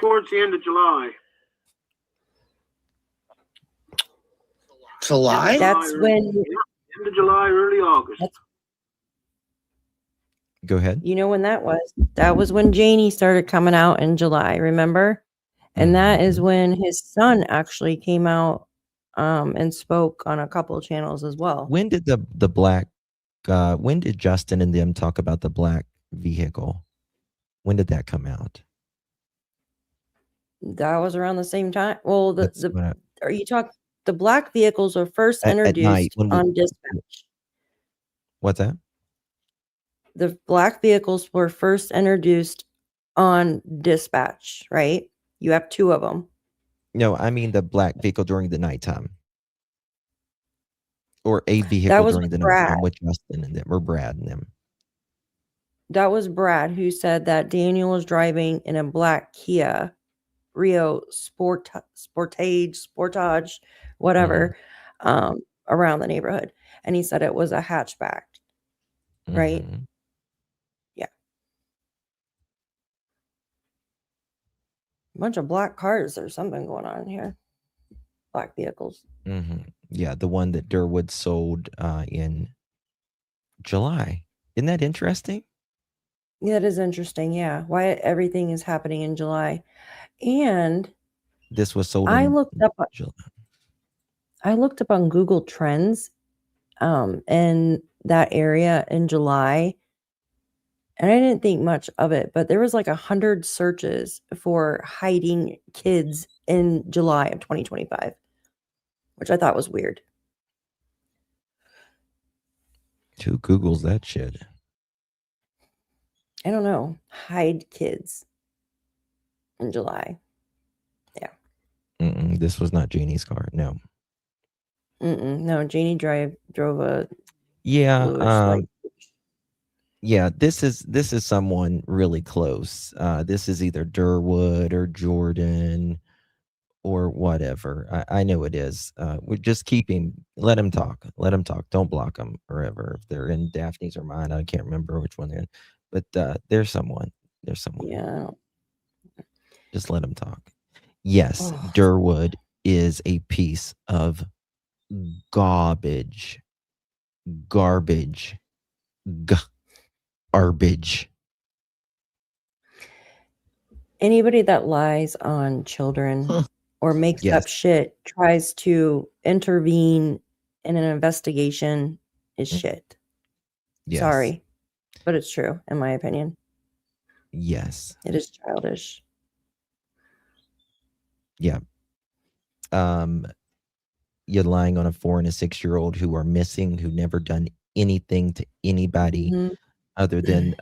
towards the end of July.
July?
That's when,
End of July, early August.
Go ahead.
you know when that was? That was when Janie started coming out in July, remember? And that is when his son actually came out and spoke on a couple of channels as well.
When did the black? When did Justin and them talk about the black vehicle? When did that come out?
That was around the same time. Well,
That's when
are you talking? The black vehicles were first
at night
introduced
when we,
on dispatch.
what's that?
The black vehicles were first introduced on dispatch, right? You have two of them.
No, I mean the black vehicle during the nighttime. Or a vehicle
was
during
with
the
Brad.
nighttime with Justin and them, or Brad and them.
That was Brad who said that Daniel was driving in a black Kia Rio Sportage, whatever, around the neighborhood. And he said it was a hatchback, right?
Mhm.
Yeah. A bunch of black cars. There's something going on here. Black vehicles.
Mhm. Yeah, the one that Durwood sold in July. Isn't that interesting?
Yeah, it is interesting. Yeah. Why everything is happening in July. And
This was sold
I
in
looked up
July.
on Google Trends in that area in July. And I didn't think much of it, but there was like 100 searches for hiding kids in July of 2025, which I thought was weird.
Who Googles that shit?
I don't know. Hide kids in July.
This was not Janie's car. No.
No, Janie drove a
Yeah.
bluish light.
Yeah, this is someone really close. This is either Durwood or Jordan or whatever. I know it is. We just let him talk. Let him talk. Don't block him forever. If they're in Daphne's or mine, I can't remember which one they're in. But there's someone. There's someone.
Yeah.
Just let him talk. Yes,
Oh.
Durwood is a piece of garbage. Garbage. Garbage.
Anybody that lies on children or makes
Yes.
up shit, tries to intervene in an investigation is shit.
Yes.
Sorry, but it's true, in my opinion.
Yes.
It is childish.
Yeah. You're lying on a 4 and a 6-year-old who are missing, who never done anything to anybody other than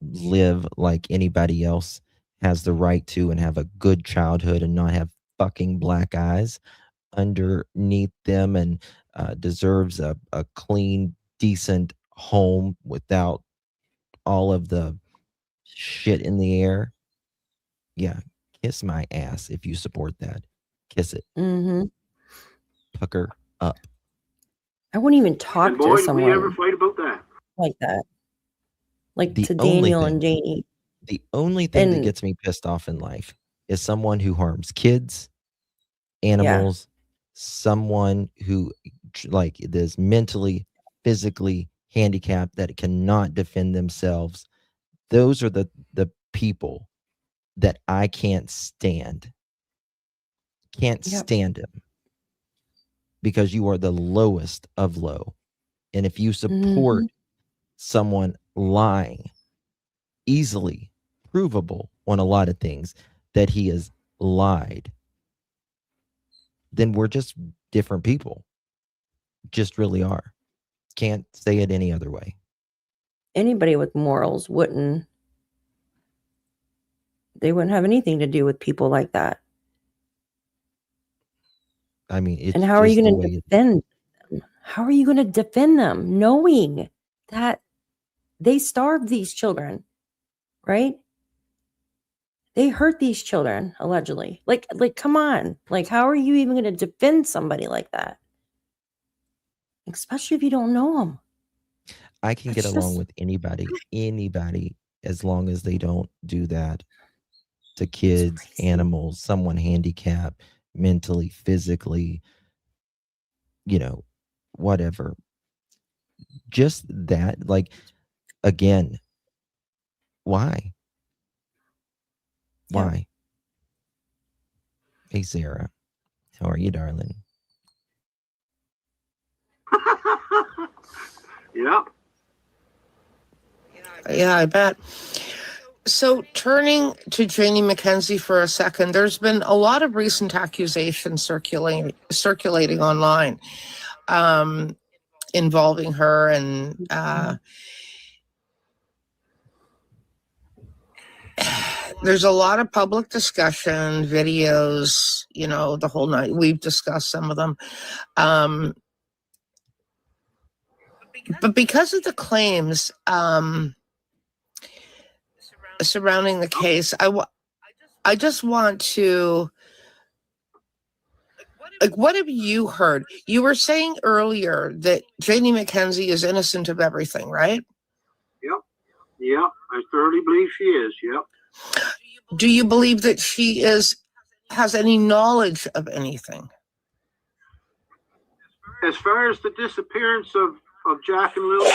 live like anybody else, has the right to and have a good childhood and not have fucking black eyes underneath them, and deserves a clean, decent home without all of the shit in the air. Yeah, kiss my ass if you support that. Kiss it. Pucker up.
I wouldn't even talk
And boy,
to
did we ever
someone
fight about that.
like that. Like
The
to
only
Daniel
thing-
and Janie.
The only thing that
And-
gets me pissed off in life is someone who harms kids, animals, someone who like is mentally, physically handicapped that cannot defend themselves. Those are the people that I can't stand. Can't
Yep.
stand them. Because you are the lowest of low. And if you support someone lying, easily provable on a lot of things that he has lied, then we're just different people. Just really are. Can't say it any other way.
Anybody with morals wouldn't have anything to do with people like that.
I mean, it's
And how are you
just the
going to
way
defend them? How are you going to defend them knowing that they starved these children, right? They hurt these children, allegedly. Like, come on. Like, how are you even going to defend somebody like that? Especially if you don't know them.
I can get
It's
along
just
with anybody, as long as they don't do that to kids,
crazy.
animals, someone handicapped, mentally, physically, whatever. Just that, like, again, why?
Yeah.
Why? Hey, Sarah, how are you, darling?
Yeah.
Yeah, I bet. So turning to Janie McKenzie for a second, there's been a lot of recent accusations circulating online involving her, and there's a lot of public discussion, videos, the whole night. We've discussed some of them. But because of the claims surrounding the case, I just want to, like, what have you heard? You were saying earlier that Janie McKenzie is innocent of everything, right?
Yep. I thoroughly believe she is. Yep.
Do you believe that she has any knowledge of anything?
As far as the disappearance of Jack and Lily,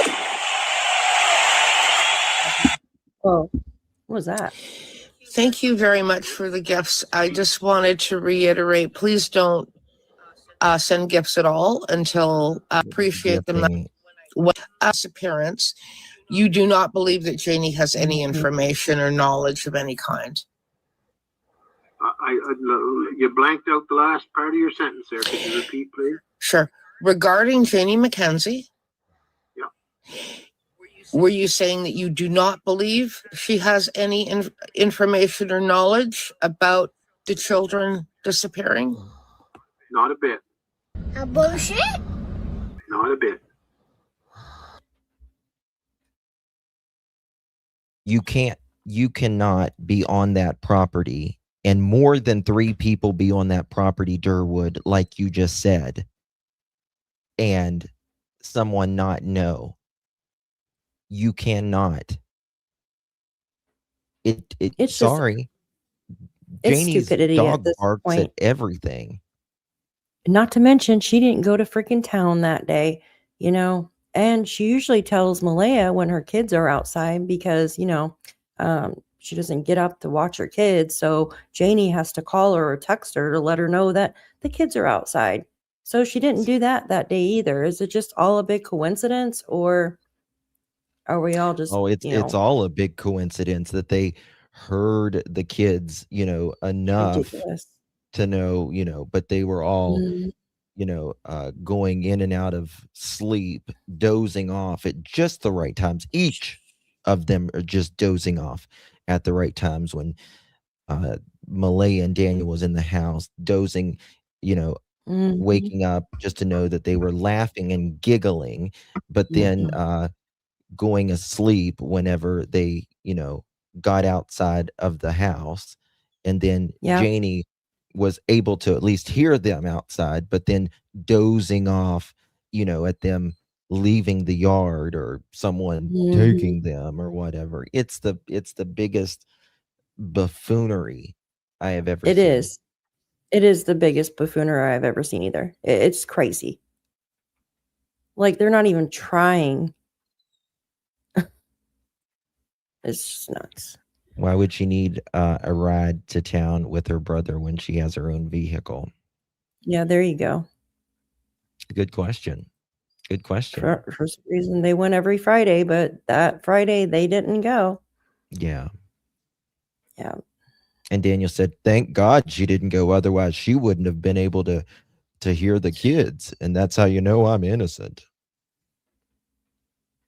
Oh, what was that?
Thank you very much for the gifts. I just wanted to reiterate, please don't send gifts at all until appreciate them.
Gifting.
What disappearance? You do not believe that Janie has any information or knowledge of any kind.
you blanked out the last part of your sentence there. Could you repeat, please?
Sure. Regarding Janie McKenzie, were you saying that you do not believe she has any information or knowledge about the children disappearing?
Not a bit.
A bullshit?
Not a bit.
You cannot be on that property and more than 3 people be on that property, Durwood, like you just said, and someone not know. You cannot.
It's
sorry.
it's
Janie's
stupidity
dog
at this
barks
point.
at everything.
Not to mention, she didn't go to freaking town that day, and she usually tells Malaya when her kids are outside because, she doesn't get up to watch her kids. So Janie has to call her or text her to let her know that the kids are outside. So she didn't do that day either. Is it just all a big coincidence, or are we all just,
Oh, it's all a big coincidence that they heard the kids, enough
ridiculous?
to know, but they were all,
Mm,
going in and out of sleep, dozing off at just the right times. Each of them are just dozing off at the right times when Malaya and Daniel was in the house, dozing,
mhm,
waking up just to know that they were laughing and giggling, but then going asleep whenever they, got outside of the house. And then
Yeah.
Janie was able to at least hear them outside, but then dozing off, at them leaving the yard or someone
Mhm.
taking them or whatever. It's the biggest buffoonery I have ever
It
seen.
is. It is the biggest buffoonery I've ever seen either. It's crazy. Like, they're not even trying. It's just nuts.
Why would she need a ride to town with her brother when she has her own vehicle?
Yeah, there you go.
Good question. Good question.
For some reason, they went every Friday, but that Friday they didn't go.
Yeah.
Yeah.
And Daniel said, thank God she didn't go. Otherwise, she wouldn't have been able to hear the kids. And that's how you know I'm innocent.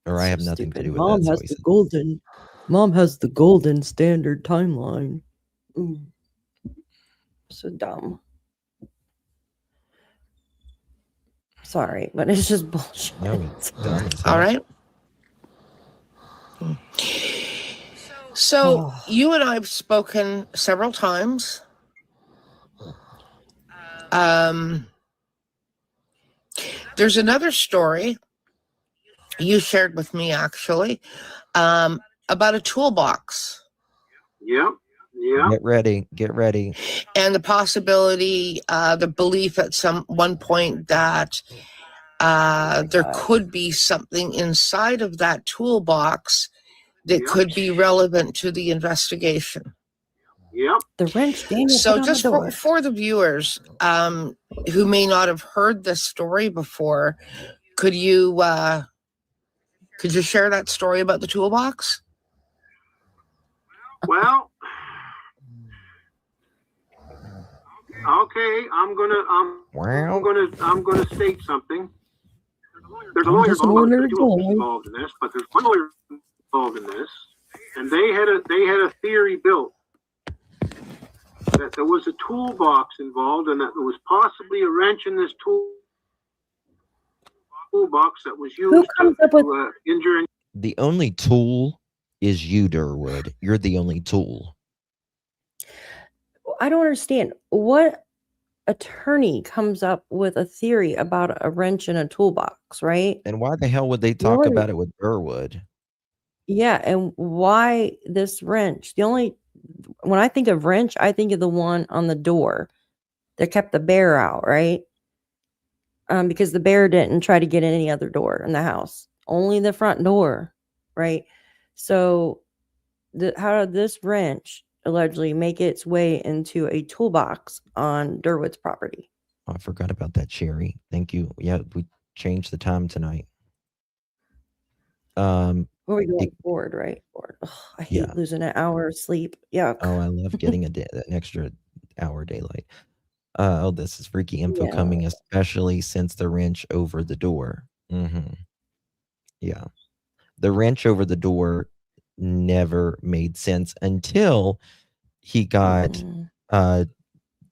Or I have
So
nothing to
stupid.
do with that. So he said,
Mom has the golden standard timeline. So dumb. Sorry, but it's just bullshit.
no, it's dumb as
All
hell.
right. So you and I have spoken several times. There's another story you shared with me actually about a toolbox.
Yep. Yeah.
Get ready. Get ready.
And the possibility, the belief at one point that there could be something inside of that toolbox that could be relevant to the investigation.
Yep.
The wrench Daniel
So
put on
just
the door.
for the viewers who may not have heard this story before, could you share that story about the toolbox?
Well, okay, I'm gonna state something. There's a lawyer involved in this, but there's one lawyer involved in this, and they had a theory built that there was a toolbox involved, and that there was possibly a wrench in this toolbox that was used to injure.
The only tool is you, Durwood. You're the only tool.
I don't understand. What attorney comes up with a theory about a wrench in a toolbox, right?
And why the hell would they talk about it with Durwood?
Yeah, and why this wrench? When I think of wrench, I think of the one on the door that kept the bear out, right? Because the bear didn't try to get in any other door in the house, only the front door, right? So, how did this wrench allegedly make its way into a toolbox on Durwood's property?
Oh, I forgot about that, Sherry. Thank you. Yeah, we changed the time tonight.
We're going forward, right? Forward. Ugh, I hate losing an hour of sleep. Yeah.
Oh, I love getting an extra hour daylight. This is freaky info coming, especially since the wrench over the door. Yeah. The wrench over the door never made sense until he got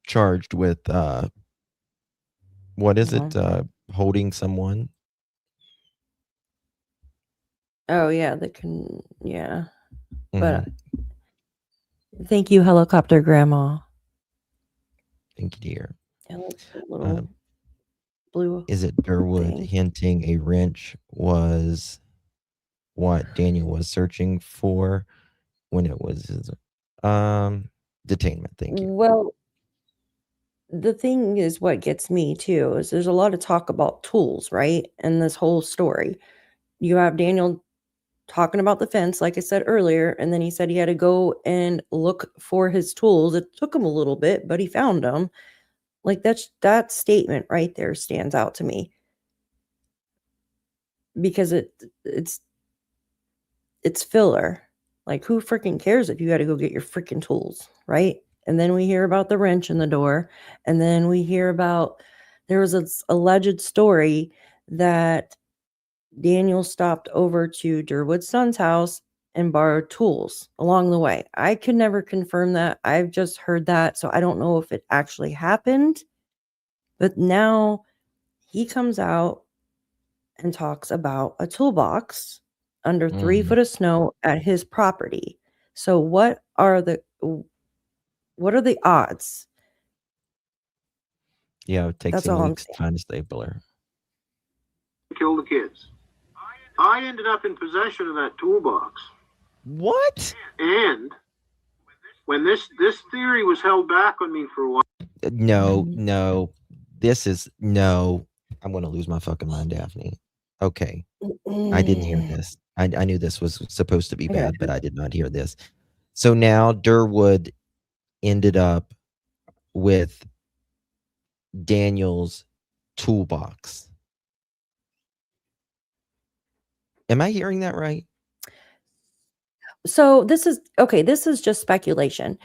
charged with what is it? Holding someone.
Oh yeah, But thank you, helicopter grandma.
Thank you, dear.
Little blue.
Is it Durwood hinting a wrench was what Daniel was searching for when it was his detainment? Thank you.
Well, the thing is, what gets me too is there's a lot of talk about tools, right? In this whole story, you have Daniel talking about the fence, like I said earlier, and then he said he had to go and look for his tools. It took him a little bit, but he found them. Like that statement right there stands out to me because it's filler. Like, who freaking cares if you got to go get your freaking tools, right? And then we hear about the wrench in the door, and then we hear about there was this alleged story that Daniel stopped over to Durwood's son's house and borrowed tools along the way. I could never confirm that. I've just heard that, so I don't know if it actually happened. But now he comes out and talks about a toolbox under 3 foot of snow at his property. So what are the odds?
Yeah, it takes him weeks to find a stapler.
Kill the kids. I ended up in possession of that toolbox.
What?
And when this theory was held back on me for a while.
No. I'm going to lose my fucking mind, Daphne. Okay. I didn't hear this. I knew this was supposed to be bad, but I did not hear this. So now Durwood ended up with Daniel's toolbox. Am I hearing that right?
So this is just speculation.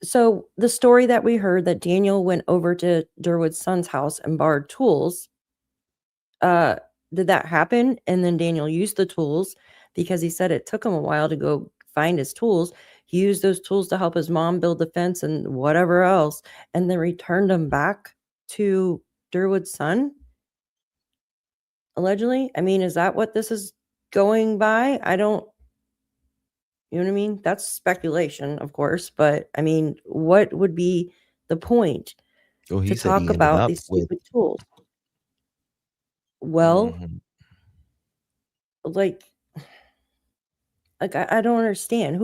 So the story that we heard that Daniel went over to Durwood's son's house and borrowed tools, did that happen? And then Daniel used the tools because he said it took him a while to go find his tools. He used those tools to help his mom build the fence and whatever else, and then returned them back to Durwood's son. Allegedly. I mean, is that what this is going by? You know what I mean? That's speculation, of course, but I mean, what would be the point to talk about these stupid tools? Well, like I don't understand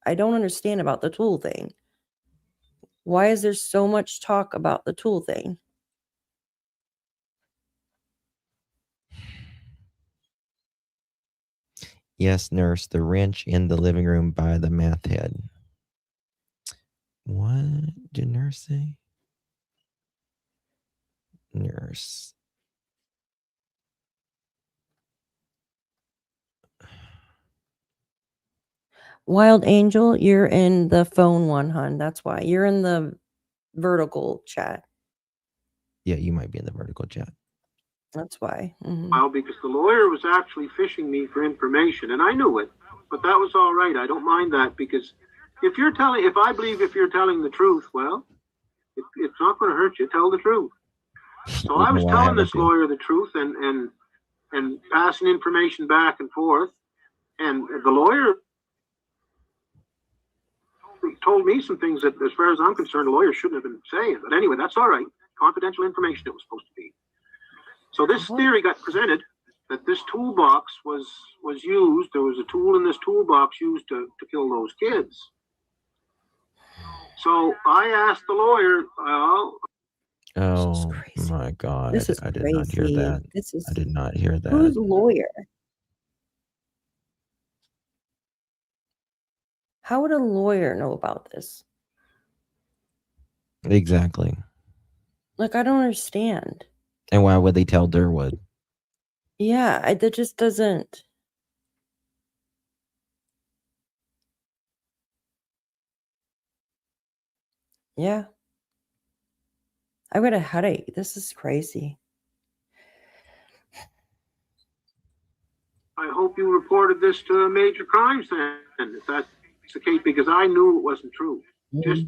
I don't understand about the tool thing. Why is there so much talk about the tool thing?
Yes, nurse, the wrench in the living room by the math head. What did nurse say? Nurse.
Wild Angel, you're in the phone one, hun. That's why. You're in the vertical chat.
Yeah, you might be in the vertical chat.
That's why. Mhm.
Well, because the lawyer was actually fishing me for information, and I knew it, but that was all right. I don't mind that, because if I believe if you're telling the truth, well, it's not going to hurt you. Tell the truth. So I was telling this lawyer the truth and passing information back and forth, and the lawyer told me some things that, as far as I'm concerned, the lawyer shouldn't have been saying. But anyway, that's all right. Confidential information it was supposed to be. So this theory got presented that this toolbox was used. There was a tool in this toolbox used to kill those kids. So I asked the lawyer,
oh my God.
This is
I did not hear
crazy.
that. I did not hear that.
Who's lawyer? How would a lawyer know about this?
Exactly.
Like, I don't understand.
And why would they tell Durwood?
Yeah, that just doesn't. Yeah. I've got a headache. This is crazy.
I hope you reported this to a major crimes then, if that's the case, because I knew it wasn't true. Just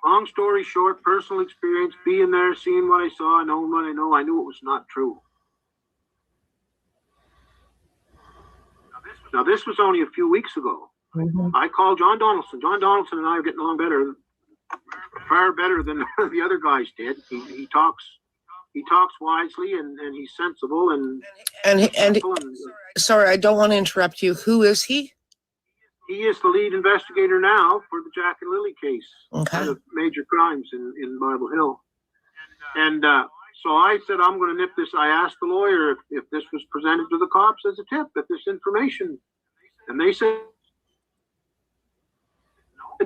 long story short, personal experience, being there, seeing what I saw, knowing what I know, I knew it was not true. Now, this was only a few weeks ago. I called John Donaldson. John Donaldson and I are getting along better, far better than the other guys did. He talks wisely and he's sensible and
sorry, I don't want to interrupt you. Who is he?
He is the lead investigator now for the Jack and Lilly case, of major crimes in Bible Hill. And so I said, I'm going to nip this. I asked the lawyer if this was presented to the cops as a tip, if this information, and they said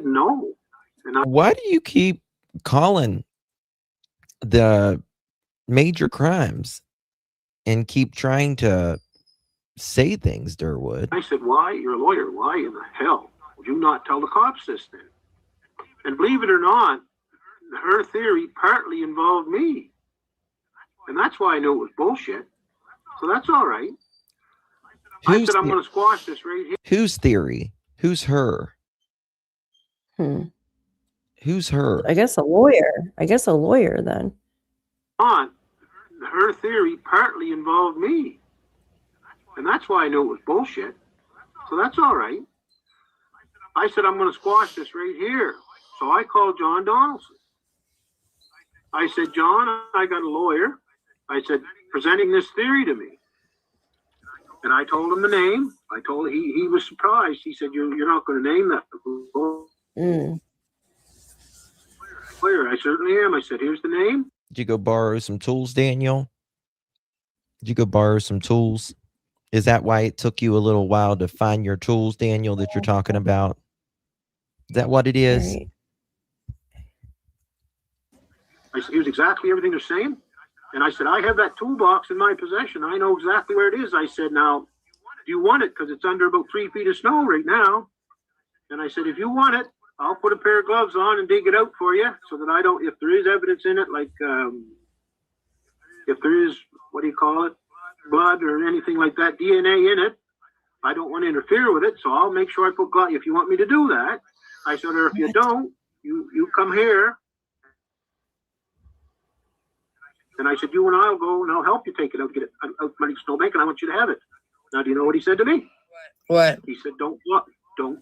no. And
why do you keep calling the major crimes and keep trying to say things, Durwood?
I said, why? You're a lawyer. Why in the hell would you not tell the cops this then? And believe it or not, her theory partly involved me. And that's why I knew it was bullshit. So that's all right. I said, I'm going to squash this right here.
Whose theory? Who's her? Who's her?
I guess a lawyer then.
Her theory partly involved me. And that's why I knew it was bullshit. So that's all right. I said, I'm going to squash this right here. So I called John Donaldson. I said, John, I got a lawyer. I said, presenting this theory to me. And I told him the name. He was surprised. He said, you're not going to name that lawyer. I certainly am. I said, here's the name.
Did you go borrow some tools, Daniel? Did you go borrow some tools? Is that why it took you a little while to find your tools, Daniel, that you're talking about? Is that what it is?
Right.
I said, here's exactly everything they're saying. And I said, I have that toolbox in my possession. I know exactly where it is. I said, now, do you want it? Because it's under about 3 feet of snow right now. And I said, if you want it, I'll put a pair of gloves on and dig it out for you so that I don't, if there is evidence in it, like if there is, what do you call it, blood or anything like that, DNA in it, I don't want to interfere with it. So I'll make sure I put gloves. If you want me to do that, I said, or if you don't, you come here. And I said, you and I'll go and I'll help you take it out, get it out from Snowbank, and I want you to have it. Now, do you know what he said to me?
What?
He said, don't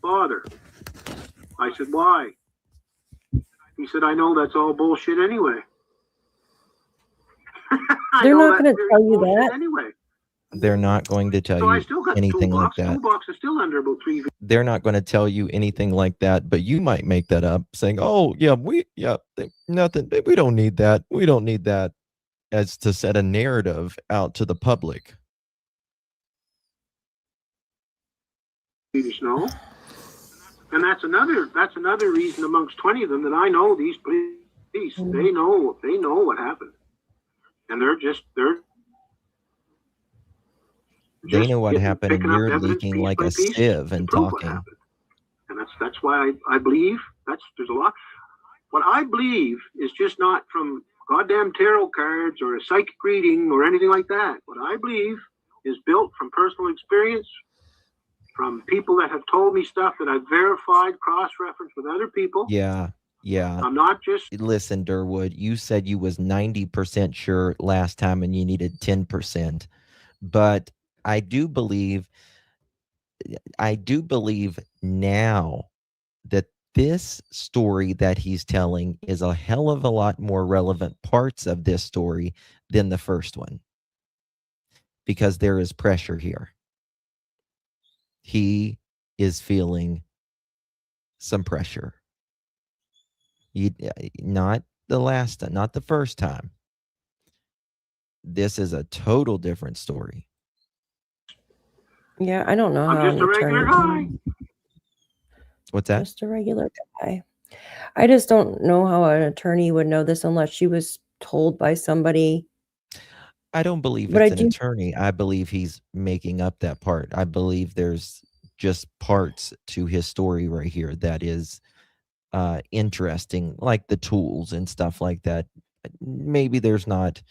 bother. I said, why? He said, I know that's all bullshit anyway.
They're not going to tell you that.
Anyway.
They're not going to tell
So I
you
still got the
anything like
toolbox.
that.
Toolbox is still under about 3.
They're not going to tell you anything like that, but you might make that up saying, oh, nothing. We don't need that. We don't need that, as to set a narrative out to the public.
Know. And that's another reason amongst 20 of them that I know these police. They know what happened. And
they know what happened, and
picking up
you're
evidence
leaking
piece
like
by
a
piece
sieve
to
and
prove what
talking.
happened. And that's why I believe there's a lot. What I believe is just not from goddamn tarot cards or a psychic reading or anything like that. What I believe is built from personal experience, from people that have told me stuff that I've verified, cross-referenced with other people.
Yeah.
I'm not just...
Listen, Durwood, you said you was 90% sure last time and you needed 10%. But I do believe now that this story that he's telling is a hell of a lot more relevant parts of this story than the first one, because there is pressure here. He is feeling some pressure. Not the first time. This is a total different story.
Yeah, I don't know how
I'm just a regular guy.
What's that?
Just a regular guy. I just don't know how an attorney would know this unless she was told by somebody.
I don't believe
But
it's
I
an
do-
attorney. I believe he's making up that part. I believe there's just parts to his story right here that is interesting, like the tools and stuff like that. Maybe there's not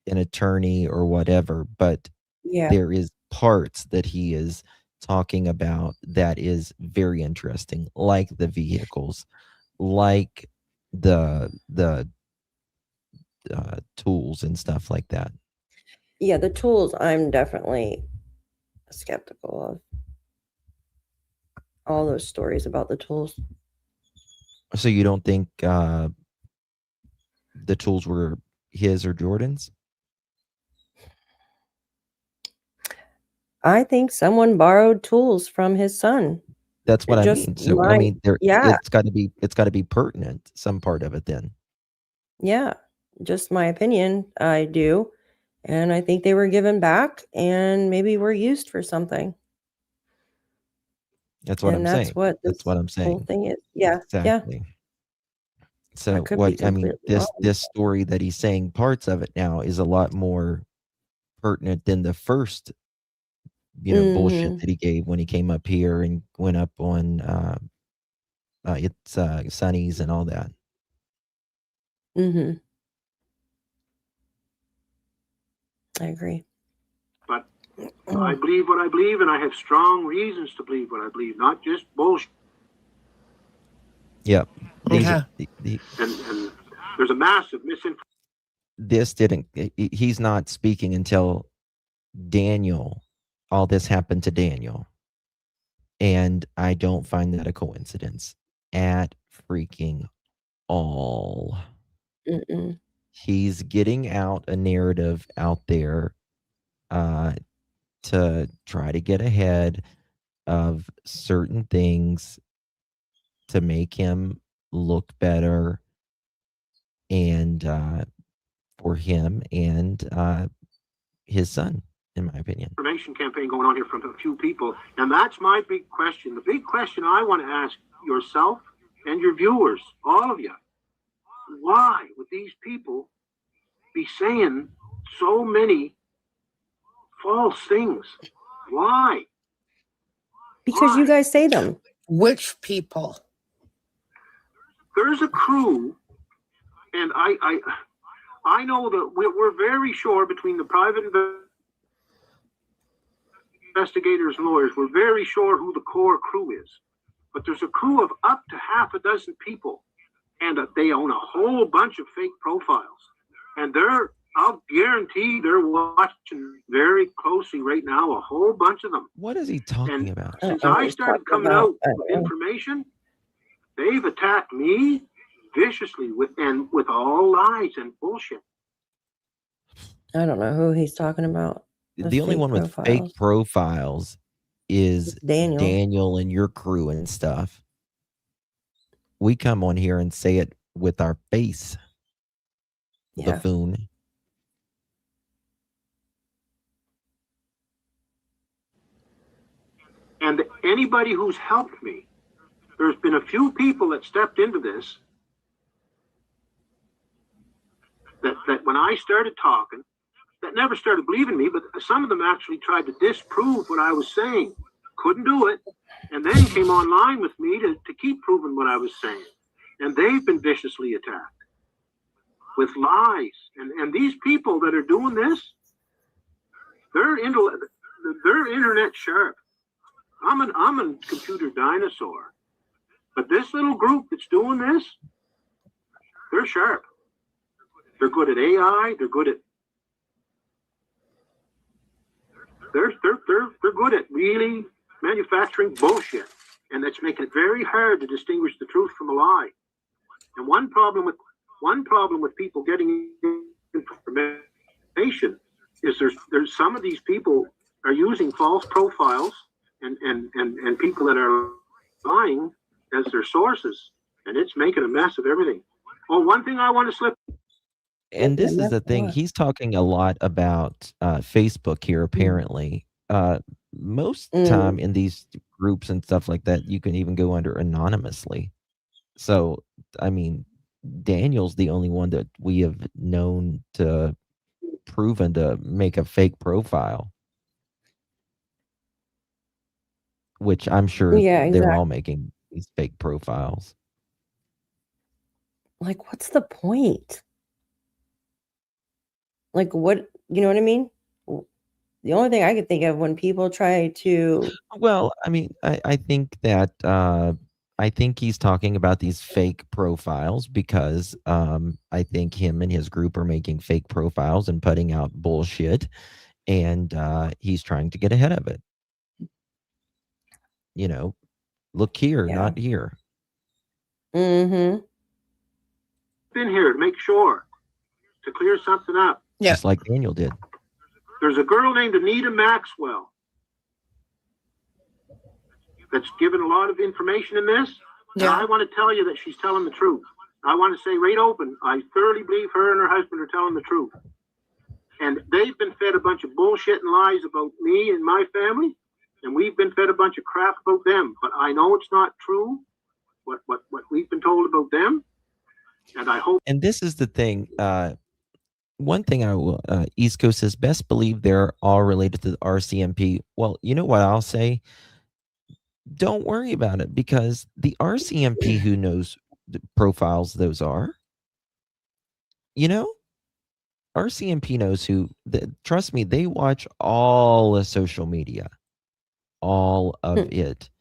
an attorney or whatever, but
Yeah.
there is parts that he is talking about that is very interesting, like the vehicles, like the tools and stuff like that.
Yeah, the tools I'm definitely skeptical of. All those stories about the tools.
So you don't think the tools were his or Jordan's?
I think someone borrowed tools from his son.
That's what I mean. So I mean, it's got to be pertinent, some part of it then.
Yeah, just my opinion. I do, and I think they were given back, and maybe were used for something.
That's what I'm saying.
That's what I'm saying. Whole thing is. Yeah,
exactly.
Yeah.
So this story that he's saying parts of it now is a lot more pertinent than the first, bullshit that he gave when he came up here and went up on it's Sonny's and all that.
Mm-hmm. I agree.
But I believe what I believe, and I have strong reasons to believe what I believe, not just bullshit.
Yep.
And there's a massive misinformation.
He's not speaking until Daniel. All this happened to Daniel. And I don't find that a coincidence at freaking all.
Mm-mm.
He's getting out a narrative out there to try to get ahead of certain things to make him look better, and for him and his son, in my opinion.
Information campaign going on here from a few people, and that's my big question. The big question I want to ask yourself and your viewers, all of you, why would these people be saying so many false things? Why?
Because you guys say them.
Which people?
There's a crew, and I know that we're very sure between the private investigators and lawyers, we're very sure who the core crew is. But there's a crew of up to half a dozen people, and they own a whole bunch of fake profiles. And I'll guarantee they're watching very closely right now, a whole bunch of them.
What is he talking about?
Since I started coming out with information, they've attacked me viciously with all lies and bullshit.
I don't know who he's talking about.
the only
fake
one with fake profiles is
Daniel.
Daniel and your crew and stuff. We come on here and say it with our face.
Yeah.
Buffoon.
And anybody who's helped me, there's been a few people that stepped into this, that when I started talking, that never started believing me, but some of them actually tried to disprove what I was saying. Couldn't do it. And then came online with me to keep proving what I was saying. And they've been viciously attacked with lies. And these people that are doing this, they're internet sharp. I'm a computer dinosaur. But this little group that's doing this, they're sharp. They're good at AI. They're good at they're good at really manufacturing bullshit, and that's making it very hard to distinguish the truth from a lie. And one problem with people getting information is there's some of these people are using false profiles and people that are lying as their sources, and it's making a mess of everything. Oh, one thing I want to slip.
And this is the thing. He's talking a lot about Facebook here, apparently. Most time in these groups and stuff like that, you can even go under anonymously. So, I mean, Daniel's the only one that we have known to proven to make a fake profile. Which I'm sure they're all making these fake profiles.
Like, what's the point? Like, what, you know what I mean? The only thing I could think of when people try to...
Well, I mean, I think that, I think he's talking about these fake profiles because I think him and his group are making fake profiles and putting out bullshit, and he's trying to get ahead of it. You know, look here, not here.
Mm-hmm.
In here to make sure, to clear something up.
Yeah.
Just like Daniel did.
There's a girl named Anita Maxwell that's given a lot of information in this.
Yeah.
And I want to tell you that she's telling the truth. I want to say right open, I thoroughly believe her and her husband are telling the truth. And they've been fed a bunch of bullshit and lies about me and my family, and we've been fed a bunch of crap about them. But I know it's not true, what we've been told about them. And I hope.
And this is the thing. One thing I will, East Coast says, best believe they're all related to the RCMP. Well, you know what I'll say? Don't worry about it, because the RCMP, who knows the profiles those are, you know, RCMP knows who, trust me, they watch all of social media, all of it.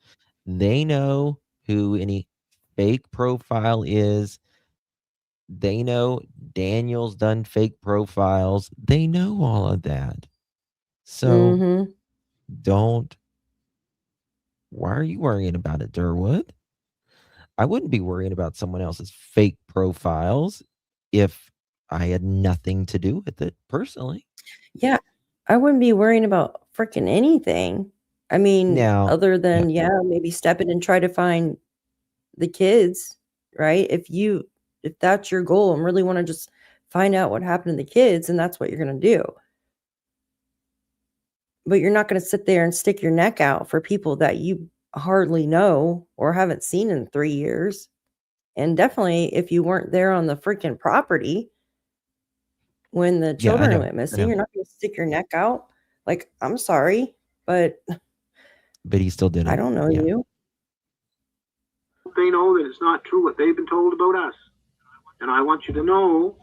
They know who any fake profile is. They know Daniel's done fake profiles. They know all of that. So don't. Why are you worrying about it, Durwood? I wouldn't be worrying about someone else's fake profiles if I had nothing to do with it personally.
Yeah, I wouldn't be worrying about freaking anything. I mean, other than, maybe step in and try to find the kids, right? If that's your goal and really want to just find out what happened to the kids, and that's what you're going to do. But you're not going to sit there and stick your neck out for people that you hardly know or haven't seen in 3 years. And definitely if you weren't there on the freaking property when the children went missing, you're not going to stick your neck out. Like, I'm sorry, but
he still did it.
I don't know you.
They know that it's not true what they've been told about us. And I want you to know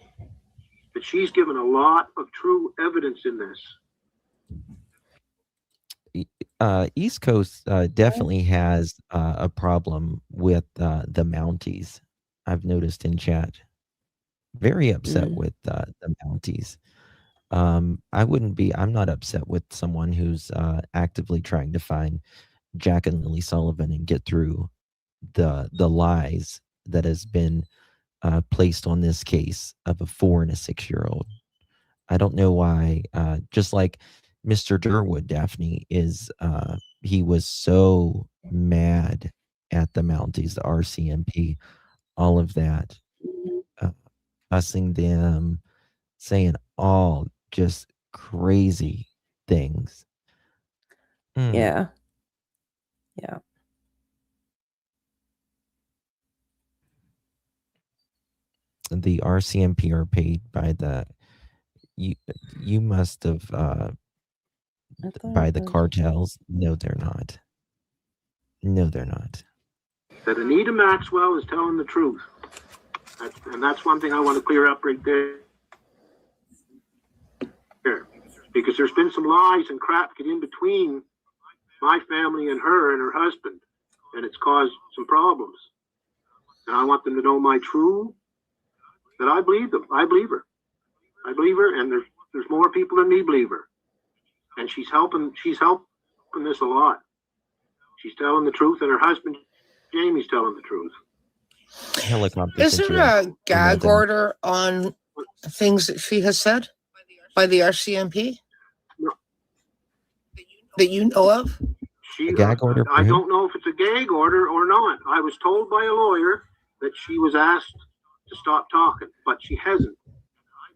that she's given a lot of true evidence in this.
East Coast definitely has a problem with the Mounties. I've noticed in chat. Very upset with the Mounties. I'm not upset with someone who's actively trying to find Jack and Lilly Sullivan and get through the lies that has been placed on this case of a 4 and a 6-year-old. I don't know why, just like Mr. Durwood, Daphne, is he was so mad at the Mounties, the RCMP, all of that,
Mhm.
fussing them, saying all just crazy things. Mm.
Yeah. Yeah.
The RCMP are paid by the you must have
I thought
by
it
the
was.
cartels. No, they're not. No, they're not.
That Anita Maxwell is telling the truth. That's one thing I want to clear up right there. Because there's been some lies and crap get in between my family and her husband, and it's caused some problems. And I want them to know my true, that I believe them. I believe her. I believe her, and there's more people than me believe her. And she's helping this a lot. She's telling the truth, and her husband, Jamie's telling the truth.
Helicopter.
Is there a gag order on things that she has said by the RCMP?
No.
That you know of?
A gag order for
I
who?
don't know if it's a gag order or not. I was told by a lawyer that she was asked to stop talking, but she hasn't.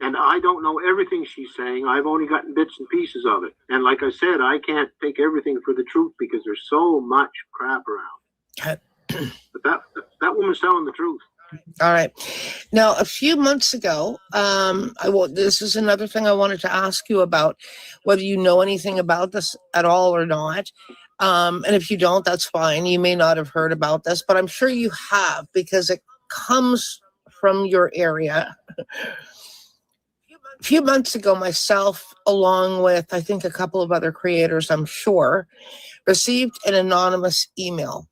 And I don't know everything she's saying. I've only gotten bits and pieces of it. And like I said, I can't take everything for the truth because there's so much crap around. But that woman's telling the truth.
All right. Now, a few months ago, this is another thing I wanted to ask you about, whether you know anything about this at all or not. And if you don't, that's fine. You may not have heard about this, but I'm sure you have because it comes from your area. A few months ago, myself, along with, I think, a couple of other creators, I'm sure, received an anonymous email.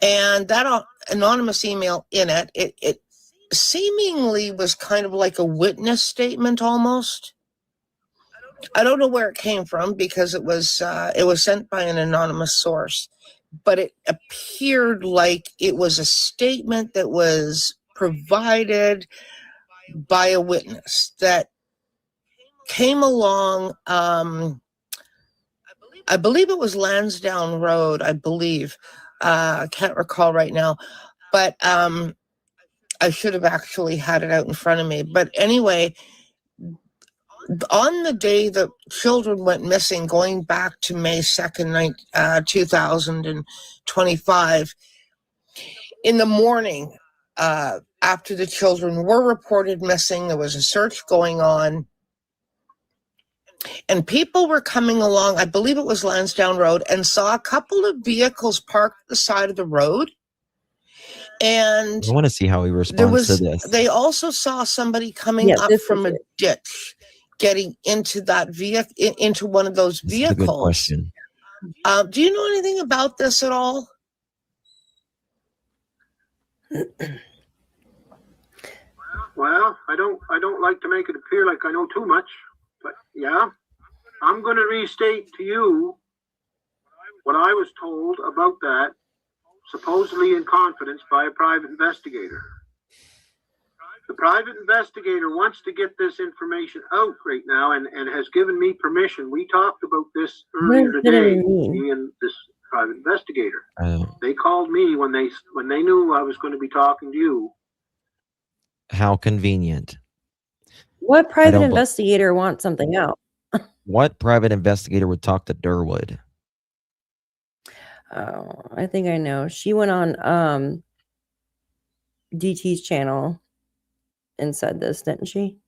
And that anonymous email in it seemingly was kind of like a witness statement almost. I don't know where it came from because it was sent by an anonymous source, but it appeared like it was a statement that was provided by a witness that came along. I believe it was Lansdowne Road, I believe. I can't recall right now, but I should have actually had it out in front of me. But anyway, on the day that children went missing, going back to May 2nd, 2025, in the morning, after the children were reported missing, there was a search going on. And people were coming along, I believe it was Lansdowne Road, and saw a couple of vehicles parked at the side of the road. And
I want to see how he responds to this.
They also saw somebody coming up from a ditch, getting into that vehicle, into one of those vehicles.
This is a good question.
Do you know anything about this at all?
Well, I don't like to make it appear like I know too much, but yeah, I'm going to restate to you what I was told about that, supposedly in confidence by a private investigator. The private investigator wants to get this information out right now and has given me permission. We talked about this earlier today, me and this private investigator. They called me when they knew I was going to be talking to you.
How convenient.
What private investigator wants something out?
What private investigator would talk to Durwood?
Oh, I think I know. She went on DT's channel and said this, didn't she?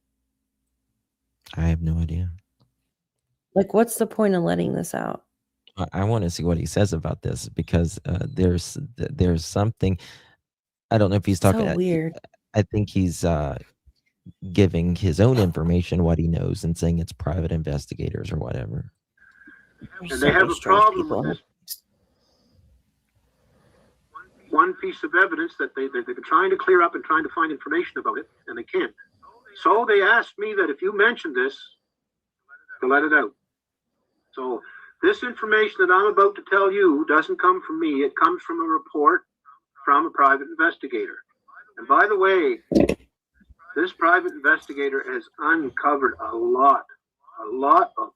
I have no idea.
Like, what's the point of letting this out?
I want to see what he says about this because there's something. I don't know if he's talking.
So weird.
I think he's giving his own information, what he knows, and saying it's private investigators or whatever.
And they have a problem with this. One piece of evidence that they've been trying to clear up and trying to find information about it, and they can't. So they asked me that if you mention this, to let it out. So this information that I'm about to tell you doesn't come from me. It comes from a report from a private investigator. And by the way, this private investigator has uncovered a lot a lot of.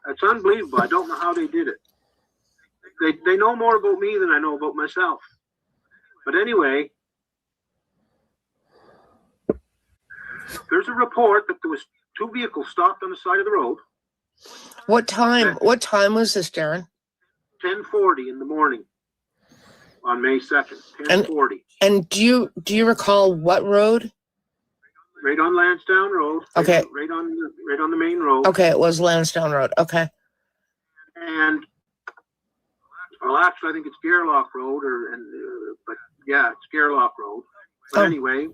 It's unbelievable. I don't know how they did it. They know more about me than I know about myself. But anyway, there's a report that there was 2 vehicles stopped on the side of the road.
What time? What time was this, Darren?
10:40 in the morning on May 2nd. 10:40.
And do you recall what road?
Right on Lansdowne Road.
Okay.
Right on the main road.
Okay, it was Lansdowne Road. Okay.
And well, actually, I think it's Gerlach Road, but yeah, it's Gerlach Road. But anyway,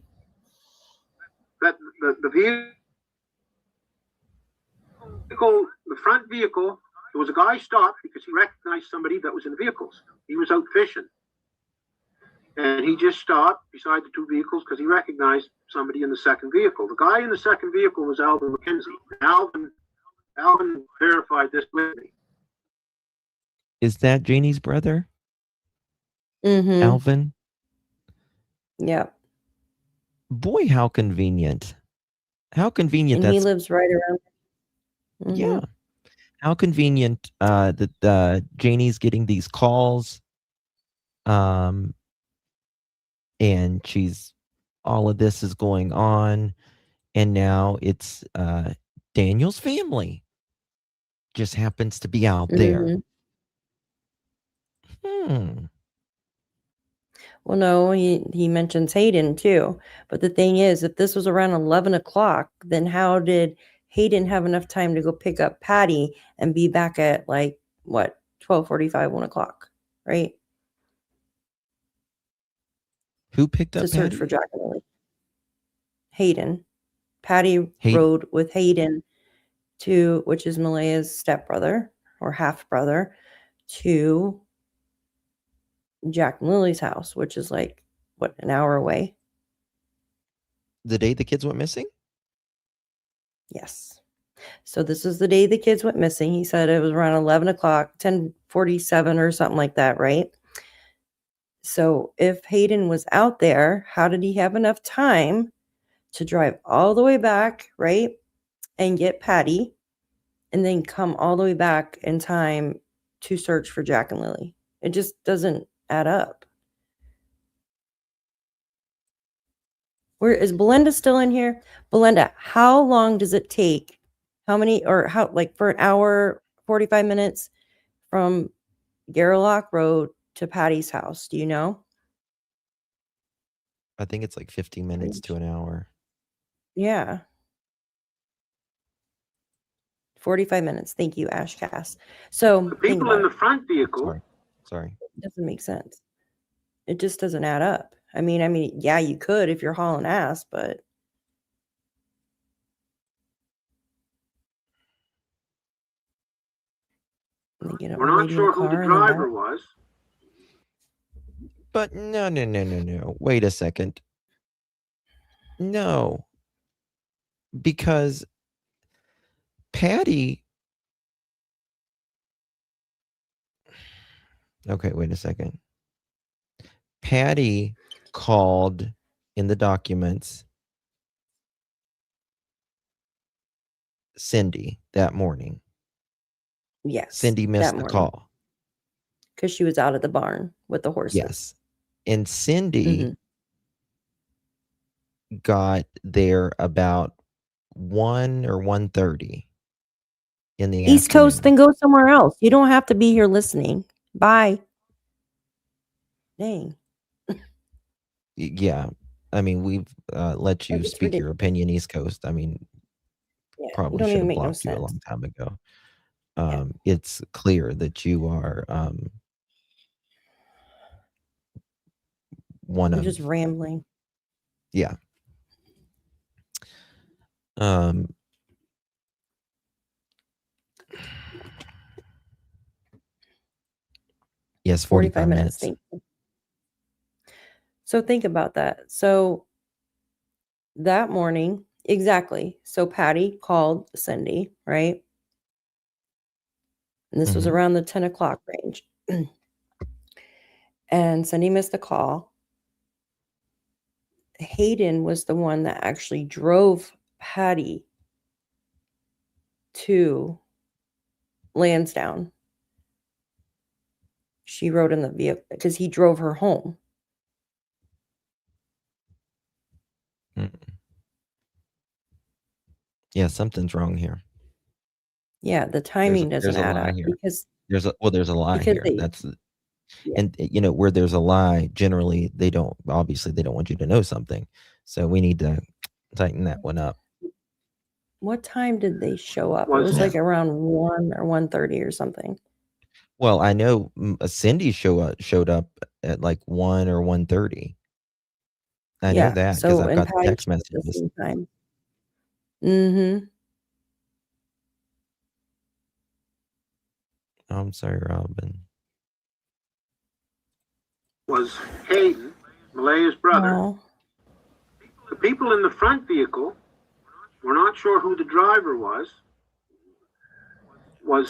that the vehicle, the front vehicle, there was a guy stopped because he recognized somebody that was in the vehicles. He was out fishing, and he just stopped beside the 2 vehicles because he recognized somebody in the second vehicle. The guy in the second vehicle was Alvin McKenzie. Alvin verified this with me.
Is that Janie's brother,
Mm-hmm.
Alvin?
Yeah.
Boy, how convenient. How convenient.
And he lives right around. Mhm.
Yeah. How convenient that Janie's getting these calls. And all of this is going on. And now it's Daniel's family just happens to be out there.
Mhm.
Hmm.
Well, no, he mentions Hayden too. But the thing is, if this was around 11 o'clock, then how did Hayden have enough time to go pick up Patty and be back at 12:45, 1 o'clock, right?
Who picked
To
up
search
Patty?
for Jack and Lily. Hayden. Patty
Hayden.
rode with Hayden which is Malaya's stepbrother or half brother, to Jack and Lily's house, which is an hour away.
The day the kids went missing?
Yes. So this is the day the kids went missing. He said it was around 11 o'clock, 10:47 or something like that, right? So if Hayden was out there, how did he have enough time to drive all the way back, right? And get Patty and then come all the way back in time to search for Jack and Lily? It just doesn't add up. Where is Belinda still in here? Belinda, how long does it take? For an hour, 45 minutes from Gerlach Road to Patty's house? Do you know?
I think it's like 15 minutes to an hour.
Yeah. 45 minutes. Thank you, Ashcast. So
The people in the front vehicle.
Sorry.
It doesn't make sense. It just doesn't add up. I mean, yeah, you could if you're hauling ass, but
We're not sure who the driver was.
But no. Wait a second. No. Because Patty. Okay, wait a second. Patty called in the documents Cindy that morning.
Yes.
Cindy missed the call.
Because she was out at the barn with the horses.
Yes. And Cindy got there about 1 or 1:30 in the
East
afternoon.
Coast, then go somewhere else. You don't have to be here listening. Bye. Dang.
Yeah. I mean, we've let you speak your opinion, East Coast. I mean, probably should have blocked you a long time ago. It's clear that you are one
I'm
of
just rambling.
Yeah. Yes, 45 minutes.
Thank you. So think about that. So that morning, exactly. So Patty called Cindy, right? And this was around the 10 o'clock range. And Cindy missed the call. Hayden was the one that actually drove Patty to Lansdowne. She rode in the vehicle because he drove her home.
Mm. Yeah, something's wrong here.
Yeah, the timing doesn't
there's a
add
lie
up
here.
because
There's a lie
because
here.
they
That's
yeah.
and where there's a lie, generally they don't want you to know something. So we need to tighten that one up.
What time did they show up? It
Was-
was
Yeah.
like around 1 or 1:30 or something.
Well, I know Cindy showed up at like 1 or 1:30. I know that because
So
I've
and
got the
Patty
text
showed up at the
messages.
same time. Mm-hmm.
I'm sorry, Robin.
Was Hayden, Malaya's brother.
Oh.
The people in the front vehicle were not sure who the driver was.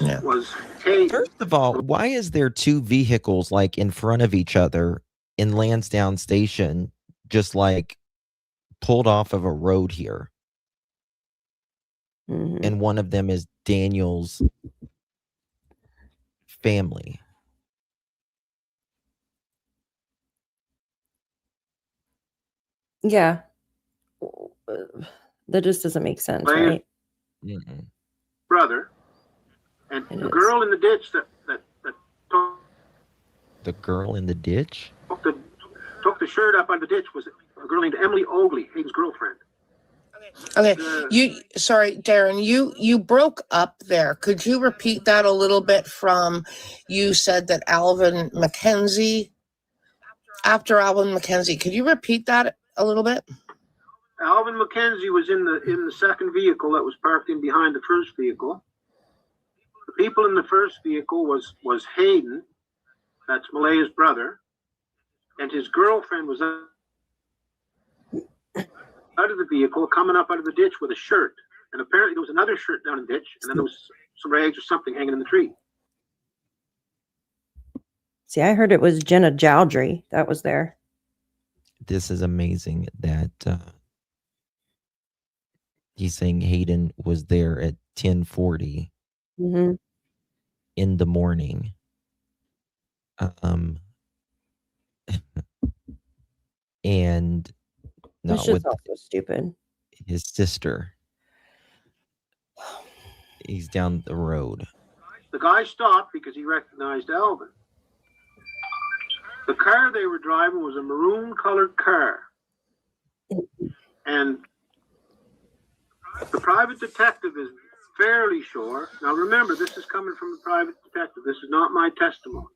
Yeah.
Was Hayden.
First of all, why is there two vehicles like in front of each other in Lansdowne Station, just like pulled off of a road here?
Mhm.
And one of them is Daniel's family.
Yeah. That just doesn't make sense,
Right.
right?
Mm-mm.
Brother, and
It
the
is.
girl in the ditch that took
The girl in the ditch?
the shirt up out of the ditch was a girl named Emily Ogley, Hayden's girlfriend.
Okay,
The-
sorry, Darren, you broke up there. Could you repeat that a little bit from, you said that Alvin McKenzie, after Alvin McKenzie, could you repeat that a little bit?
Alvin McKenzie was in the second vehicle that was parked in behind the first vehicle. The people in the first vehicle was Hayden, that's Malaya's brother, and his girlfriend was out of the vehicle, coming up out of the ditch with a shirt. And apparently there was another shirt down in the ditch, and then there was some rags or something hanging in the tree.
See, I heard it was Jenna Jowdry that was there.
This is amazing that he's saying Hayden was there at 10:40
Mm-hmm.
in the morning. And not
It's
with
just also stupid.
his sister. He's down the road.
The guy stopped because he recognized Alvin. The car they were driving was a maroon-colored car. And the private detective is fairly sure. Now remember, this is coming from the private detective. This is not my testimony.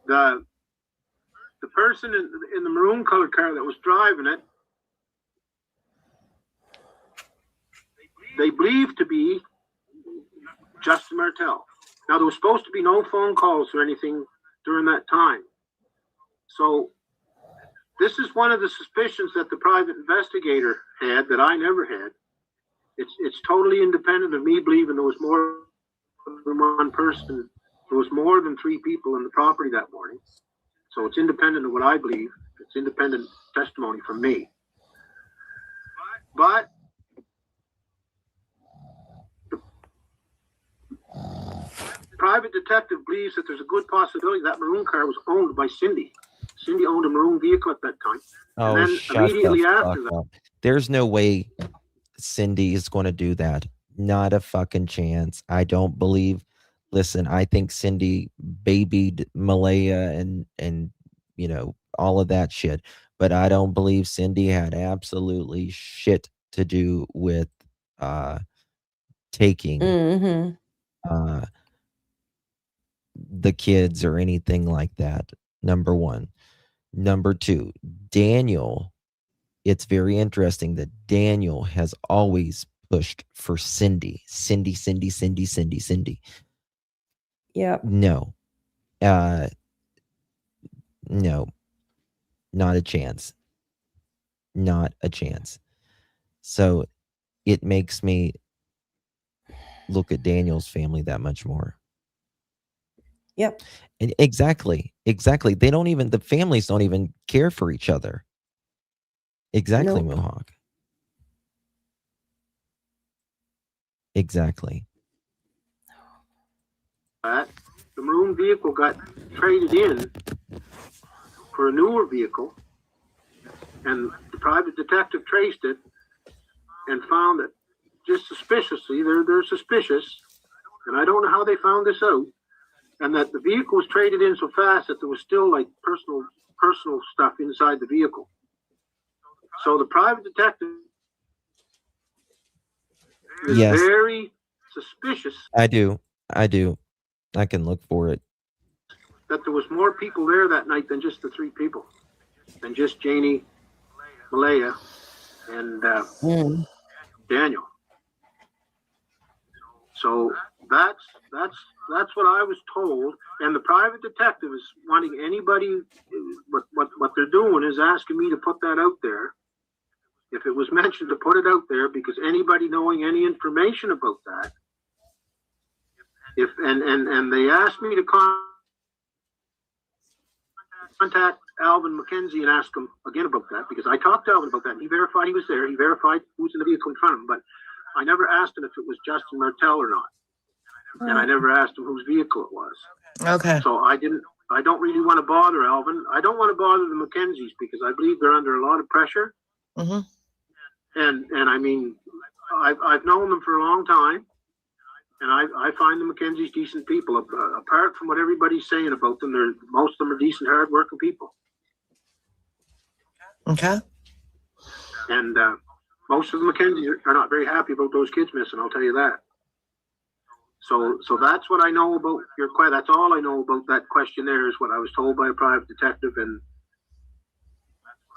The person in the maroon-colored car that was driving it, they believed to be Justin Martell. Now, there was supposed to be no phone calls or anything during that time. So this is one of the suspicions that the private investigator had that I never had. It's totally independent of me believing there was more than one person. There was more than 3 people in the property that morning. So it's independent of what I believe. It's independent testimony from me. But the private detective believes that there's a good possibility that maroon car was owned by Cindy. Cindy owned a maroon vehicle at that time.
Oh,
And then
shut
immediately
the
after
fuck
that-
up. There's no way Cindy is going to do that. Not a fucking chance. I don't believe. Listen, I think Cindy babied Malaya and all of that shit, but I don't believe Cindy had absolutely shit to do with taking
Mm-hmm.
the kids or anything like that. Number one. Number two, Daniel. It's very interesting that Daniel has always pushed for Cindy. Cindy.
Yep.
No. No. Not a chance. Not a chance. So it makes me look at Daniel's family that much more.
Yep.
And exactly. The families don't even care for each other. Exactly,
Nope.
Mohawk. Exactly.
The maroon vehicle got traded in for a newer vehicle, and the private detective traced it and found that just suspiciously, they're suspicious, and I don't know how they found this out, and that the vehicle was traded in so fast that there was still like personal stuff inside the vehicle. So the private detective is
Yes.
very suspicious
I do. I can look for it.
that there was more people there that night than just the three people, than just Janie, Malaya, and Daniel. So that's what I was told, and the private detective is wanting anybody. What they're doing is asking me to put that out there. If it was mentioned, to put it out there, because anybody knowing any information about that, and they asked me to contact Alvin McKenzie and ask him again about that, because I talked to Alvin about that, and he verified he was there. He verified who was in the vehicle in front of him, but I never asked him if it was Justin Martell or not, and I never asked him whose vehicle it was.
Okay.
So I don't really want to bother Alvin. I don't want to bother the McKenzies because I believe they're under a lot of pressure.
Mm-hmm.
And I mean, I've known them for a long time, and I find the McKenzies decent people. Apart from what everybody's saying about them, most of them are decent, hard-working people.
Okay.
And most of the McKenzies are not very happy about those kids missing. I'll tell you that. So that's what I know about your question. That's all I know about that questionnaire, is what I was told by a private detective, and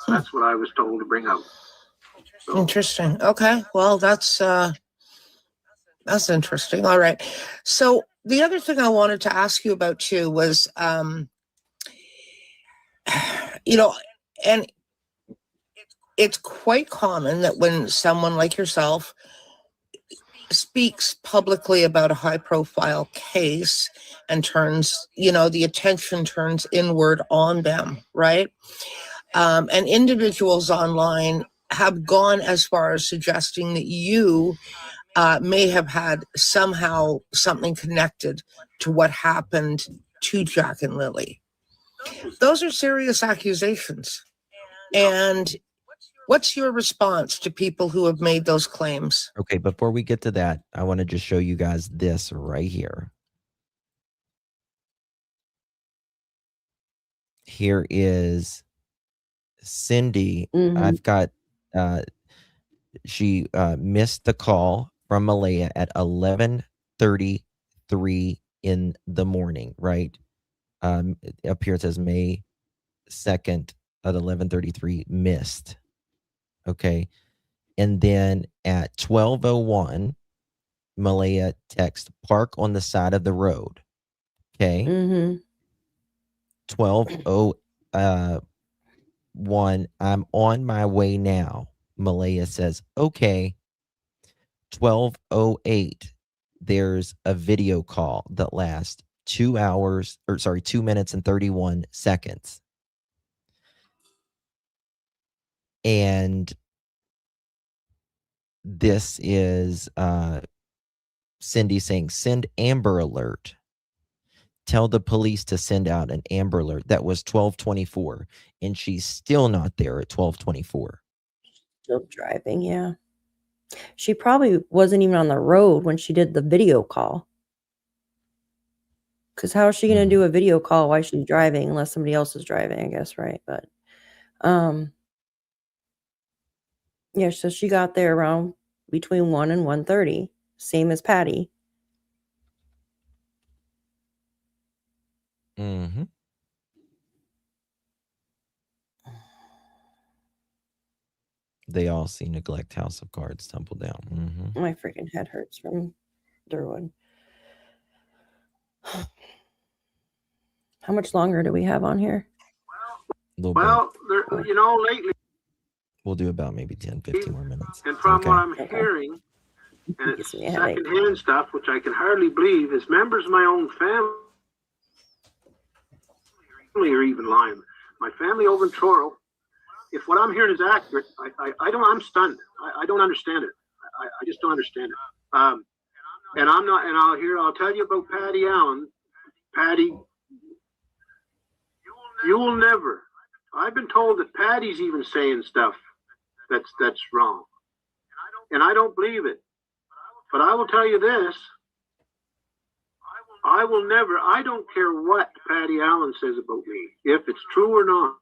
that's what I was told to bring out. So,
Interesting. Okay. Well, that's interesting. All right. So the other thing I wanted to ask you about too was, you know, and it's quite common that when someone like yourself speaks publicly about a high profile case and turns, the attention turns inward on them, right? And individuals online have gone as far as suggesting that you may have had somehow something connected to what happened to Jack and Lilly. Those are serious accusations. And what's your response to people who have made those claims?
Okay, before we get to that, I want to just show you guys this right here. Here is Cindy. I've got she missed the call from Malaya at 11:33 in the morning, right? Up here it says May 2nd at 11:33 missed. Okay. And then at 12:01, Malaya text park on the side of the road. Okay. 12:01, I'm on my way now. Malaya says, okay. 12:08, there's a video call that lasts 2 minutes and 31 seconds. And this is Cindy saying, send Amber Alert. Tell the police to send out an Amber Alert. That was 12:24, and she's still not there at 12:24.
Still driving, yeah. She probably wasn't even on the road when she did the video call. Because how is she going to do a video call while she's driving unless somebody else is driving, I guess, right? But, yeah, so she got there around between 1 and 1:30, same as Patty.
They all see neglect, House of Cards, tumble down.
My freaking head hurts from Durwood. How much longer do we have on here?
Well, lately
we'll do about maybe 10, 15 more minutes.
And from what I'm hearing, and it's secondhand stuff, which I can hardly believe, is members of my own family are even lying. My family over in Truro, if what I'm hearing is accurate, I'm stunned. I don't understand it. I just don't understand it. And I'm not, and I'll tell you about Patty Allen. Patty, you will never. I've been told that Patty's even saying stuff that's wrong, and I don't believe it. But I will tell you this: I will never. I don't care what Patty Allen says about me, if it's true or not.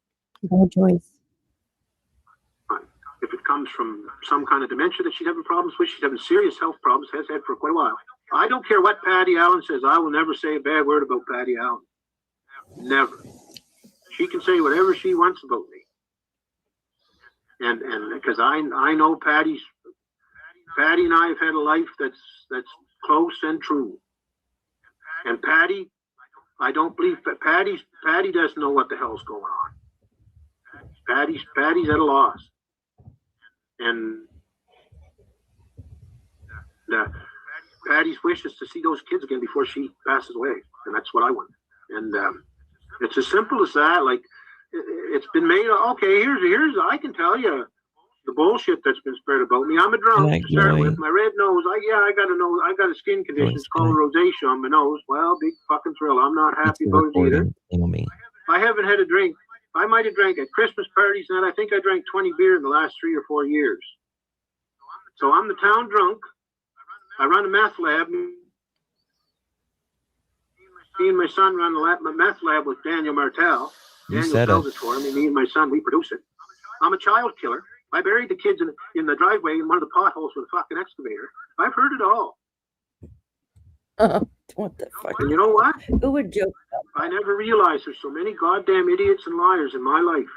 No choice.
If it comes from some kind of dementia that she's having problems with, she's having serious health problems, has had for quite a while. I don't care what Patty Allen says. I will never say a bad word about Patty Allen. Never. She can say whatever she wants about me. And because I know Patty and I have had a life that's close and true. And Patty, I don't believe that Patty doesn't know what the hell's going on. Patty's at a loss. And Patty's wish is to see those kids again before she passes away, and that's what I want. And it's as simple as that. Like, it's been made. Okay, here's I can tell you the bullshit that's been spread about me. I'm a drunk to start with. My red nose. I got a skin condition. It's called rosacea on my nose. Well, big fucking thrill. I'm not happy about it either. I haven't had a drink. I might have drank at Christmas parties, and I think I drank 20 beer in the last 3 or 4 years. So I'm the town drunk. I run a meth lab. Me and my son run a meth lab with Daniel Martell. Daniel sells it for me. Me and my son, we produce it. I'm a child killer. I buried the kids in the driveway in one of the potholes with a fucking excavator. I've heard it all.
What the fuck?
And you know what?
Who would joke?
I never realized there's so many goddamn idiots and liars in my life.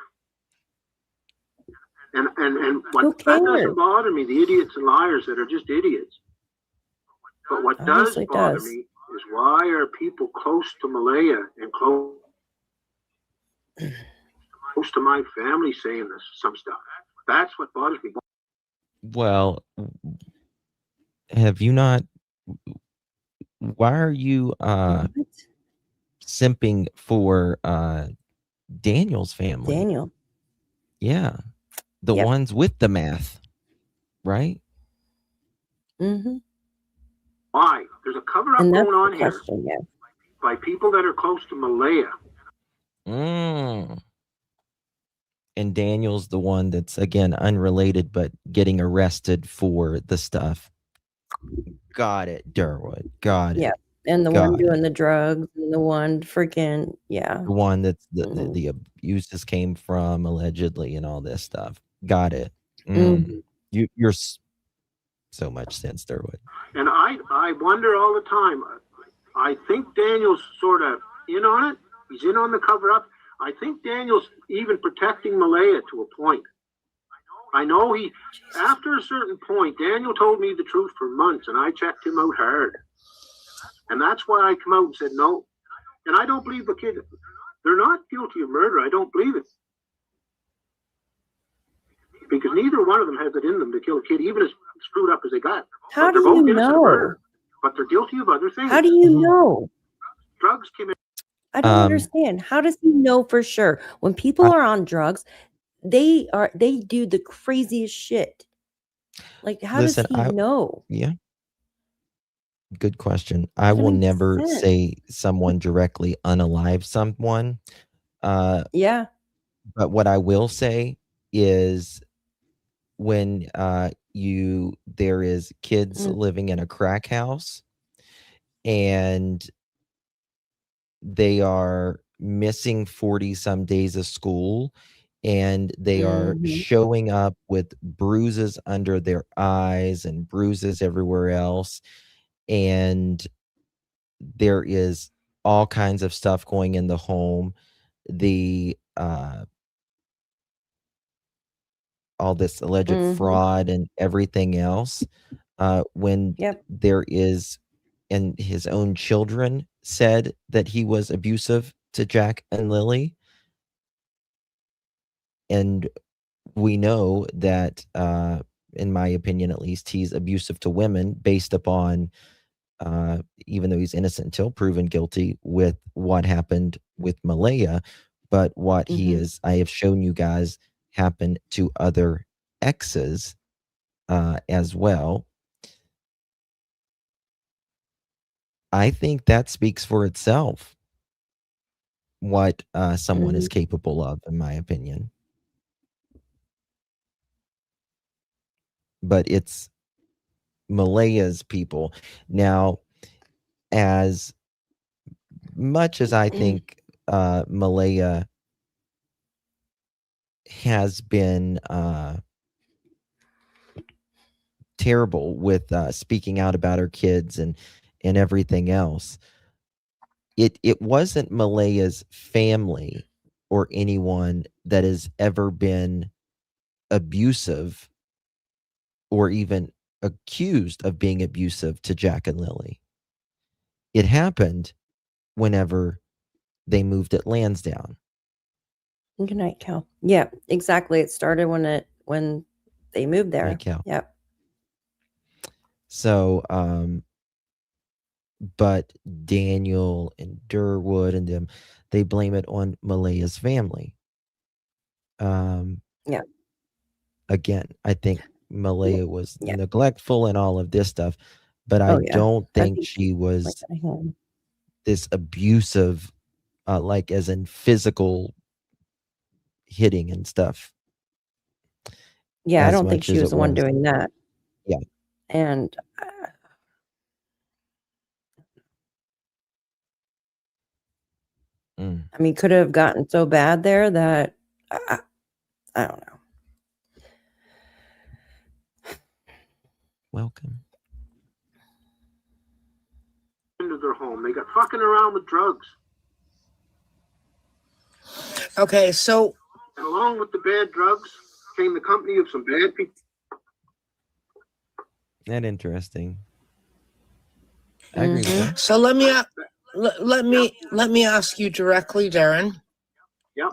And what that doesn't bother me, the idiots and liars that are just idiots. But what does bother me is, why are people close to Malaya and close to my family saying some stuff? That's what bothers me.
Well, have you not? Why are you simping for Daniel's family?
Daniel.
Yeah. The ones with the math, right?
Mm-hmm.
Why? There's a cover-up going on here by people that are close to Malaya.
And Daniel's the one that's, again, unrelated, but getting arrested for the stuff. Got it, Durwood. Got it.
Yeah. And the one doing the drugs, and the one freaking,
the one that's the abuses came from, allegedly, and all this stuff. Got it. You're so much sense, Durwood.
And I wonder all the time. I think Daniel's sort of in on it. He's in on the cover-up. I think Daniel's even protecting Malaya to a point. I know after a certain point, Daniel told me the truth for months, and I checked him out hard. And that's why I come out and said no. And I don't believe the kid. They're not guilty of murder. I don't believe it. Because neither one of them has it in them to kill a kid, even as screwed up as they got.
How do you know?
But they're guilty of other things.
How do you know?
Drugs came in.
I don't understand. How does he know for sure? When people are on drugs, they do the craziest shit. Like, how does he know?
Yeah. Good question. I will never say someone directly unalive someone.
Yeah.
But what I will say is, when there is kids living in a crack house and they are missing 40 some days of school, and they are showing up with bruises under their eyes and bruises everywhere else, and there is all kinds of stuff going in the home, all this alleged fraud and everything else, when there is, and his own children said that he was abusive to Jack and Lilly. And we know that, in my opinion, at least, he's abusive to women based upon, even though he's innocent until proven guilty with what happened with Malaya, but what he is, I have shown you guys, happened to other exes as well. I think that speaks for itself. What someone is
Mhm.
capable of, in my opinion. But it's Malaya's people. Now, as much as I think Malaya has been terrible with speaking out about her kids and everything else, it wasn't Malaya's family or anyone that has ever been abusive or even accused of being abusive to Jack and Lily. It happened whenever they moved at Lansdowne.
Good night, Cal. Yeah, exactly. It started when they moved there.
Right, Cal.
Yep.
So, but Daniel and Durwood and them, they blame it on Malaya's family.
Yeah.
Again, I think Malaya was
Yeah.
neglectful and all of this stuff, but I
Oh, yeah.
don't
I
think
think
she
she's
was
like at home.
this abusive, like as in physical hitting and stuff.
Yeah, I
as
don't think
much
she
as
was
it
the one
was.
doing that.
Yeah.
And I mean, could have gotten so bad there that I don't know.
Welcome.
Into their home. They got fucking around with drugs.
Okay, so
And along with the bad drugs came the company of some bad people.
That interesting. I agree with that.
so let me ask you directly, Darren.
Yep.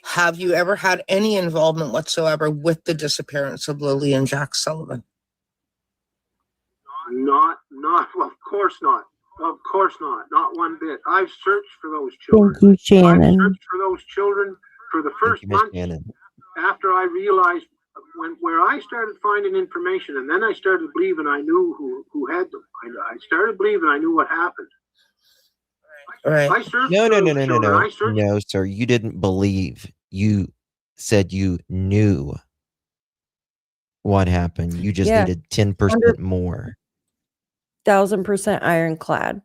Have you ever had any involvement whatsoever with the disappearance of Lilly and Jack Sullivan?
Not, well, of course not. Of course not. Not one bit. I've searched for those children.
Thank you,
I've
Shannon.
searched for those children for the
Thank
first
you, Miss
month
Shannon.
after I realized where I started finding information, and then I started believing I knew who had them. I started believing I knew what happened.
Right.
I searched
No,
for
no,
those
no, no, no,
children.
no.
I searched.
No, sir. You didn't believe. You said you knew what happened. You just
Yeah.
needed 10% more.
1,000% ironclad.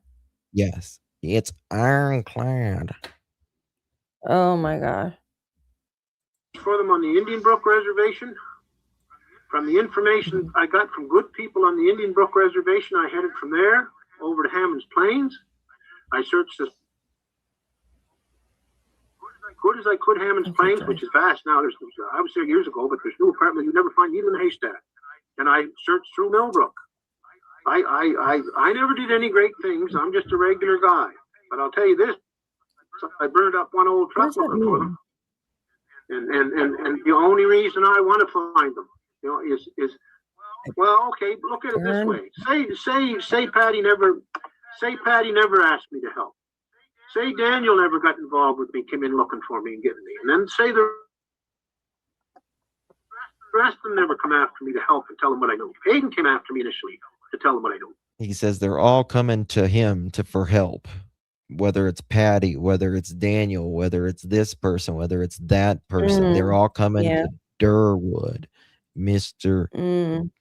Yes. It's ironclad.
Oh my God.
For them on the Indian Brook Reservation. From the information I got from good people on the Indian Brook Reservation, I headed from there over to Hammond's Plains. I searched as good as I could Hammond's Plains, which is vast now. I was there years ago, but there's new apartment you never find needle in a haystack. And I searched through Millbrook. I never did any great things. I'm just a regular guy. But I'll tell you this: I burned up one old truck looking for them. And the only reason I want to find them, is well, okay, look at it this way. Say Patty never asked me to help. Say Daniel never got involved with me, came in looking for me and getting me. And then say the rest of them never come after me to help and tell them what I know. Hayden came after me initially to tell them what I know.
He says they're all coming to him for help. Whether it's Patty, whether it's Daniel, whether it's this person, whether it's that person, they're all coming to Durwood, Mr.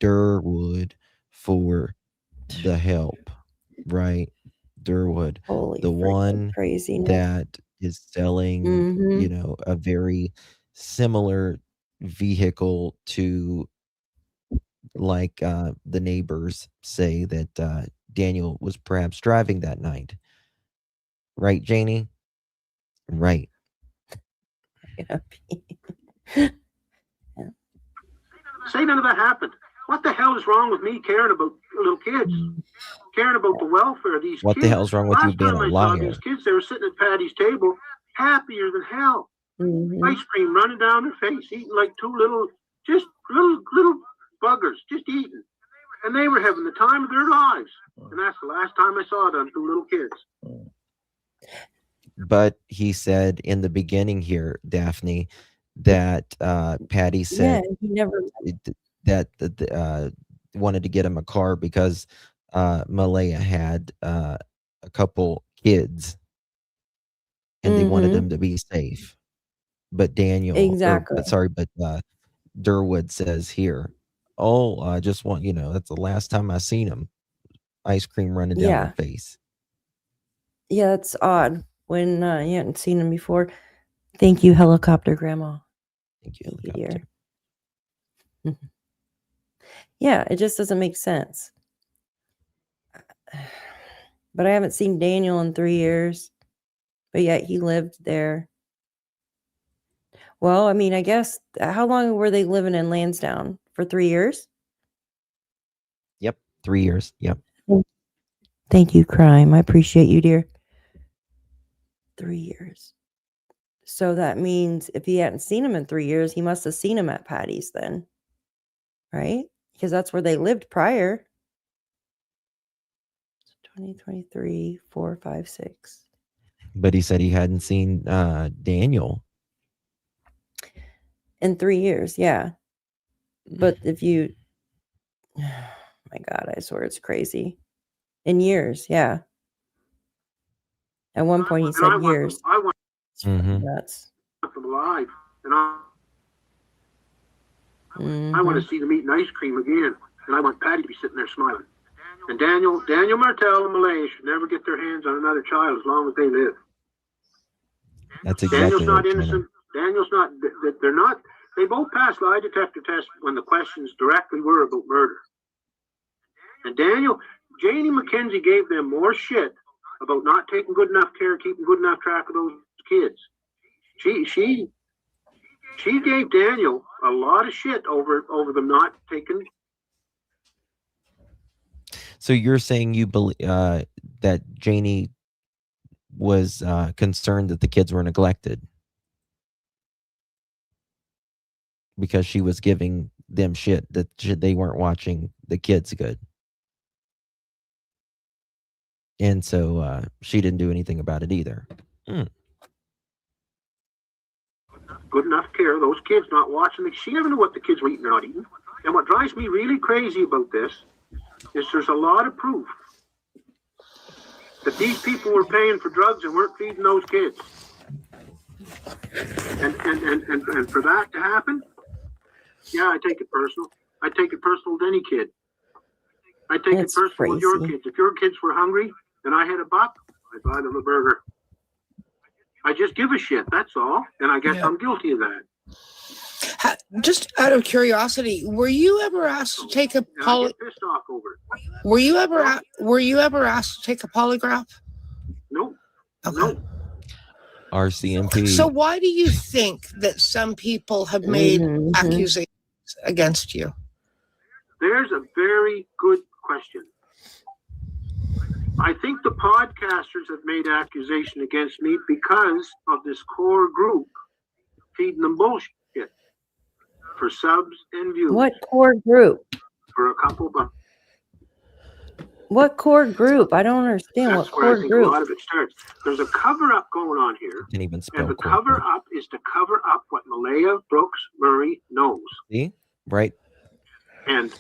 Durwood, for the help, right? Durwood,
Holy
the one
craziness.
that is selling, a very similar vehicle to, like, the neighbors say that Daniel was perhaps driving that night. Right, Janie? Right.
Say none of that happened. What the hell is wrong with me caring about little kids? Caring about the welfare of these
What
kids?
the hell's wrong with you being a
Last time I saw
liar?
these kids, they were sitting at Patty's table, happier than hell. Ice cream running down their face, eating like two little buggers, just eating. And they were having the time of their lives. And that's the last time I saw them, two little kids.
But he said in the beginning here, Daphne, that Patty said
he never
that wanted to get him a car because Malaya had a a couple kids and they wanted
Mm-hmm.
them to be safe. But
Exactly.
Durwood says here, oh, I just want, that's the last time I seen him. Ice cream running down her
Yeah.
face.
Yeah, that's odd when you hadn't seen him before. Thank you, helicopter grandma.
Thank you,
Thank you,
helicopter.
dear. Yeah, it just doesn't make sense. But I haven't seen Daniel in 3 years. But yet he lived there. Well, I mean, I guess how long were they living in Lansdowne? For 3 years?
Yep, 3 years. Yep.
Thank you, crime. I appreciate you, dear. 3 years. So that means if he hadn't seen him in 3 years, he must have seen him at Patty's then. Right? Because that's where they lived prior. 2023, 4, 5, 6.
But he said he hadn't seen Daniel
In 3 years, yeah. But if you, my God, I swear it's crazy. In years, yeah. At one point, he said years.
I want
Nuts.
them alive, and I want to see them eating ice cream again, and I want Patty to be sitting there smiling. And Daniel Martell and Malay should never get their hands on another child as long as they live.
That's exactly
Daniel's not
right,
innocent. Daniel's not. They're not. They both passed lie detector tests when the questions directly were about murder. And Janie McKenzie gave them more shit about not taking good enough care, keeping good enough track of those kids. She gave Daniel a lot of shit over them not taking.
So you're saying you believe that Janie was concerned that the kids were neglected because she was giving them shit that they weren't watching the kids good. And so she didn't do anything about it either.
Good enough care. Those kids not watching. She never knew what the kids were eating or not eating. And what drives me really crazy about this is there's a lot of proof that these people were paying for drugs and weren't feeding those kids. And for that to happen, yeah, I take it personal. I take it personal with any kid. I take it personal with your kids. If your kids were hungry and I had a buck, I'd buy them a burger. I just give a shit, that's all. And I guess I'm guilty of that.
Just out of curiosity, were you ever asked to take a
I get pissed off over it.
Were you ever asked to take a polygraph?
No.
Okay.
No.
RCMP.
So why do you think that some people have made accusations against you?
There's a very good question. I think the podcasters have made accusation against me because of this core group feeding them bullshit for subs and views.
What core group?
For a couple bucks.
What core group? I don't understand.
That's
What
where
core
I think
group?
a lot of it starts. There's a cover-up going on here.
Can't even spell
And the
core
cover-up is to cover up what Malaya Brooks Murray knows.
See? Right.
And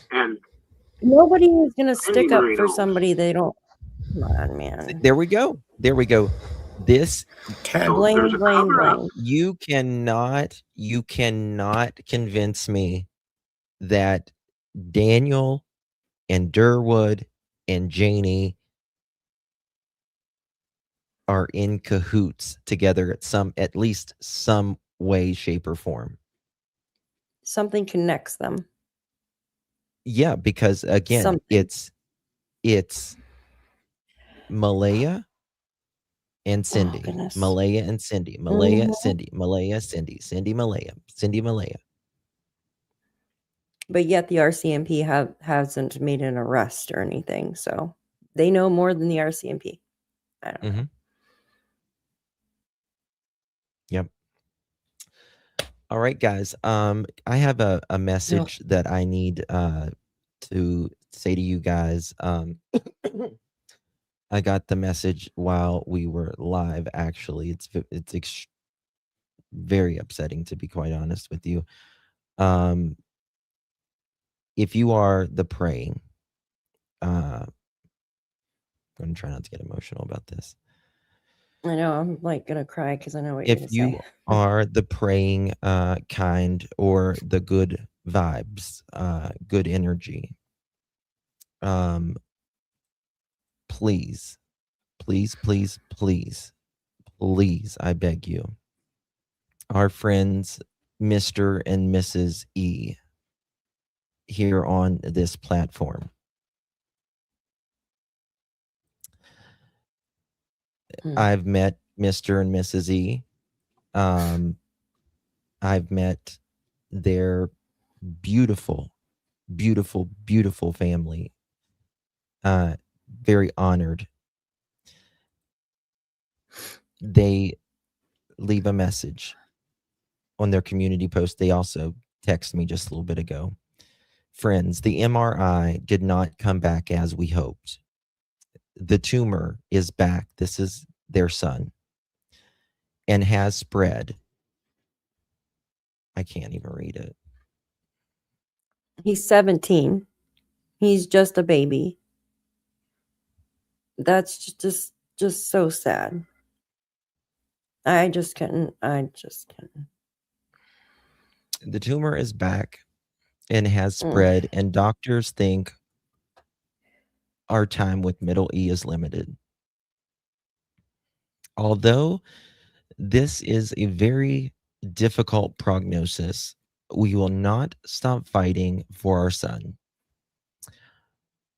nobody is going to stick up
Murray
for
knows.
somebody they don't. Come on, man.
There we go. This
Blame.
you cannot convince me that Daniel and Durwood and Janie are in cahoots together at least some way, shape, or form.
Something connects them.
Yeah, because again, it's Malaya and Cindy.
goodness.
Malaya and Cindy. Malaya, Cindy. Malaya, Cindy. Cindy, Malaya. Cindy, Malaya.
But yet the RCMP hasn't made an arrest or anything. So they know more than the RCMP. I don't know.
Yep. All right, guys. I have a message that I need to say to you guys. I got the message while we were live. Actually, it's very upsetting, to be quite honest with you. If you are the praying, I'm going to try not to get emotional about this.
I know I'm like gonna cry because I know what you're
If
gonna
you
say.
are the praying kind or the good vibes, good energy, please, please, please, please, please, I beg you, our friends, Mr. and Mrs. E, here on this platform.
Mm.
I've met Mr. and Mrs. E. I've met their beautiful, beautiful, beautiful family. Very honored. They leave a message on their community post. They also texted me just a little bit ago. Friends, the MRI did not come back as we hoped. The tumor is back. This is their son and has spread. I can't even read it.
He's 17. He's just a baby. That's just so sad. I just couldn't.
The tumor is back and has
Mm.
spread, and doctors think our time with middle E is limited. Although this is a very difficult prognosis, we will not stop fighting for our son.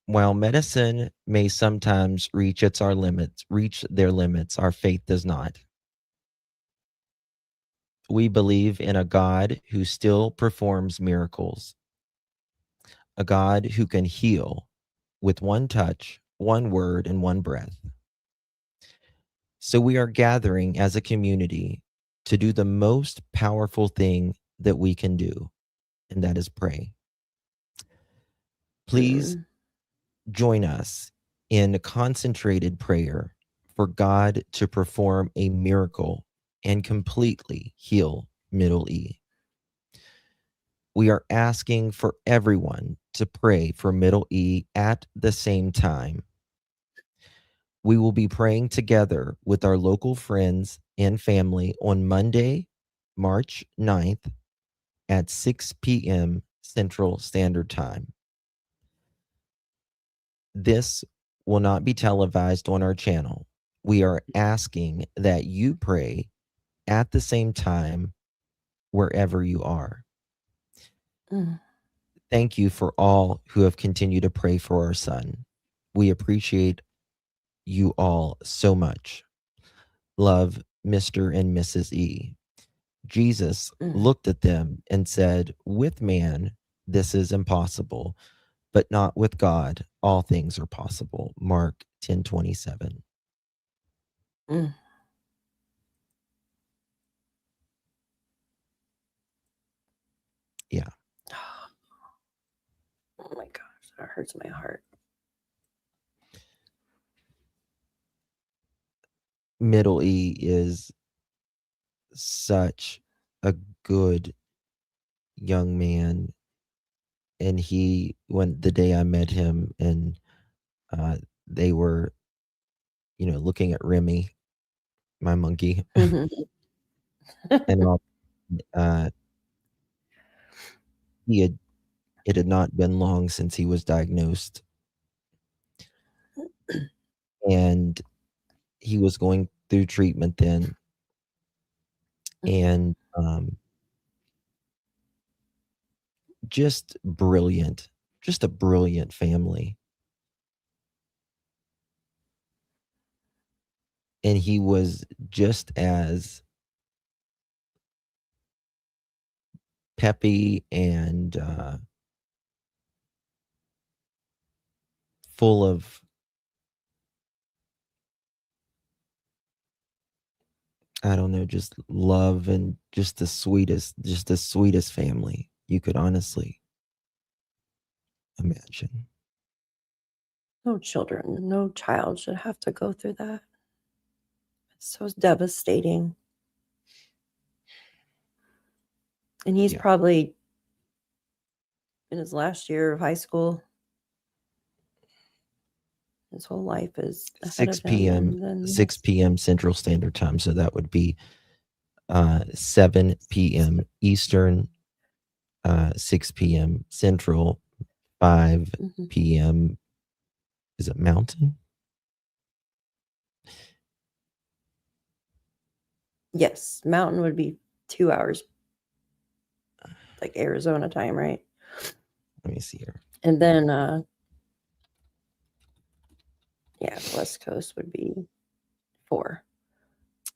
While medicine may sometimes reach their limits, our faith does not. We believe in a God who still performs miracles, a God who can heal with one touch, one word, and one breath. So we are gathering as a community to do the most powerful thing that we can do, and that is pray. Please join us in concentrated prayer for God to perform a miracle and completely heal Middle E. We are asking for everyone to pray for Middle E at the same time. We will be praying together with our local friends and family on Monday, March 9th at 6 p.m. Central Standard Time. This will not be televised on our channel. We are asking that you pray at the same time wherever you are.
Mm.
Thank you for all who have continued to pray for our son. We appreciate you all so much. Love, Mr. and Mrs. E. Jesus looked at them and said, with man, this is impossible, but not with God. All things are possible. Mark 10:27.
Mm.
Yeah.
Oh my gosh, that hurts my heart.
Middle E is such a good young man. And when the day I met him and they were, looking at Remy, my monkey,
Mhm.
and all, uh, it had not been long since he was diagnosed. And he was going through treatment then. And just a brilliant family. And he was just as peppy and full of, I don't know, just love and just the sweetest family you could honestly imagine.
No child should have to go through that. It's so devastating. And he's
Yeah.
probably in his last year of high school. His whole life is ahead
6
of him.
p.m.
And then
6 p.m. Central Standard Time. So that would be 7 p.m. Eastern, 6 p.m. Central, 5
Mhm.
p.m. Is it Mountain?
Yes, Mountain would be 2 hours, like Arizona time, right?
Let me see here.
And then, yeah, West Coast would be 4.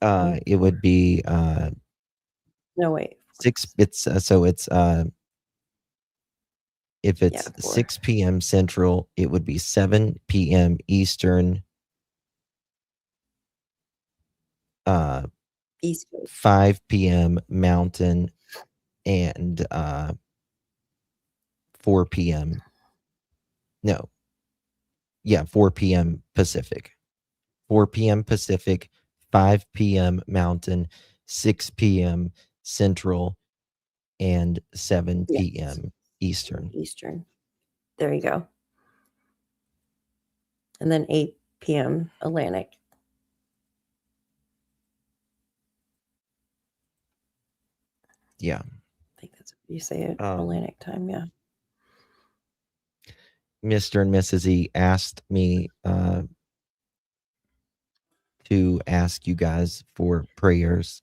It would be
No, wait.
6. It's so it's if it's
4.
6 p.m. Central, it would be 7 p.m. Eastern,
East Coast.
5 p.m. Mountain, and 4 p.m. No. Yeah, 4 p.m. Pacific. 4 p.m. Pacific, 5 p.m. Mountain, 6 p.m. Central, and 7
Yes.
p.m. Eastern.
Eastern. There you go. And then 8 p.m. Atlantic.
Yeah.
I think that's what you say it.
Um,
Atlantic time, yeah.
Mr. and Mrs. E asked me to ask you guys for prayers.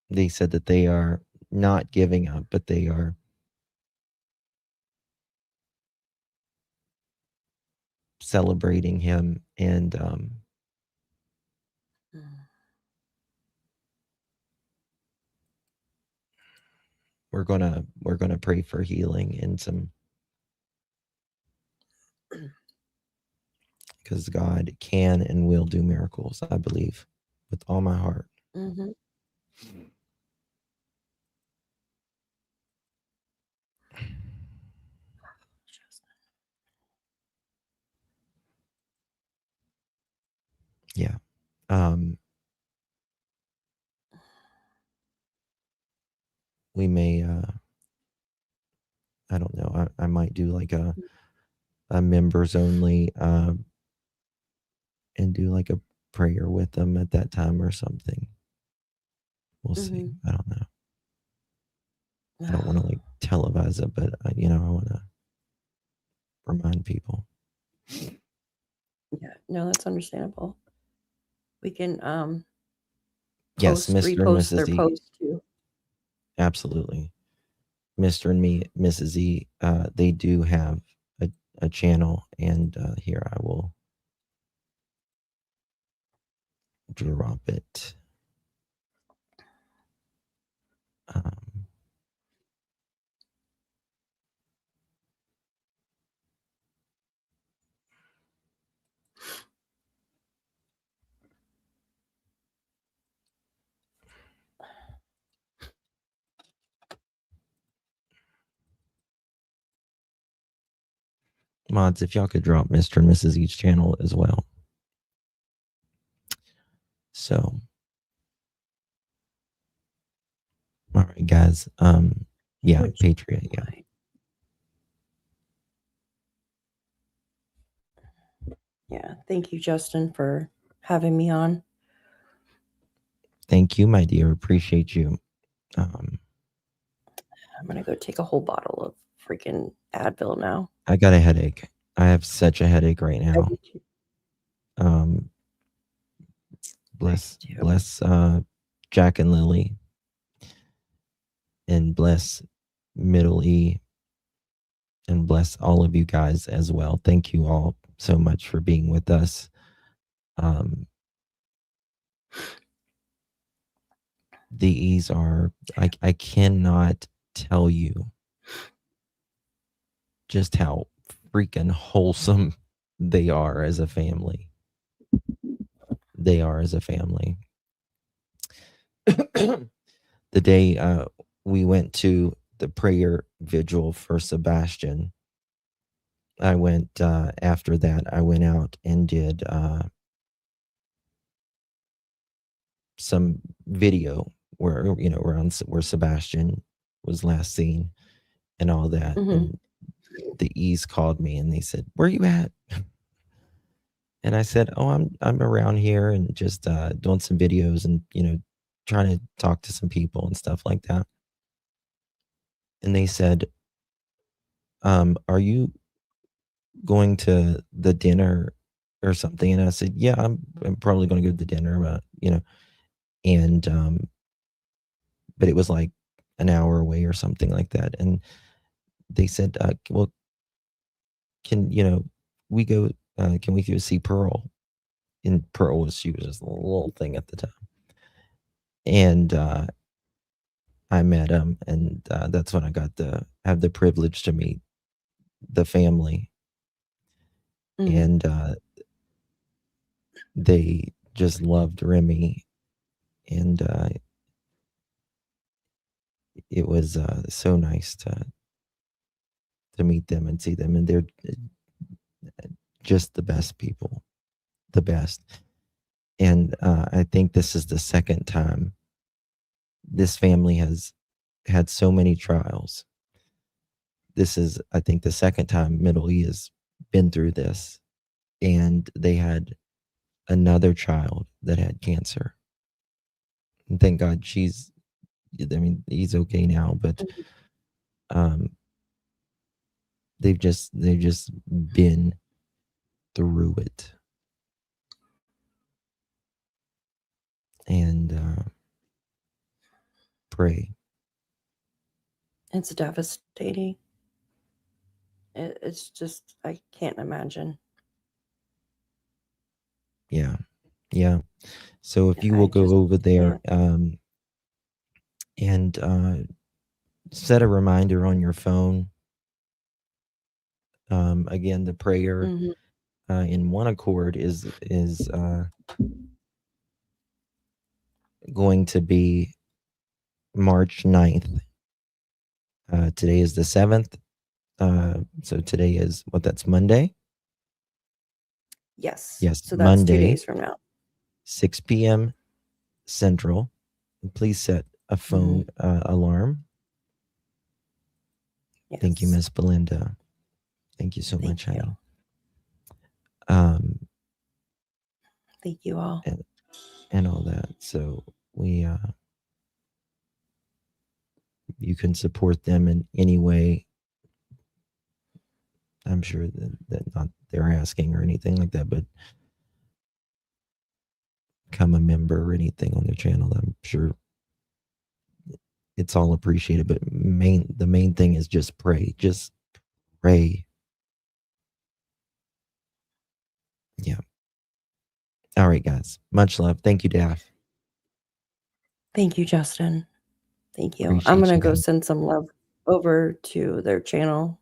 They said that they are not giving up, but they are celebrating him, and we're gonna pray for healing and some, because God can and will do miracles, I believe, with all my heart.
Mm-hmm.
Yeah. We may I don't know, I might do like a members only and do like a prayer with them at that time or something. We'll see. I don't know. I don't want to like televise it, but I want to remind people.
Yeah, no, that's understandable. We can
Yes,
post,
Mr. and
repost their
Mrs. E.
post too.
Absolutely. Mr. and Mrs. E, they do have a channel, and here I will drop it. Mods, if y'all could drop Mr. and Mrs. E's channel as well. So, all right, guys. Yeah, Patriot. Yeah.
Yeah, thank you, Justin, for having me on.
Thank you, my dear. Appreciate you.
I'm gonna go take a whole bottle of freaking Advil now.
I got a headache. I have such a headache right now. Bless Jack and Lily, and bless Middle E, and bless all of you guys as well. Thank you all so much for being with us. The E's are, I cannot tell you just how freaking wholesome they are as a family. They are as a family. The day we went to the prayer vigil for Sebastian, I went after that. I went out and did some video where where Sebastian was last seen, and all that.
Mhm.
And the E's called me and they said, "Where you at?" And I said, "Oh, I'm around here and just doing some videos and trying to talk to some people and stuff like that." And they said, "Are you going to the dinner or something?" And I said, "Yeah, I'm probably going to go to the dinner, and but it was like an hour away or something like that." And they said, "Well, can we go? Can we go see Pearl?" And Pearl she was just a little thing at the time, and I met him, and that's when I got to have the privilege to meet the family,
Mhm.
and they just loved Remy, and it was so nice to meet them and see them, and they're just the best people, the best. And I think this is the second time this family has had so many trials. This is, I think, the second time Middle E has been through this, and they had another child that had cancer. And thank God he's okay now, but um, they've just been through it, and pray.
It's devastating. It's just, I can't imagine.
Yeah, yeah. So if you
I
will go
just
over there
can't.
and set a reminder on your phone. Again, the prayer
Mhm.
in one accord is going to be March 9th. Today is the 7th. So today is that's Monday.
Yes.
Yes,
So that's 2
Monday,
days from now.
6 p.m. Central. Please set a phone alarm.
Yes.
Thank you, Miss Belinda. Thank you so much,
Thank
honey.
you. Thank you all.
And all that. So we you can support them in any way. I'm sure that not they're asking or anything like that, but become a member or anything on their channel. I'm sure it's all appreciated, but the main thing is just pray. Just pray. Yeah. All right, guys. Much love. Thank you, Daph.
Thank you, Justin. Thank you. I'm
Appreciate
gonna
you
go
guys.
send some love over to their channel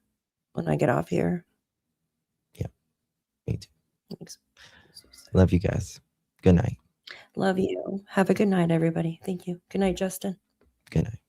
when I get off here.
Yeah, me too.
Thanks.
Love you guys. Good night.
Love you. Have a good night, everybody. Thank you. Good night, Justin.
Good night.